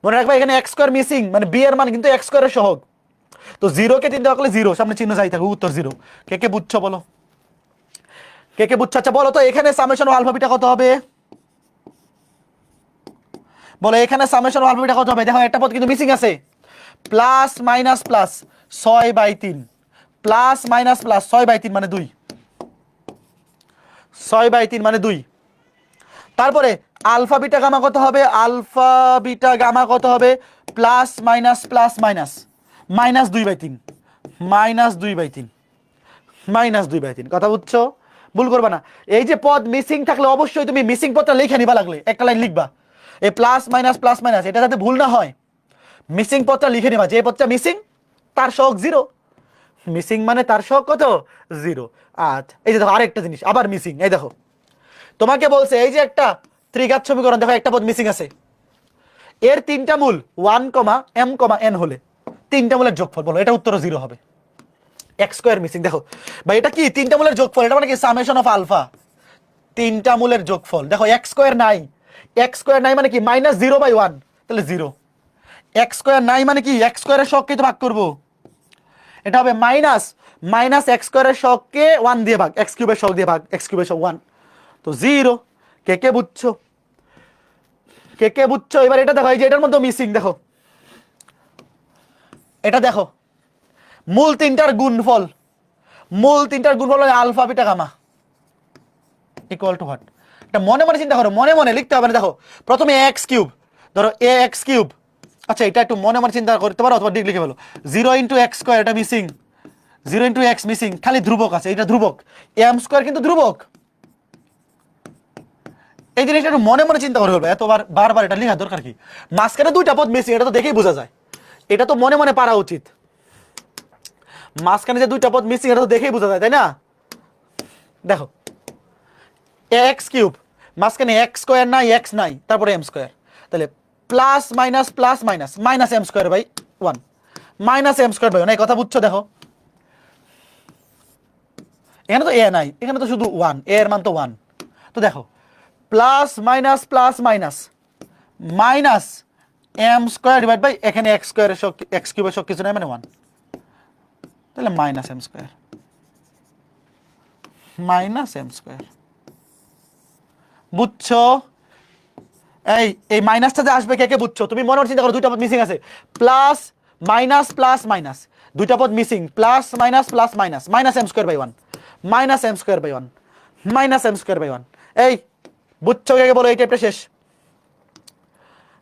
মনে রাখবা এখানে এক্স স্কয়ার মিসিং, মানে বি এর মান কিন্তু এক্স স্কয়ারের সহগ, তো 0 কে 3 দেওয়া করলে 0, সামনে চিহ্ন যাই থাকুক, উত্তর 0। কে বুঝছো বলো, কে বুঝছো। আচ্ছা বলো তো এখানে সামেশন অফ আলফা বিটা কত হবে, বলো এখানে সামেশন অফ আলফা বিটা কত হবে। দেখো একটা পদ কিন্তু মিসিং আছে, plus minus plus 6/3 plus minus plus 6/3 মানে 2, 6/3 মানে 2, তারপরে আলফা বিটা গামা কত হবে, আলফা বিটা গামা কত হবে, প্লাস মাইনাস -2/3 -2/3, কথা বুঝছো, ভুল করবা না। এই যে পদ মিসিং থাকলে অবশ্যই তুমি মিসিং পদটা লিখে নিবা, লাগলে একটা লাইন লিখবা, এই প্লাস মাইনাস এটা যাতে ভুল না হয়, মিসিং পদটা লিখে নিবা, যে পদটা মিসিং তার সহগ 0, মিসিং মানে তার সহগ কত 0। আচ্ছা এই যে দেখো আরেকটা জিনিস আবার মিসিং, এই দেখো তোমাকে বলছে এই যে একটা ত্রিঘাত সমীকরণ, দেখো একটা পদ মিসিং আছে, এর তিনটা মূল 1, m, n হলে তিনটা মূলের যোগফল, বলো এটা উত্তর 0 হবে। এক্স স্কয়ার মিসিং, দেখো ভাই এটা কি তিনটা মূলের যোগফল, এটা মানে কি সামেশন অফ আলফা, তিনটা মূলের যোগফল। দেখো এক্স স্কয়ার নাই মানে কি -0/1, তাহলে 0, এক্স স্কয়ার নাই মানে কি এক্স স্কয়ারের সহগকে তো ভাগ করব, এটা হবে মাইনাস এক্স স্কয়ারের সহগকে 1 দিয়ে ভাগ, এক্স কিউবের সহগ দিয়ে ভাগ, এক্স কিউবের সহগ 1, তো 0। কে বুঝছো, কে বুঝছো। এবার এটা দেখো এই যে এটার মধ্যে মিসিং, দেখো এটা দেখো, মূল তিনটার গুণফল, মূল তিনটার গুণফল হলো alpha beta gamma equal to what? এটা মনে মনে চিন্তা করো, মনে মনে লিখতে হবে না। দেখো প্রথমে এক্স কিউব, ধরো এ এক্স কিউব, আচ্ছা এটা একটু মনে মনে চিন্তা করতে পারো অথবা লিখে ফেলো। 0 × x² এটা মিসিং, 0 × x মিসিং, খালি ধ্রুবক আছে, এটা ধ্রুবক, m² কিন্তু ধ্রুবক। এই জিনিসটা একটু মনে মনে চিন্তা করে ফেলবে, এতবার বারবার এটা লেখার দরকার কি? মাঝখানে দুইটা পদ মিসিং, এটা তো দেখেই বোঝা যায়, এটা তো মনে মনে পারা উচিত। মাঝখানে যে দুইটা পদ মিসিং এটা তো দেখেই বোঝা যায়, তাই না? দেখো এক্স কিউব, মাঝখানে x² নাই, x নাই, তারপরে m², তাহলে plus minus plus minus minus m²/1, minus m²/1, এই কথা বুঝছো? দেখো এখানে তো এ নাই, এখানে তো শুধু 1, এ এর মান তো 1। তো দেখো plus minus plus minus minus m² এখানে x² এর শক্তি, x³ এর শক্তি কিছু নাই, মানে 1, তাহলে মাইনাস m², মাইনাস m²। বুঝছো? এই মাইনাসটা যে আসবে কে কে বুঝছো? তুমি মনে মনে চিন্তা করো, দুইটা পদ মিসিং আছে, প্লাস মাইনাস প্লাস মাইনাস, দুইটা পদ missing, plus minus plus minus, minus m²/1, minus m²/1, minus m²/1। এই বুঝছো কে কে বলো? এই টাইপটা শেষ।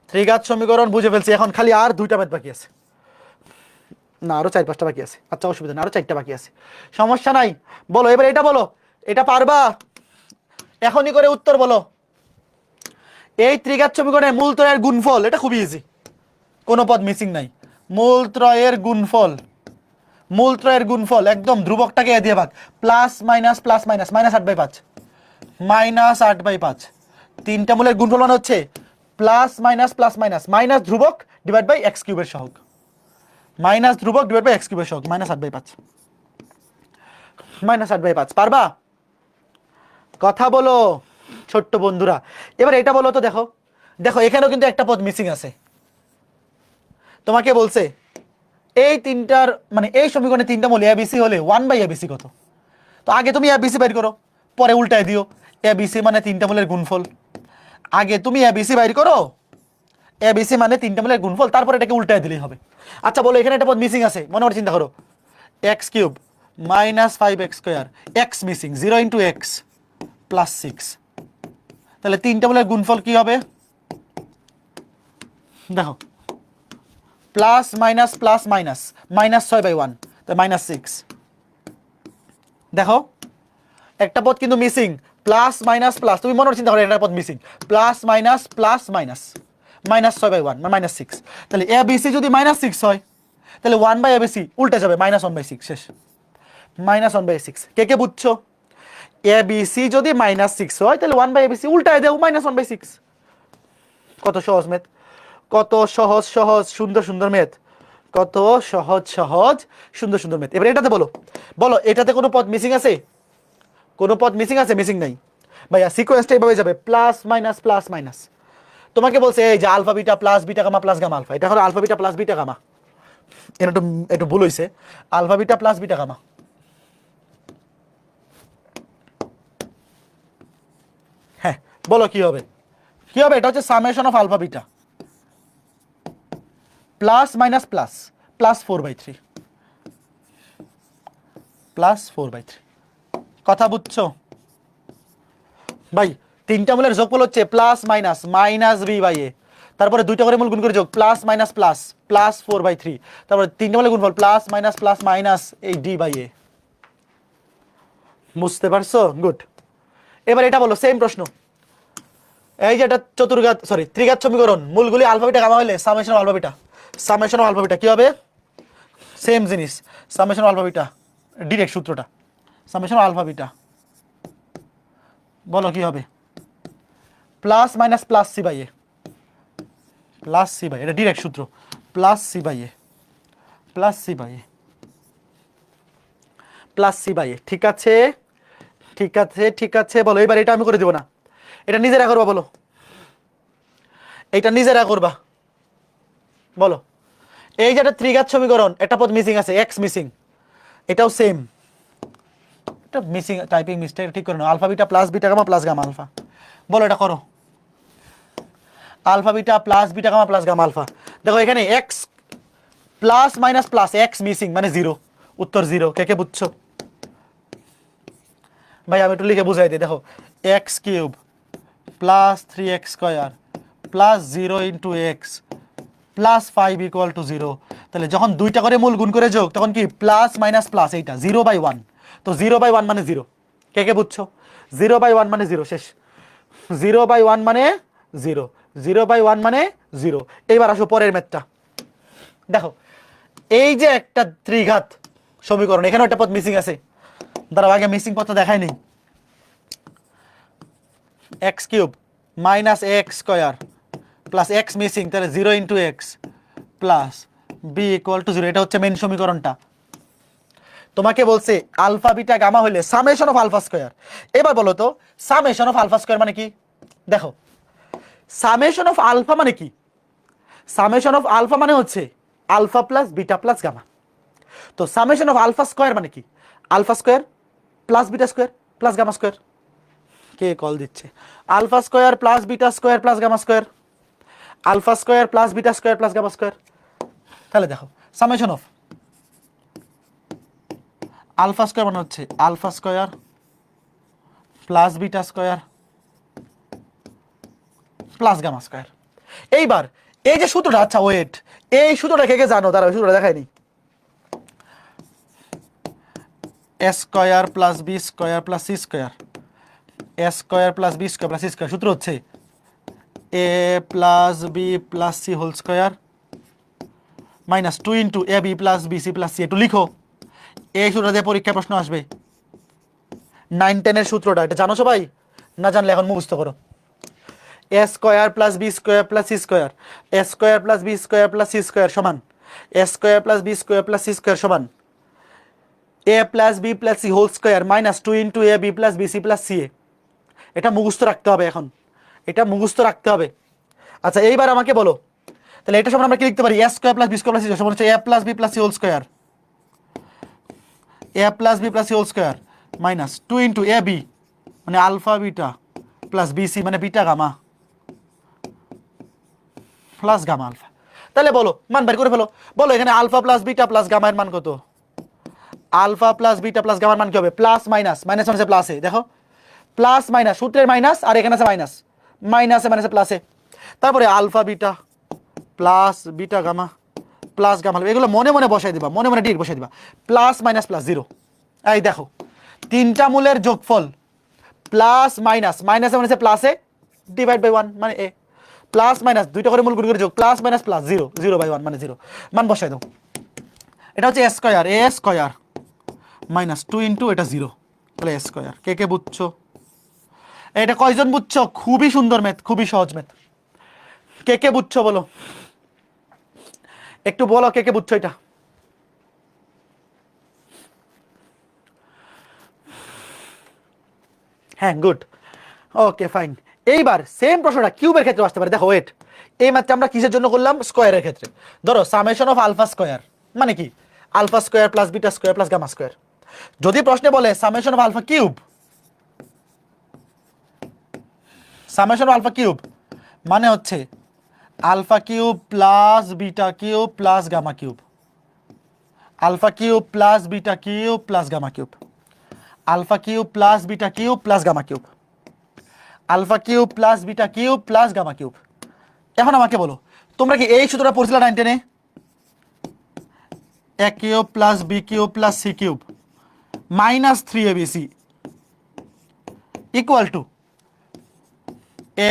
ত্রিঘাত সমীকরণ বুঝে ফেলছি, এখন খালি আর দুইটা ম্যাথ বাকি আছে, না আরো 4-5টা বাকি আছে। আচ্ছা অসুবিধা না, আরো 4টা বাকি আছে, সমস্যা নাই। বলো এবার এটা, বলো এটা পারবা? এখনই করে উত্তর বলো। এই ত্রিঘাত সমীকরণের মূল ত্রয়ের গুণফল, এটা খুবই ইজি, কোনো পদ মিসিং নাই। মূল ত্রয়ের গুণফল, মূল ত্রয়ের গুণফল একদম ধ্রুবকটাকে এ দিয়ে ভাগ, plus minus plus minus, minus 8/5, minus 8/5, তিনটা মূলের গুণফল মানে হচ্ছে plus minus plus minus, minus ধ্রুবক ডিভাইড বাই x³ এর সহগ, মাইনাস ধ্রুবক ডিভাইড বাই x³ এর সহগ, মাইনাস 8/5, মাইনাস 8/5। পারবা? কথা বলো ছোট্ট বন্ধুরা। এবার এটা বলো তো, দেখো দেখো এখানেও কিন্তু একটা পদ মিসিং আছে। তোমাকে বলছে এই তিনটার মানে এই সমীকরণে তিনটা মূল ABC হলে 1/ABC কত? তো আগে তুমি ABC বের করো, পরে উল্টায় দিও, ABC মানে তিনটা মূলের গুণফল। আগে তুমি ABC বের করো, ABC মানে তিনটা মূলের গুণফল, তারপরে এটাকে উল্টায় দিলেই হবে। আচ্ছা বলো এখানে একটা পদ মিসিং আছে, মনে মনে চিন্তা করো, x³ minus 5x², x missing, 0 × x plus 6, তাহলে তিনটা মূলের গুণফল কি হবে? দেখো plus minus plus minus, minus 6/1, তাই মাইনাস 6। দেখো একটা পদ কিন্তু মিসিং, প্লাস মাইনাস প্লাস, তুমি মনে চিন্তা করো একটা পদ missing, plus minus plus minus, minus 6/1 মানে মাইনাস 6, তাহলে ABC যদি মাইনাস 6 হয় তাহলে 1/ABC উল্টে যাবে, মাইনাস 1/6, শেষ, মাইনাস 1/6। কে কে বুঝছো? ABC যদি মাইনাস 6 হয় তাহলে 1/ABC উল্টায় দেও, মাইনাস 1/6। কত সহজ ম্যাথ, কত সহজ সহজ সুন্দর সুন্দর ম্যাথ, কত সহজ সহজ সুন্দর সুন্দর ম্যাথ। এবার এটাতে বলো, বলো এটাতে কোনো পদ মিসিং আছে? কোনো পদ মিসিং আছে? মিসিং নাই ভাইয়া, সিকোয়েন্সটা এইভাবে যাবে, প্লাস মাইনাস প্লাস মাইনাস। তোমাকে বলছে এই যে alpha beta plus beta gamma plus gamma alpha, এটা হলো alpha beta plus beta gamma, এটা একটু একটু ভুল হয়েছে, alpha beta plus beta gamma. হ্যাঁ বলো কি হবে? কি হবে? এটা হচ্ছে summation of alpha beta plus minus plus, plus 4/3, plus 4/3। কথা বুঝছো ভাই? তিনটা মূলের যোগফল হচ্ছে প্লাস মাইনাস মাইনাস b/a, তারপরে দুইটা করে মূল গুণ করে যোগ, প্লাস মাইনাস প্লাস, প্লাস 4/3, তারপরে তিনটা মূলের গুণফল প্লাস মাইনাস প্লাস মাইনাস এই d/a। বুঝতে পারছো? গুড। এবার এটা বলো, সেম প্রশ্ন, এই যে এটা চতুর্ঘাত সরি ত্রিঘাত সমীকরণ, মূলগুলি আলফা বিটা গামা হলে summation of alpha beta, summation of alpha beta কি হবে? সেম জিনিস, summation of alpha beta, direct সূত্রটা, সামেশন অফ আলফা বিটা। বলো কি হবে? Plus minus plus c/a, plus c/a, এটা ডিরেক্ট সূত্র, plus c/a, plus c/a, plus c/a। ঠিক আছে ঠিক আছে ঠিক আছে। বলো এবার এটা আমি করে দেবো না, এটা নিজেরা করবা, বলো এটা নিজেরা করবা। বলো এই যে একটা ত্রিঘাত সমীকরণ, একটা পদ মিসিং আছে, x মিসিং, এটাও সেম, এটা মিসিং টাইপিং মিস্টেক, ঠিক করে নাও, alpha beta plus beta gamma plus gamma alpha. বলো এটা করো, alpha beta plus beta gamma plus gamma alpha. দেখো এখানে x plus minus plus x missing মানে জিরো, উত্তর জিরো। কে কে বুঝছো ভাই? আমি একটু লিখে বুঝাই দিই, দেখো x cube plus 3x square plus 0 into x plus 5 equal to 0। তাহলে যখন দুইটা করে মূল গুণ করে যোগ তখন কি প্লাস মাইনাস প্লাস, এইটা 0/1। তো 0/1 মানে 0। কে কে বুঝছো? 0/1 মানে 0, শেষ। 0/1 মানে 0, 0/1 মানে 0। এইবার আসো পরের ম্যাথটা। দেখো এই যে একটা ত্রিঘাত সমীকরণ, এখানে একটা পদ মিসিং আছে, দাঁড়াও আগে মিসিং পদটা দেখাই নেই। X cube minus X square plus x missing, তাহলে 0 into x plus B equal to 0। এটা হচ্ছে মেন সমীকরণটা। তোমাকে বলছে আলফা বিটা গামা হলে সামেশন অফ আলফা স্কোয়ার। এবার বলো তো সামেশন অফ আলফা স্কোয়ার মানে কি? দেখো সামেশন অফ আলফা মানে কি? সামেশন অফ আলফা মানে হচ্ছে alpha plus beta plus gamma. তো সামেশন অফ আলফা স্কোয়ার মানে কি? Alpha square plus beta square plus gamma square. কে কল দিচ্ছে? Alpha square plus beta square plus gamma square, alpha square plus beta square plus gamma square. তাহলে দেখো summation of alpha square মানে হচ্ছে alpha square plus beta square plus gamma square. এইবার এই যে সূত্রটা, আচ্ছা ওয়েট, এই সূত্রটা কে কে জানো? তারা সূত্রটা দেখায়নি। A square plus b square plus c square, a square plus b square plus c square. সূত্র হচ্ছে a plus b plus c whole square minus 2 into a b plus b c plus c. একটু লিখো, এই সূত্রটা দিয়ে পরীক্ষায় প্রশ্ন আসবে। 9-10 এর সূত্রটা, এটা জানো সবাই? না জানলে এখন মুখস্থ করো। A square plus b square plus c square, a square plus b square plus c square সমান a square plus b square plus c square সমান a plus b plus c whole square minus 2 into a b plus b c plus c a. এটা মুখস্থ রাখতে হবে এখন, এটা মুখস্থ রাখতে হবে। আচ্ছা এইবার আমাকে বলো, তাহলে এটা সমান আমরা কি লিখতে পারি? A square plus b square plus c সমান হচ্ছে a plus b plus c whole square, a plus b plus c whole square minus 2 into a b মানে alpha beta plus b c মানে beta gamma plus gamma alpha. তাহলে বলো মান বের করে ফেলো। বলো এখানে আলফা প্লাস বিটা প্লাস গামার মান কত? আলফা প্লাস বিটা প্লাস গামার মান কি হবে? প্লাস মাইনাস, মাইনাস মানে প্লাসে, দেখো প্লাস মাইনাস, সূত্রের মাইনাস আর এখানে আছে মাইনাস, মাইনাসে মাইনাসে প্লাসে। তারপরে alpha beta plus beta gamma plus gamma, এগুলো মনে মনে বসাই দিবা, মনে মনে ডিরেক্ট বসাই দিবা। Plus minus plus 0। এই দেখো তিনটা মূলের যোগফল প্লাস মাইনাস, মাইনাসে মাইনাসে প্লাসে ডিভাইড বাই 1 মানে এ, প্লাস মাইনাস দুইটা করে মূল গুণ করে যোগ, প্লাস মাইনাস প্লাস 0, 0/1 মানে 0। মান বসাই দাও। এটা হচ্ছে এ square, a square minus 2 into এটা 0, তাহলে এ স্কোয়ার। কে কে বুঝছো? এটা কয়জন বুঝছো? খুবই সুন্দর ম্যাথ, খুবই সহজ ম্যাথ। কে কে বুঝছো বলো, একটু বলো কে কে বুঝছো এটা? হ্যাঁ গুড, ওকে ফাইন। এইবার সেম প্রশ্নটা কিউবের ক্ষেত্রে আসতে পারে। দেখো ওয়েট, এই ম্যাথটা আমরা কিসের জন্য করলাম? স্কোয়ারের ক্ষেত্রে। ধরো সামেশন অফ আলফা স্কোয়ার মানে কি? Alpha square plus beta square plus gamma square. যদি প্রশ্নে বলে summation of alpha cube, summation of alpha cube মানে হচ্ছে alpha cube plus beta cube plus gamma cube, alpha cube plus beta cube plus gamma cube, alpha cube plus beta cube plus gamma cube, alpha cube plus beta cube plus gamma cube. এখন আমাকে বলো তোমরা কি এই সূত্রটা পড়ছিলে 9-10 এ? A cube plus b cube plus c cube minus 3abc equal to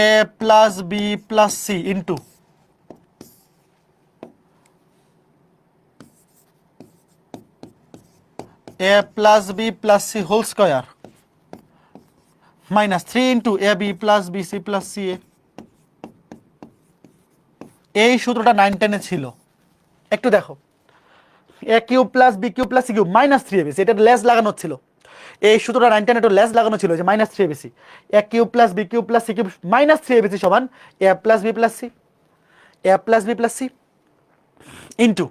a plus b plus c into a plus b plus c whole square minus 3 into a b plus b c plus c a. এই সূত্রটা 9-10 এ ছিল। একটু দেখো, a cube plus b cube plus c cube minus 3abc, এটা less লাগানো ছিল। এই সূত্রটা 9-10 একটু লেস লাগানো ছিল যে minus 3abc। A cube plus b cube plus c cube minus 3abc সমান a plus b plus c, a plus b plus c into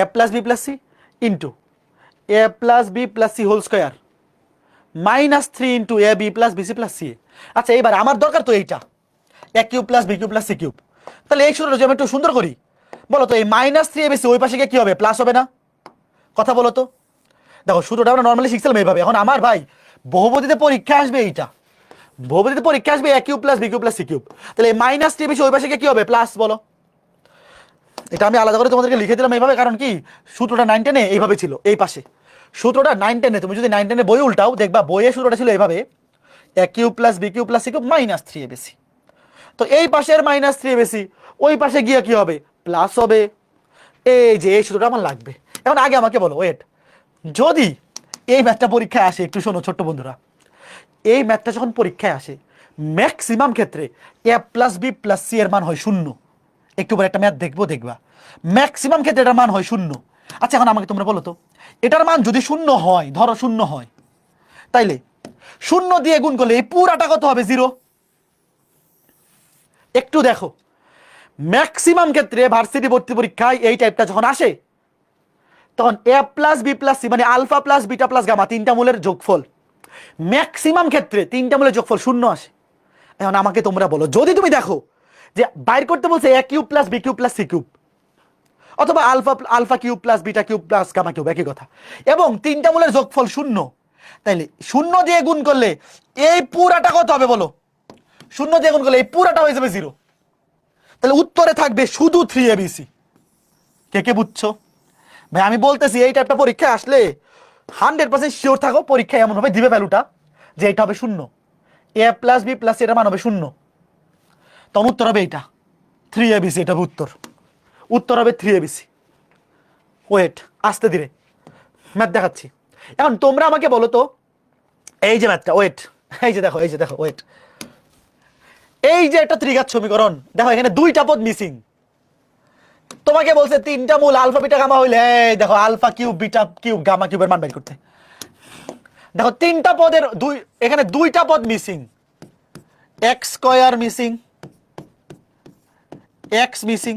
a plus b plus c into a plus b plus c whole square minus 3 into a b plus b c plus c. আচ্ছা এইবার আমার দরকার তো এইটা, a cube plus b cube plus c cube. তাহলে এই সূত্রটা যদি আমি একটু সুন্দর করি, বলো তো এই -3abc ওই পাশে গিয়ে কি হবে, প্লাস হবে না? কথা বলো তো। দেখো সূত্রটা আমরা নর্মালি শিখছিলাম এইভাবে। এখন আমার ভাই বহুপদীতে পরীক্ষা আসবে এইটা, বহুপদীতে পরীক্ষা আসবে a cube plus b cube plus c cube. তাহলে এই -3abc ওই পাশে গিয়ে কি হবে, প্লাস। বলো, এটা আমি আলাদা করে তোমাদেরকে লিখে দিলাম এইভাবে, কারণ কি সূত্রটা 9-10 এইভাবে ছিল এই পাশে। সূত্রটা 9-10 তুমি যদি 9-10 বই উল্টাও দেখবা বইয়ের সূত্রটা ছিল এইভাবে, a cube plus b cube plus c cube -3abc। তো এই পাশের -3abc ওই পাশে গিয়ে কি হবে, প্লাস হবে। এই যে এই সূত্রটা আমার লাগবে। এখন আগে আমাকে বলো, ওয়েট, যদি এই ম্যাথটা পরীক্ষায় আসে, একটু শোনো ছোট্ট বন্ধুরা, এই ম্যাথটা যখন পরীক্ষায় আসে ম্যাক্সিমাম ক্ষেত্রে a plus b plus c এর মান হয় 0। একটু পরে একটা ম্যাথ দেখবো, দেখবা ম্যাক্সিমাম ক্ষেত্রে এটার মান হয় 0। আচ্ছা এখন আমাকে তোমরা বলো তো, এটার মান যদি 0 হয়, ধরো 0 হয়, তাইলে 0 দিয়ে গুণ করলে এই পুরাটা কত হবে, 0। একটু দেখো, ম্যাক্সিমাম ক্ষেত্রে ভার্সিটি ভর্তি পরীক্ষায় এই টাইপটা যখন আসে তখন a plus b plus c মানে alpha plus beta plus gamma তিনটা মূলের যোগফল, ম্যাক্সিমাম ক্ষেত্রে তিনটা মূলের যোগফল 0 আসে। এখন আমাকে তোমরা বলো, যদি তুমি দেখো যে বাইর করতে বলছে a cube plus b cube plus c cube, অথবা alpha alpha cube plus beta cube plus gamma cube, একই কথা, এবং তিনটা মূলের যোগফল 0, তাইলে 0 দিয়ে গুণ করলে এই পুরাটা কত হবে বলো, 0 দিয়ে গুণ করলে এই পুরাটা হয়ে যাবে 0। তাহলে উত্তরে থাকবে শুধু 3abc। কে কে বুঝছো ভাই? আমি বলতেছি এই টাইপটা পরীক্ষায় আসলে 100% শিওর থাকো, পরীক্ষায় এমন হবে দিবে ভ্যালুটা যে এটা হবে 0, a প্লাস b প্লাস এর মান হবে 0, তখন উত্তর হবে এইটা 3abc। এটা হবে উত্তর, উত্তর হবে 3abc। ওয়েট, আস্তে ধীরে ম্যাথ দেখাচ্ছি। এখন তোমরা আমাকে বলো তো, এই যে ম্যাথটা, ওয়েট, এই যে দেখো, এই যে দেখো, ওয়েট, এই যে একটা ত্রিঘাত সমীকরণ, দেখো এখানে দুইটা পদ মিসিং। তোমাকে বলছে তিনটা মূল আলফা বিটা গামা হইলে, এই দেখো alpha cube beta cube gamma কিউবের মান বের করতে। দেখো তিনটা পদের এখানে দুইটা পদ missing, x square missing, x missing.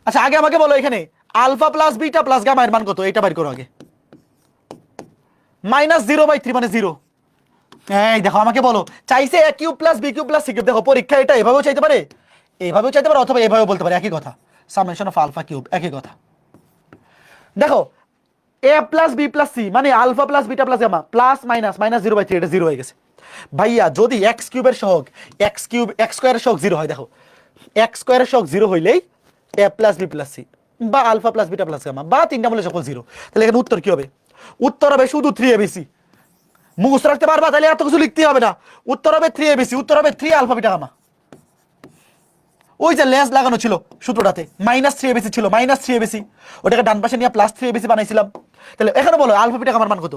আচ্ছা আগে আমাকে বলো এখানে alpha plus beta plus gamma এর মান কত, এটা বের করো আগে। -0/3 মানে 0। এই দেখো আমাকে বলো, চাইছে a cube plus b cube plus c cube. দেখো পরীক্ষা এটা এভাবেও চাইতে পারে, এভাবেও চাইতে পারে, অথবা এভাবেও বলতে পারে, একই কথা, সামেশন অফ আলফা কিউব, একই কথা। দেখো a plus b plus c মানে alpha plus beta plus gamma plus minus -0/3, এটা 0 হয়ে গেছে। ভাইয়া যদি x কিউবের সহগ x কিউব x স্কয়ারের সহগ 0 হয়, দেখো x স্কয়ারের সহগ 0 হইলেই a plus b plus c বা alpha plus beta plus gamma বা তিনটা মূলের সকল 0। তাহলে এখানে উত্তর কি হবে? উত্তর হবে শুধু 3abc। মুখস্থ রাখতে পারবা, তাহলে এত কিছু লিখতে হবে না। উত্তর হবে 3abc, উত্তর হবে 3 আলফা বিটা গামা। ওই যে লেস লাগানো ছিল সূত্রটাতে -3abc ছিল, -3abc, ওটাকে ডান পাশে নিয়ে +3abc বানাইছিলাম। তাহলে এখানে বলো আলফা বিটা গামার মান কত?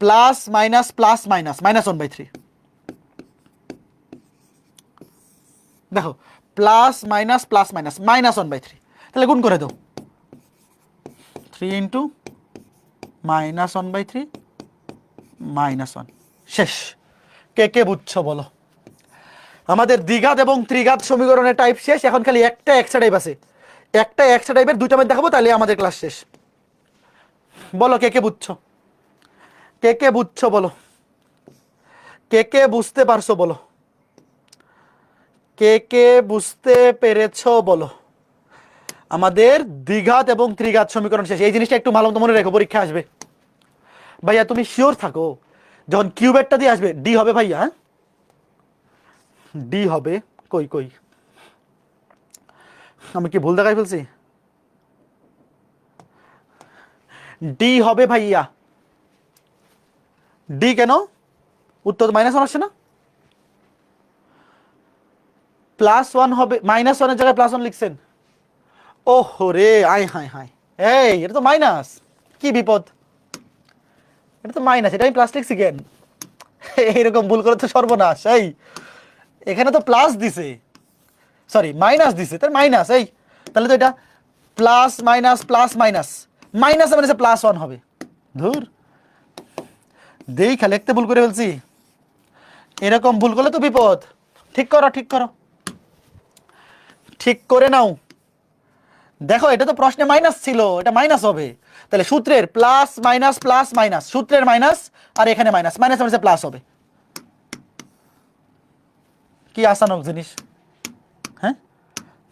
Plus minus plus minus -1/3। দেখো প্লাস মাইনাস প্লাস মাইনাস -1/3, তাহলে গুণ করে দাও, 3 ইন্টু -1/3 -1। শেষ। কে কে বুঝছো বলো? আমাদের দ্বিঘাত এবং ত্রিঘাত সমীকরণের টাইপ শেষ। এখন খালি একটা এক্সট্রা টাইপ আছে, একটা এক্সট্রা টাইপের দুইটা ম্যাথ দেখাবো, তাহলে আমাদের ক্লাস শেষ। বলো কে কে বুঝছো, কে কে বুঝছো বলো, কে কে বুঝতে পারছো বলো, কে কে বুঝতে পেরেছো বলো। আমাদের দ্বিঘাত এবং ত্রিঘাত সমীকরণ শেষ। এই জিনিসটা একটু ভালো মতো মনে রেখো, পরীক্ষা আসবে। ভাইয়া তুমি শিওর থাকো যখন কিউবেরটা দিয়ে আসবে ডি হবে ভাইয়া, হ্যাঁ ডি হবে। কই কই আমি কি ভুল দেখাই ফেলছি? ডি হবে ভাইয়া, ডি কেন? উত্তর -1 আসছে না, +1 হবে, -1 এর জায়গায় +1 লিখছেন। ওহো রে, আয় হায় হায়, এই এটা তো মাইনাস, কি বিপদ, এটা তো মাইনাস, এটা আমি প্লাস লিখছি কেন? এইরকম ভুল করে তো সর্বনাশ। এই এখানে তো প্লাস দিছে, সরি মাইনাস দিছে, তার মাইনাস। এই তাহলে তো এটা plus minus plus minus minus মানে +1 হবে। ধুর, দেখা লিখতে ভুল করে ফেলছি। এরকম ভুল করলে তো বিপদ। ঠিক করো, ঠিক করো, ঠিক করে নাও। দেখো এটা তো প্রশ্নে মাইনাস ছিল, এটা মাইনাস হবে। তাহলে সূত্রের প্লাস মাইনাস প্লাস মাইনাস, সূত্রের মাইনাস আর এখানে মাইনাস, মাইনাস মানে প্লাস হবে। কি আসানক জিনিস।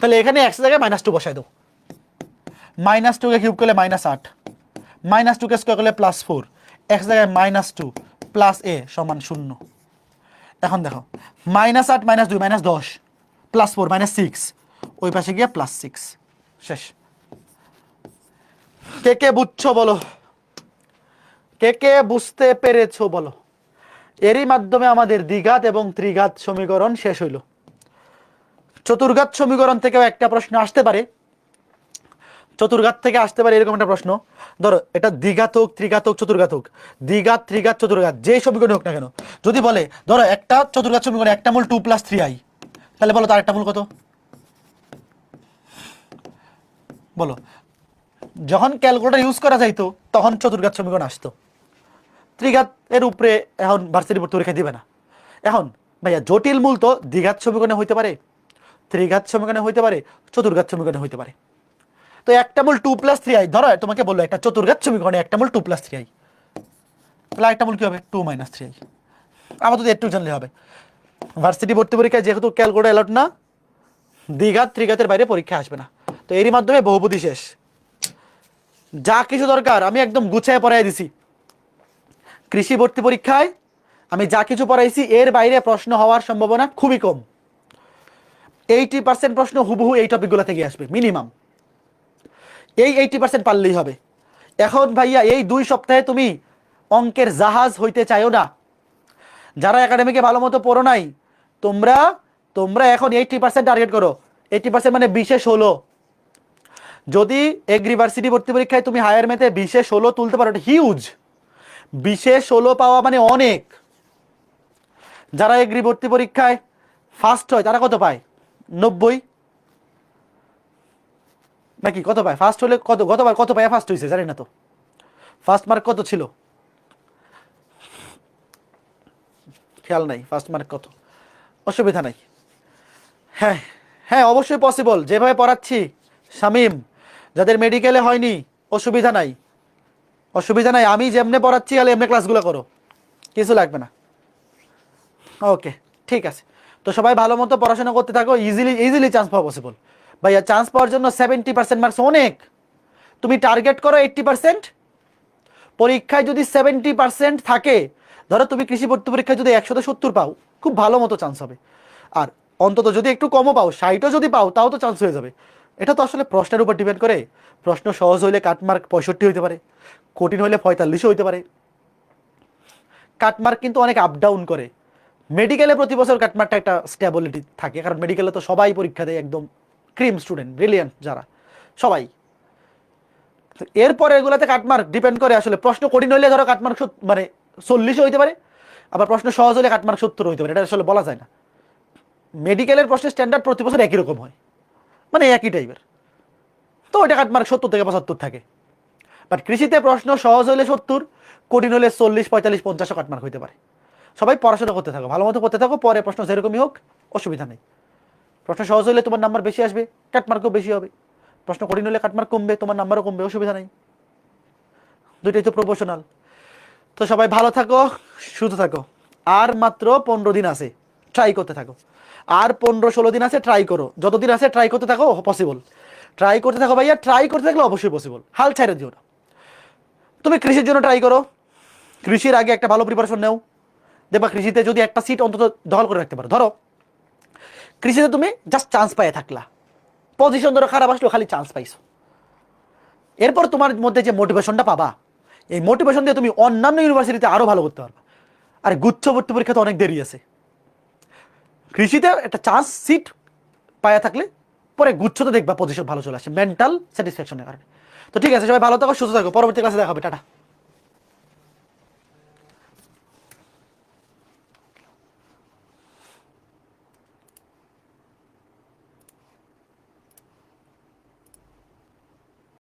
তাহলে এখানে x জায়গায় -2 বসাই দাও। -2 কে কিউব করলে -8, -2 কে স্কয়ার করলে +4, x জায়গায় -2 প্লাস a সমান 0। এখন দেখো -8 -2 -10 +4 -6, ওই পাশে গিয়ে +6, শেষ। কে কে বুঝছো বলো, কে কে বুঝতে পেরেছো বলো। এরই মাধ্যমে আমাদের দ্বিঘাত এবং ত্রিঘাত সমীকরণ শেষ হইল। চতুর্ঘাত সমীকরণ থেকেও একটা প্রশ্ন আসতে পারে, চতুর্ঘাত থেকে আসতে পারে এরকম একটা প্রশ্ন। ধরো এটা দ্বিঘাত হোক, ত্রিঘাত হোক, চতুর্ঘাত হোক, দ্বিঘাত ত্রিঘাত চতুর্ঘাত যে সমীকরণ হোক না কেন, যদি বলে ধরো একটা চতুর্ঘাত সমীকরণ একটা মূল 2 + 3i, তাহলে বলো তার একটা মূল কত বলো। যখন ক্যালকুলেটর ইউজ করা যাইতো তখন চতুর্ঘাত সমীকরণ আসতো, ত্রিঘাত এর উপরে এখন ভার্সিটি ভর্তি পরীক্ষা দিবে না। এখন ভাইয়া জটিল মূল তো দ্বিঘাত সমীকরণে হইতে পারে, ত্রিঘাত সমীকরণে হইতে পারে, চতুর্ঘাত সমীকরণে হইতে পারে। তো একটা মূল 2 + 3i, ধরো তোমাকে বললো একটা চতুর্ঘাত সমীকরণে একটা মূল 2 + 3i, তাহলে একটা মূল কি হবে 2 - 3i। আমার তো একটু জানলে হবে, ভার্সিটি ভর্তি পরীক্ষায় যেহেতু ক্যালকুলেটর অ্যালাউড না, দ্বিঘাত ত্রিঘাতের বাইরে পরীক্ষা আসবে না। তো এরই মাধ্যমে বহুপদী শেষ। যা কিছু দরকার আমি একদম গুছায় পড়াই দিছি। কৃষি ভর্তি পরীক্ষায় আমি যা কিছু পড়াইছি এর বাইরে প্রশ্ন হওয়ার সম্ভাবনা খুবই কম। 80% প্রশ্ন হুবহু এই টপিকগুলো থেকে আসবে মিনিমাম, এই 80% পারলেই হবে। এখন ভাইয়া এই 2 সপ্তাহে তুমি অঙ্কের জাহাজ হইতে চাইও না। যারা একাডেমিকে ভালো মতো পড়ো নাই, তোমরা তোমরা এখন 80% টার্গেট করো। 80% মানে 20-16। যদি এগ্রিভার্সিটি ভর্তি পরীক্ষায় তুমি হায়ার ম্যাথে 20-16 তুলতে পারো, এটা হিউজ। 20-16 পাওয়া মানে অনেক। যারা এগ্রি ভর্তি পরীক্ষায় ফার্স্ট হয় তারা কত পায়? 90 নাকি কত পায়? ফার্স্ট হলে কত, গতবার কত পায় ফার্স্ট হয়েছে জানি না তো। ফার্স্ট মার্ক কত ছিল খেয়াল নাই, ফার্স্ট মার্ক কত, অসুবিধা নাই। হ্যাঁ হ্যাঁ অবশ্যই পসিবল, যেভাবে পড়াচ্ছি শামীম, যাদের মেডিকেলে হয়নি অসুবিধা নাই, অসুবিধা নাই, আমি যেমনে পড়াচ্ছি তাহলে এমনি ক্লাসগুলো করো, কিছু লাগবে না। ওকে ঠিক আছে, তো সবাই ভালো মতো পড়াশোনা করতে থাকো, ইজিলি চান্স পাওয়া পসিবল। ভাইয়া চান্স পাওয়ার জন্য 70% মার্কস অনেক। তুমি টার্গেট করো 80%, পরীক্ষায় যদি 70% থাকে, ধরো তুমি কৃষি ভর্তি পরীক্ষায় যদি 100-তে 70 পাও, খুব ভালো মতো চান্স হবে। আর অন্তত যদি একটু কমও পাও, 60ও যদি পাও, তাও তো চান্স হয়ে যাবে। এটা তো আসলে প্রশ্নের উপর ডিপেন্ড করে। প্রশ্ন সহজ হইলে কাটমার্ক 65 হইতে পারে, কঠিন হইলে 45 হইতে পারে। কাটমার্ক কিন্তু অনেক আপ ডাউন করে। মেডিকেলে প্রতি বছর কাটমার্কটা একটা স্টেবিলিটি থাকে, কারণ মেডিকেলে তো সবাই পরীক্ষা দেয়, একদম ক্রিম স্টুডেন্ট, ব্রিলিয়ান্ট যারা সবাই। এরপরে এগুলাতে কাটমার্ক ডিপেন্ড করে আসলে, প্রশ্ন কঠিন হইলে ধরো কাটমার্ক মানে 40 হইতে পারে, আবার প্রশ্ন সহজ হলে কাটমার্ক 70 হইতে পারে, এটা আসলে বলা যায় না। মেডিকেলের প্রশ্নের স্ট্যান্ডার্ড প্রতি বছর একই রকম হয়, মানে একই টাইপের, তো ওইটা কাটমার্ক 70 থেকে 75 থাকে। বাট কৃষিতে প্রশ্ন সহজ হলে 70, কঠিন হলে 40, 45, 50 কাটমার্ক হইতে পারে। সবাই পড়াশোনা করতে থাকো, ভালো মতো করতে থাকো, পরে প্রশ্ন যেরকমই হোক অসুবিধা নেই। প্রশ্ন সহজ হলে তোমার নাম্বার বেশি আসবে, কাটমার্কও বেশি হবে। প্রশ্ন কঠিন হলে কাটমার্ক কমবে, তোমার নাম্বারও কমবে, অসুবিধা নেই, দুইটাই তো প্রপোর্শনাল। তো সবাই ভালো থাকো, সুস্থ থাকো। আর মাত্র 15 দিন আছে, ট্রাই করতে থাকো। আর 15-16 দিন আছে, ট্রাই করো, যতদিন আছে ট্রাই করতে থাকো, পসিবল। ট্রাই করতে থাকো ভাইয়া, ট্রাই করতে থাকলে অবশ্যই পসিবল, হাল ছাইড়ে দিও না। তুমি কৃষির জন্য ট্রাই করো, কৃষির আগে একটা ভালো প্রিপারেশন নেও, দেখবা কৃষিতে যদি একটা সিট অন্তত দখল করে রাখতে পারো। ধরো কৃষিতে তুমি জাস্ট চান্স পাইয়ে থাকলা, পজিশন ধরো খারাপ আসলো, খালি চান্স পাইছো, এরপর তোমার মধ্যে যে মোটিভেশনটা পাবা, এই মোটিভেশন দিয়ে তুমি অন্যান্য ইউনিভার্সিটিতে আরো ভালো করতে পারবা। আর গুচ্ছ ভর্তি পরীক্ষা তো অনেক দেরি আছে, কৃষিতে একটা চান্স সিট পায়া থাকলে পরে গুচ্ছতে দেখবা পজিশন ভালো চলে আসে, মেন্টাল স্যাটিসফ্যাকশনের কারণে। তো ঠিক আছে, সবাই ভালো থাকো, সুস্থ থাকো, পরবর্তী ক্লাসে দেখা হবে, টাটা।